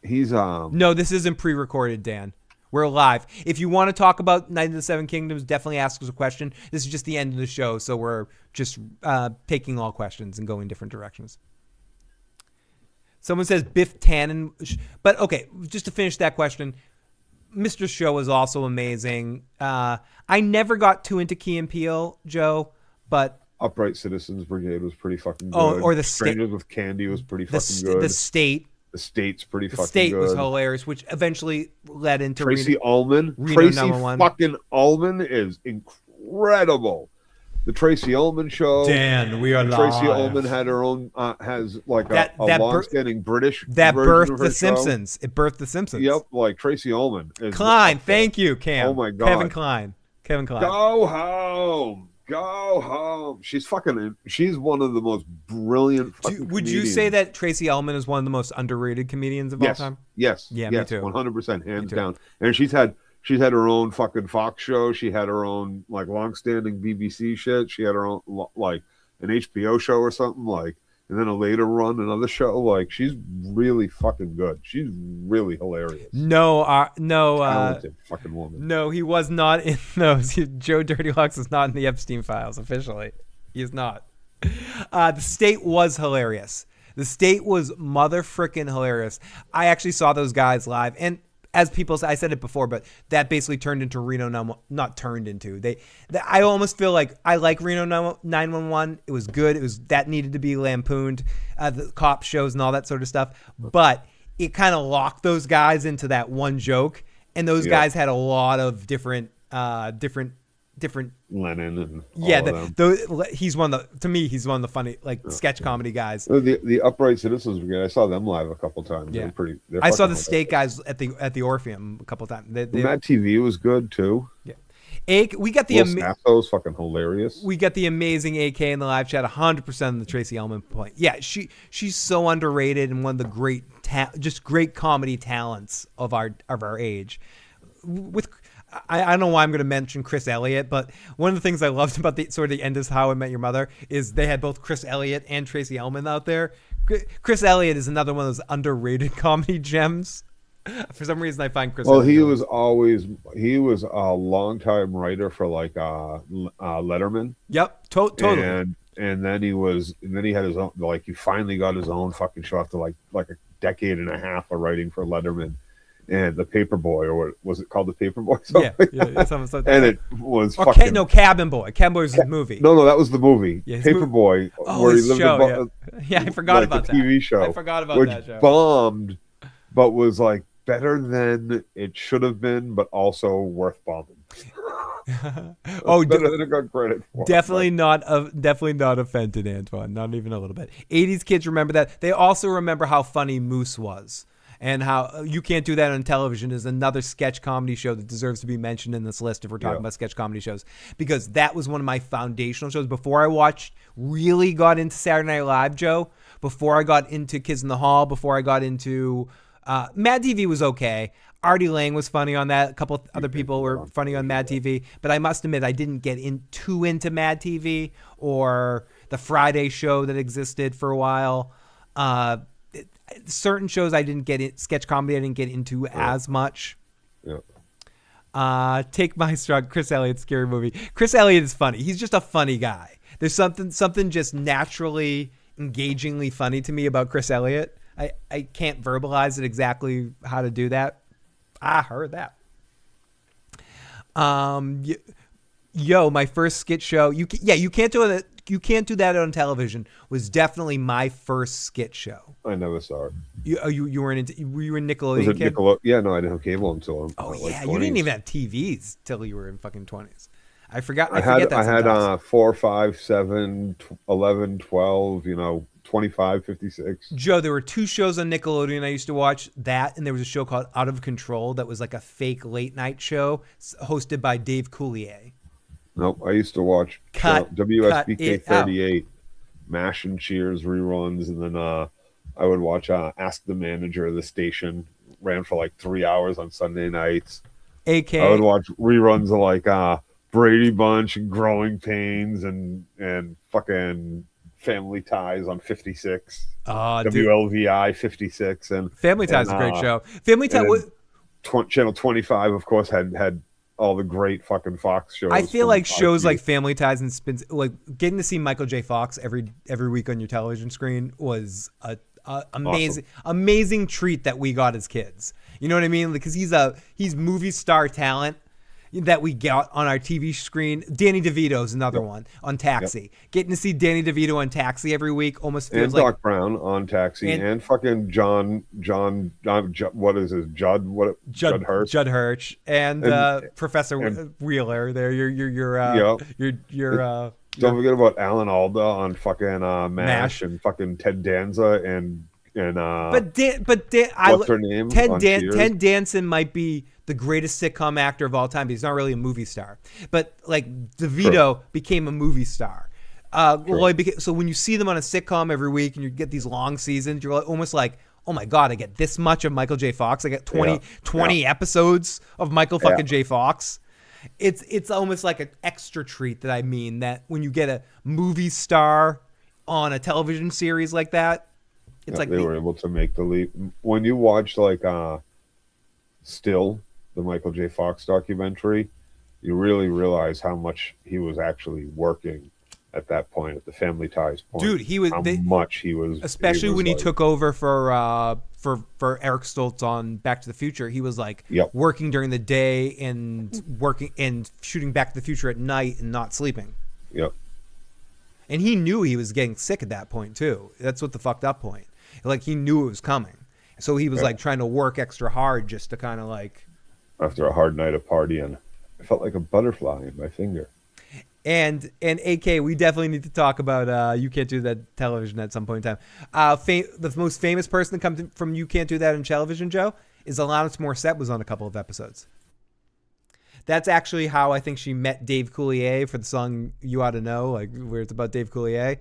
He's No, this isn't pre-recorded, Dan. We're live. If you want to talk about Night of the Seven Kingdoms, definitely ask us a question. This is just the end of the show, so we're just taking all questions and going different directions. Someone says Biff Tannen, but okay, just to finish that question, Mr. Show is also amazing. I never got too into Key and Peele, Joe, but Upright Citizens Brigade was pretty fucking good. Oh, or the Strangers with Candy was pretty fucking good. The State's pretty fucking good. The State was hilarious, which eventually led into Tracy Ullman. Tracy fucking Ullman is incredible. The Tracy Ullman Show. Dan, we are live. Tracy Ullman had her own has like a long-standing British that version birthed of her The show. Simpsons. It birthed The Simpsons. Yep, like Tracy Ullman. Klein, thank you, Cam. Oh my God, Kevin Klein. Go home. She's one of the most brilliant fucking Would you say that Tracy Ullman is one of the most underrated comedians of all time? Yes. Yeah, yes, me too. 100%, hands down. And she's had her own fucking Fox show. She had her own like long-standing BBC shit. She had her own like an HBO show or something like, and then a later run another show. Like she's really fucking good. She's really hilarious. Talented fucking woman. No, he was not in those. Joe Dirty Locks is not in the Epstein files officially. He is not. The State was hilarious. The State was mother-frickin' hilarious. I actually saw those guys live, and as people say, I said it before, but that basically turned into Reno. Not turned into. I almost feel like I like Reno 911. It was good. That needed to be lampooned, the cop shows and all that sort of stuff. But it kind of locked those guys into that one joke, and those guys had a lot of different different. Lennon and Yeah, all of them. he's one of the, to me, he's one of the funny, like, sketch comedy guys. The Upright Citizens Brigade, I saw them live a couple times. Yeah. They're I saw fucking the hilarious. State guys at the Orpheum a couple times. Mad TV was good too. Yeah. We got the Will Sasso's fucking hilarious. we got the amazing AK in the live chat. 100% on the Tracy Ullman point. Yeah, she's so underrated and one of the great great comedy talents of our age. With I don't know why I'm going to mention Chris Elliott, but one of the things I loved about the sort of the end of How I Met Your Mother is they had both Chris Elliott and Tracy Ullman out there. Chris Elliott is another one of those underrated comedy gems. For some reason, I find Chris. Well, Elliott he was a longtime writer for like Letterman. Yep, totally. And then he had his own, like, he finally got his own fucking show after like a decade and a half of writing for Letterman. And the Paperboy, or what was it called, the Paperboy? Yeah, something and it was Cabin Boy. Cabin Boy was the movie. No, that was the movie. Yeah, Paperboy, where he lived show, yeah, I forgot like about the that. TV show. I forgot about which that show. Bombed, but was like better than it should have been, but also worth bombing. Better than it got credit for. Definitely not offended, Antoine. Not even a little bit. 80s kids remember that. They also remember how funny Moose was. And how You Can't Do That on Television is another sketch comedy show that deserves to be mentioned in this list if we're talking about sketch comedy shows, because that was one of my foundational shows before I really got into Saturday Night Live, Joe, before I got into Kids in the Hall, before I got into Mad TV was okay. Artie Lang was funny on that. A couple other people were funny on Mad TV, but I must admit I didn't get too into Mad TV or the Friday show that existed for a while. Certain shows I didn't get in, sketch comedy I didn't get into as much. Yeah. Take My Strong, Chris Elliott's Scary Movie. Chris Elliott is funny. He's just a funny guy. There's something just naturally, engagingly funny to me about Chris Elliott. I can't verbalize it exactly how to do that. I heard that. My first skit show. You can't do it. You Can't Do That on Television was definitely my first skit show. I never saw it. You were in Nickelodeon? Was it Nickelodeon? Yeah, no, I didn't have cable until. You didn't even have TVs till you were in fucking 20s. I forgot. I had 4, 5, 7, 11, 12. 25, 56. Joe, there were two shows on Nickelodeon I used to watch. That, and there was a show called Out of Control that was like a fake late night show hosted by Dave Coulier. Nope, I used to watch WSBK 38, MASH and Cheers reruns, and then I would watch Ask the Manager of the Station. Ran for like 3 hours on Sunday nights. I would watch reruns of like Brady Bunch and Growing Pains and fucking Family Ties on 56. WLVI 56 and Family Ties is a great show. Family Ties Channel 25, of course, had all the great fucking Fox shows. I feel like shows like Family Ties and Spins, like getting to see Michael J. Fox every week on your television screen was a amazing treat that we got as kids. You know what I mean? Because he's movie star talent that we got on our TV screen. Danny DeVito's another one on Taxi. Yep. Getting to see Danny DeVito on Taxi every week almost feels like... And Doc Brown on Taxi. And fucking John, what is his, Judd Hirsch. Judd Hirsch. And Professor Wheeler there. Don't forget about Alan Alda on fucking MASH and fucking Ted Danza and what's her name? Ted Danson might be the greatest sitcom actor of all time, but he's not really a movie star. But like DeVito became a movie star. So when you see them on a sitcom every week and you get these long seasons, you're almost like, oh my God, I get this much of Michael J. Fox. I get 20 episodes of Michael fucking J. Fox. It's almost like an extra treat that when you get a movie star on a television series like that, it's like they were able to make the leap. When you watch like Still, the Michael J. Fox documentary, you really realize how much he was actually working at that point, at the Family Ties point. Dude, especially when he took over for Eric Stoltz on Back to the Future. He was like working during the day and working and shooting Back to the Future at night and not sleeping. Yep. And he knew he was getting sick at that point too. That's what the fucked up point. Like he knew it was coming. So he was like trying to work extra hard just to kind of like... After a hard night of partying. It felt like a butterfly in my finger. And AK, we definitely need to talk about You Can't Do That television at some point in time. The most famous person to come from You Can't Do That in television, Joe, is Alanis Morissette. Was on a couple of episodes. That's actually how I think she met Dave Coulier for the song You Ought to Know, like where it's about Dave Coulier,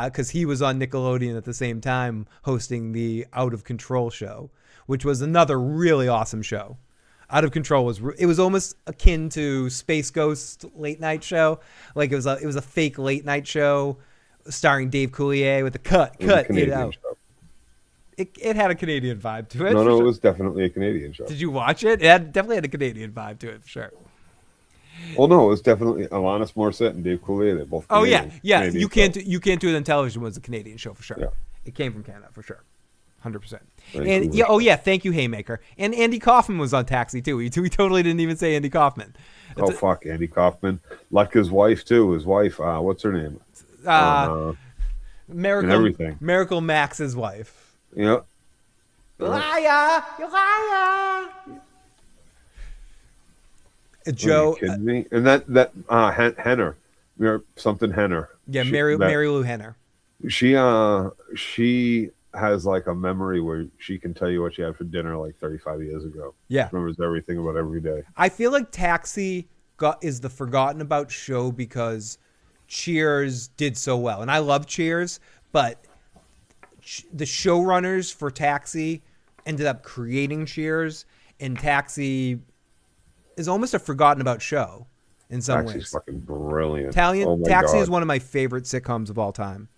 because he was on Nickelodeon at the same time hosting the Out of Control show, which was another really awesome show. Out of Control was almost akin to Space Ghost late night show. Like it was a fake late night show starring Dave Coulier with the cut it out. Show. It had a Canadian vibe to it. No, sure. it was definitely a Canadian show. Did you watch it? It definitely had a Canadian vibe to it, for sure. Well, no, it was definitely Alanis Morissette and Dave Coulier. They're both Canadian. Yeah. Canadian You Can't Do It on Television was a Canadian show for sure. Yeah. It came from Canada for sure. 100%. Vancouver. And thank you, Haymaker. And Andy Kaufman was on Taxi too. We totally didn't even say Andy Kaufman. Fuck, Andy Kaufman. Lutka's wife too. His wife, what's her name? Miracle, and everything. Miracle Max's wife. Yeah. You liar! You liar! Joe. Are you kidding me? And that Henner, something Henner. Yeah, Mary Lou Henner. She has like a memory where she can tell you what she had for dinner like 35 years ago. Yeah. She remembers everything about every day. I feel like Taxi is the forgotten about show because Cheers did so well. And I love Cheers, but the showrunners for Taxi ended up creating Cheers, and Taxi is almost a forgotten about show in some Taxi's ways. fucking brilliant. Taxi God. is one of my favorite sitcoms of all time.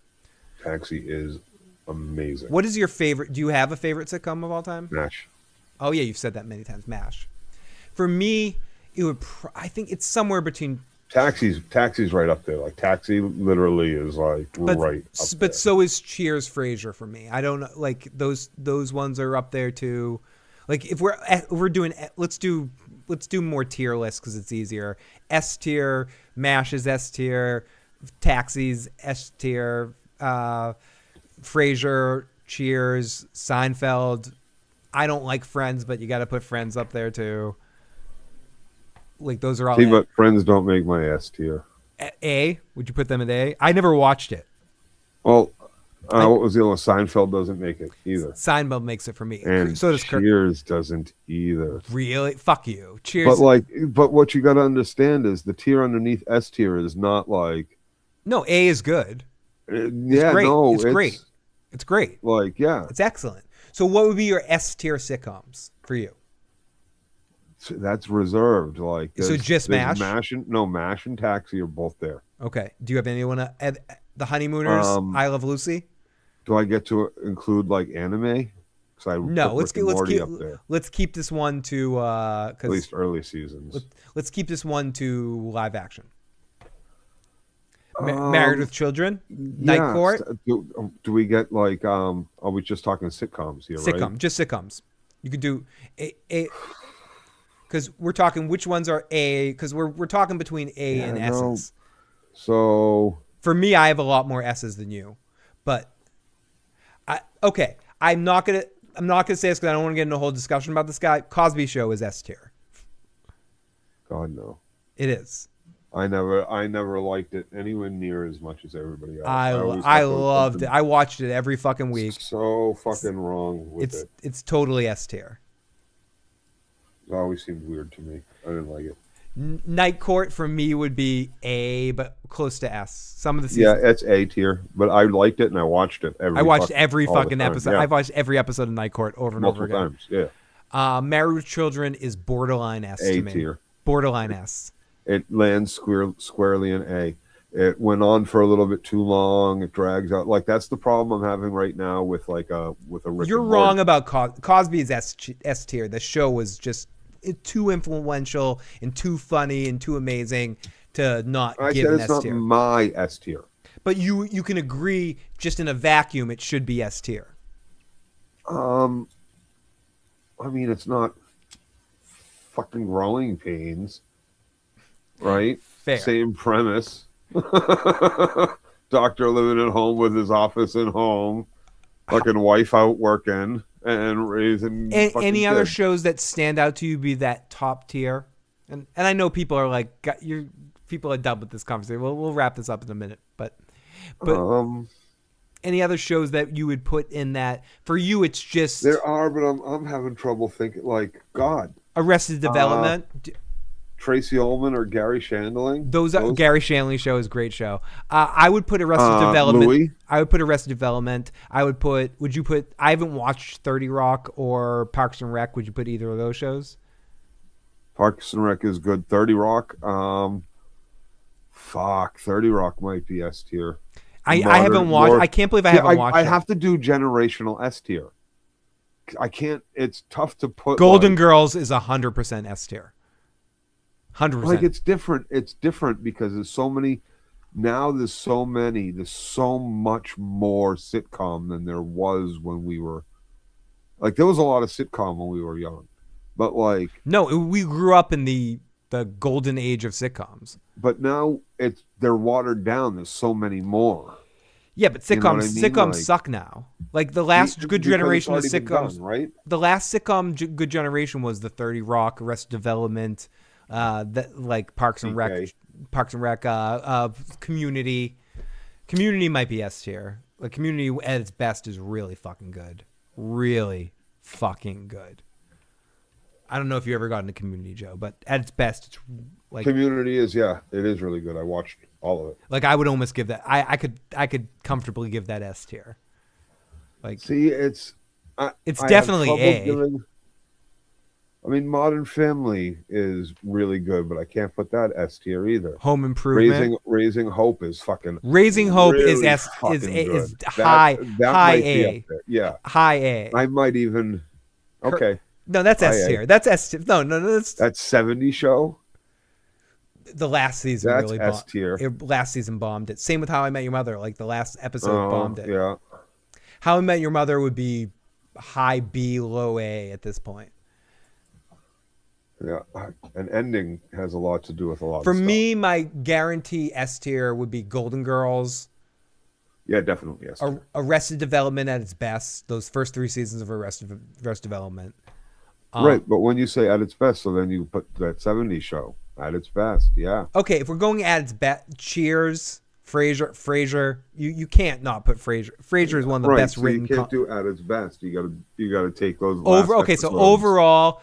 Taxi is amazing. What is your favorite? Do you have a favorite sitcom of all time? MASH. Oh yeah, you've said that many times. MASH. For me, it would. I think it's somewhere between. Taxi's right up there. Like Taxi literally is like right up there. But so is Cheers, Frasier for me. I don't know. Like those ones are up there too. Like if we're doing, let's do more tier lists because it's easier. S tier, MASH is S tier, Taxi's S tier. Frasier, Cheers, Seinfeld. I don't like Friends, but you got to put Friends up there too. Like those are all. See, but Friends don't make my S tier. A? Would you put them at A? I never watched it. Well, what was the other one? Seinfeld doesn't make it either. Seinfeld makes it for me. And so does Cheers doesn't either. Really? Fuck you. Cheers. But what you got to understand is the tier underneath S tier is not like. No, A is good. Yeah, great. no, it's great. It's great. Like, yeah, it's excellent. So, what would be your S tier sitcoms for you? So that's reserved. Like, so just MASH. MASH and Taxi are both there. Okay. Do you have anyone? The Honeymooners. I Love Lucy. Do I get to include like anime? No. Let's keep this one to at least early seasons. Let's keep this one to live action. Married with Children, Night Court. Do we get like? Are we just talking sitcoms here? Sitcom, right? just sitcoms. You could do a because we're talking which ones are A because we're talking between A and S's. So for me, I have a lot more S's than you, but I'm not gonna say this because I don't want to get into a whole discussion about this guy. Cosby Show is S tier. God no, it is. I never liked it anywhere near as much as everybody else. I loved it. I watched it every fucking week. So fucking wrong with it. It's totally S tier. It always seemed weird to me. I didn't like it. Night Court for me would be A, but close to S. Some of the seasons. Yeah, it's A tier, but I liked it and I watched it every fucking episode. Yeah. I've watched every episode of Night Court over and over again. Multiple times, yeah. Married with Children is borderline S to me. A tier. Borderline S. It lands squarely in A. It went on for a little bit too long. It drags out. Like that's the problem I'm having right now with a Rick. You're wrong about Cosby is S tier. The show was just too influential and too funny and too amazing to not give an S tier. It's not my S tier. But you can agree, just in a vacuum, it should be S tier. I mean, it's not fucking Growing Pains, right? Fair. Same premise. Doctor living at home with his office at home, fucking wife out working and raising. Any other kids. shows that stand out to you be that top tier And I know people are like, people are done with this conversation. We'll wrap this up in a minute. But any other shows that you would put in that for you? It's just there are, but I'm having trouble thinking. Like God, Arrested Development. Tracy Ullman or Gary Shandling. Those Gary Shandling show is a great show. I would put Arrested Development. Louis? I would put Arrested Development. Would you put? I haven't watched 30 Rock or Parks and Rec. Would you put either of those shows? Parks and Rec is good. 30 Rock. 30 Rock might be S tier. I haven't watched. I can't believe I haven't watched. I have to do generational S tier. I can't. It's tough to put. Golden Girls is 100% S tier. 100%. Like it's different. It's different because there's so many. Now there's so much more sitcom than there was when we were. Like there was a lot of sitcom when we were young, but like no, we grew up in the golden age of sitcoms. But now they're watered down. There's so many more. Yeah, but sitcoms suck now. Like the last good generation of sitcoms, done, right? The last sitcom good generation was the 30 Rock, Arrested Development, like Parks and Rec, Community. Community might be S tier. Like Community at its best is really fucking good. Really fucking good. I don't know if you ever got into Community, Joe, but at its best, it's like Community is it is really good. I watched all of it. Like I would almost give that. I could comfortably give that S tier. Like see, it's definitely A. Modern Family is really good, but I can't put that S tier either. Home Improvement, Raising Hope is fucking. Raising Hope really is S is high A. Yeah, high A. I might even. Okay. No, that's S tier. That's S tier. No, that's 70 show. The last season that's really S tier. Last season bombed it. Same with How I Met Your Mother. Like the last episode bombed it. Yeah. How I Met Your Mother would be high B, low A at this point. Yeah, an ending has a lot to do with a lot. For me, my guarantee S tier would be Golden Girls. Yeah, definitely S tier. Arrested Development at its best. Those first 3 seasons of Arrested Development. Right, but when you say at its best, so then you put that 70s show at its best. Yeah. Okay, if we're going at its best, Cheers, Frasier. You can't not put Frasier. Frasier is one of the best written. You can't do at its best. You gotta take those overall,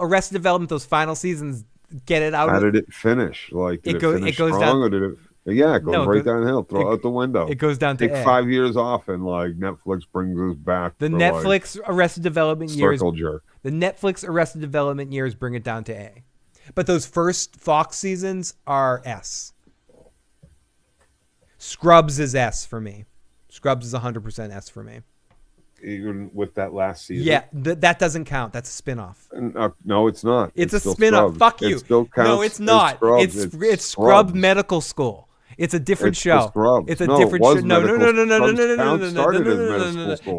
Arrested Development, those final seasons, get it out. How did it finish? Like did it finish strong, down, or did it? Yeah, it goes right downhill. Throw out the window. It goes down to take 5 years off, and like Netflix brings us back. The Netflix Arrested Development years. Jerk. The Netflix Arrested Development years bring it down to A, but those first Fox seasons are S. Scrubs is S for me. Scrubs is 100% S for me. Even with that last season. Yeah, that doesn't count. That's a spinoff. No, it's not. It's a spinoff. Fuck you. It still counts. No, it's not. It's Scrub Medical School. It's a different show. It's a different show. No.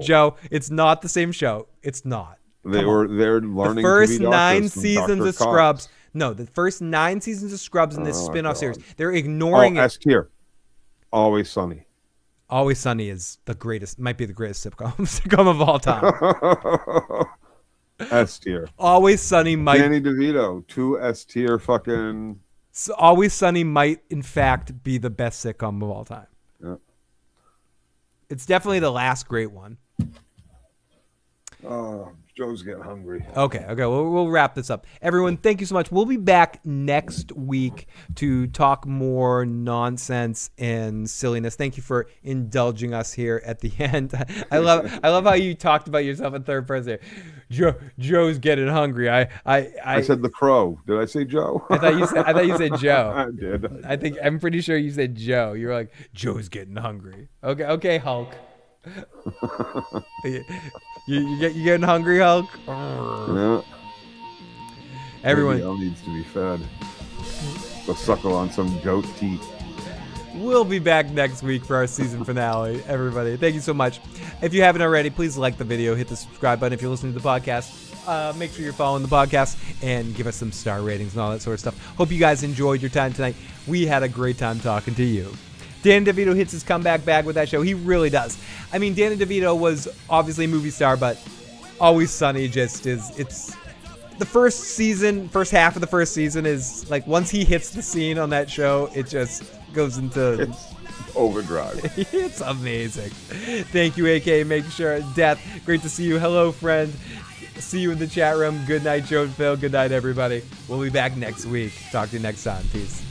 Joe, it's not the same show. It's not. They're learning the first 9 seasons of Scrubs. No, the first 9 seasons of Scrubs in this spinoff series. They're ignoring it. S tier. Always Sunny. Always Sunny is the greatest. Might be the greatest sitcom of all time. S tier. Always Sunny might. Danny DeVito, 2 S tier fucking. So Always Sunny might, in fact, be the best sitcom of all time. Yeah. It's definitely the last great one. Oh, Joe's getting hungry. Okay. We'll wrap this up. Everyone, thank you so much. We'll be back next week to talk more nonsense and silliness. Thank you for indulging us here at the end. I love how you talked about yourself in third person. Joe's getting hungry. I said the Crow. Did I say Joe? I thought you said Joe. I did. I'm pretty sure you said Joe. You were like, Joe's getting hungry. Okay, Hulk. You getting hungry, Hulk? Yeah. Everyone Maybe needs to be fed. Go suckle on some goat teeth. We'll be back next week for our season finale. Everybody, thank you so much. If you haven't already, please like the video, hit the subscribe button if you're listening to the podcast. Make sure you're following the podcast and give us some star ratings and all that sort of stuff. Hope you guys enjoyed your time tonight. We had a great time talking to you. Dan DeVito hits his comeback bag with that show. He really does. I mean, Danny DeVito was obviously a movie star, but Always Sunny just is. the first half of the first season is like once he hits the scene on that show, it just goes into It's overdrive. it's amazing. Thank you, AK. Make sure Death. Great to see you. Hello, friend. See you in the chat room. Good night, Joe and Phil. Good night, everybody. We'll be back next week. Talk to you next time. Peace.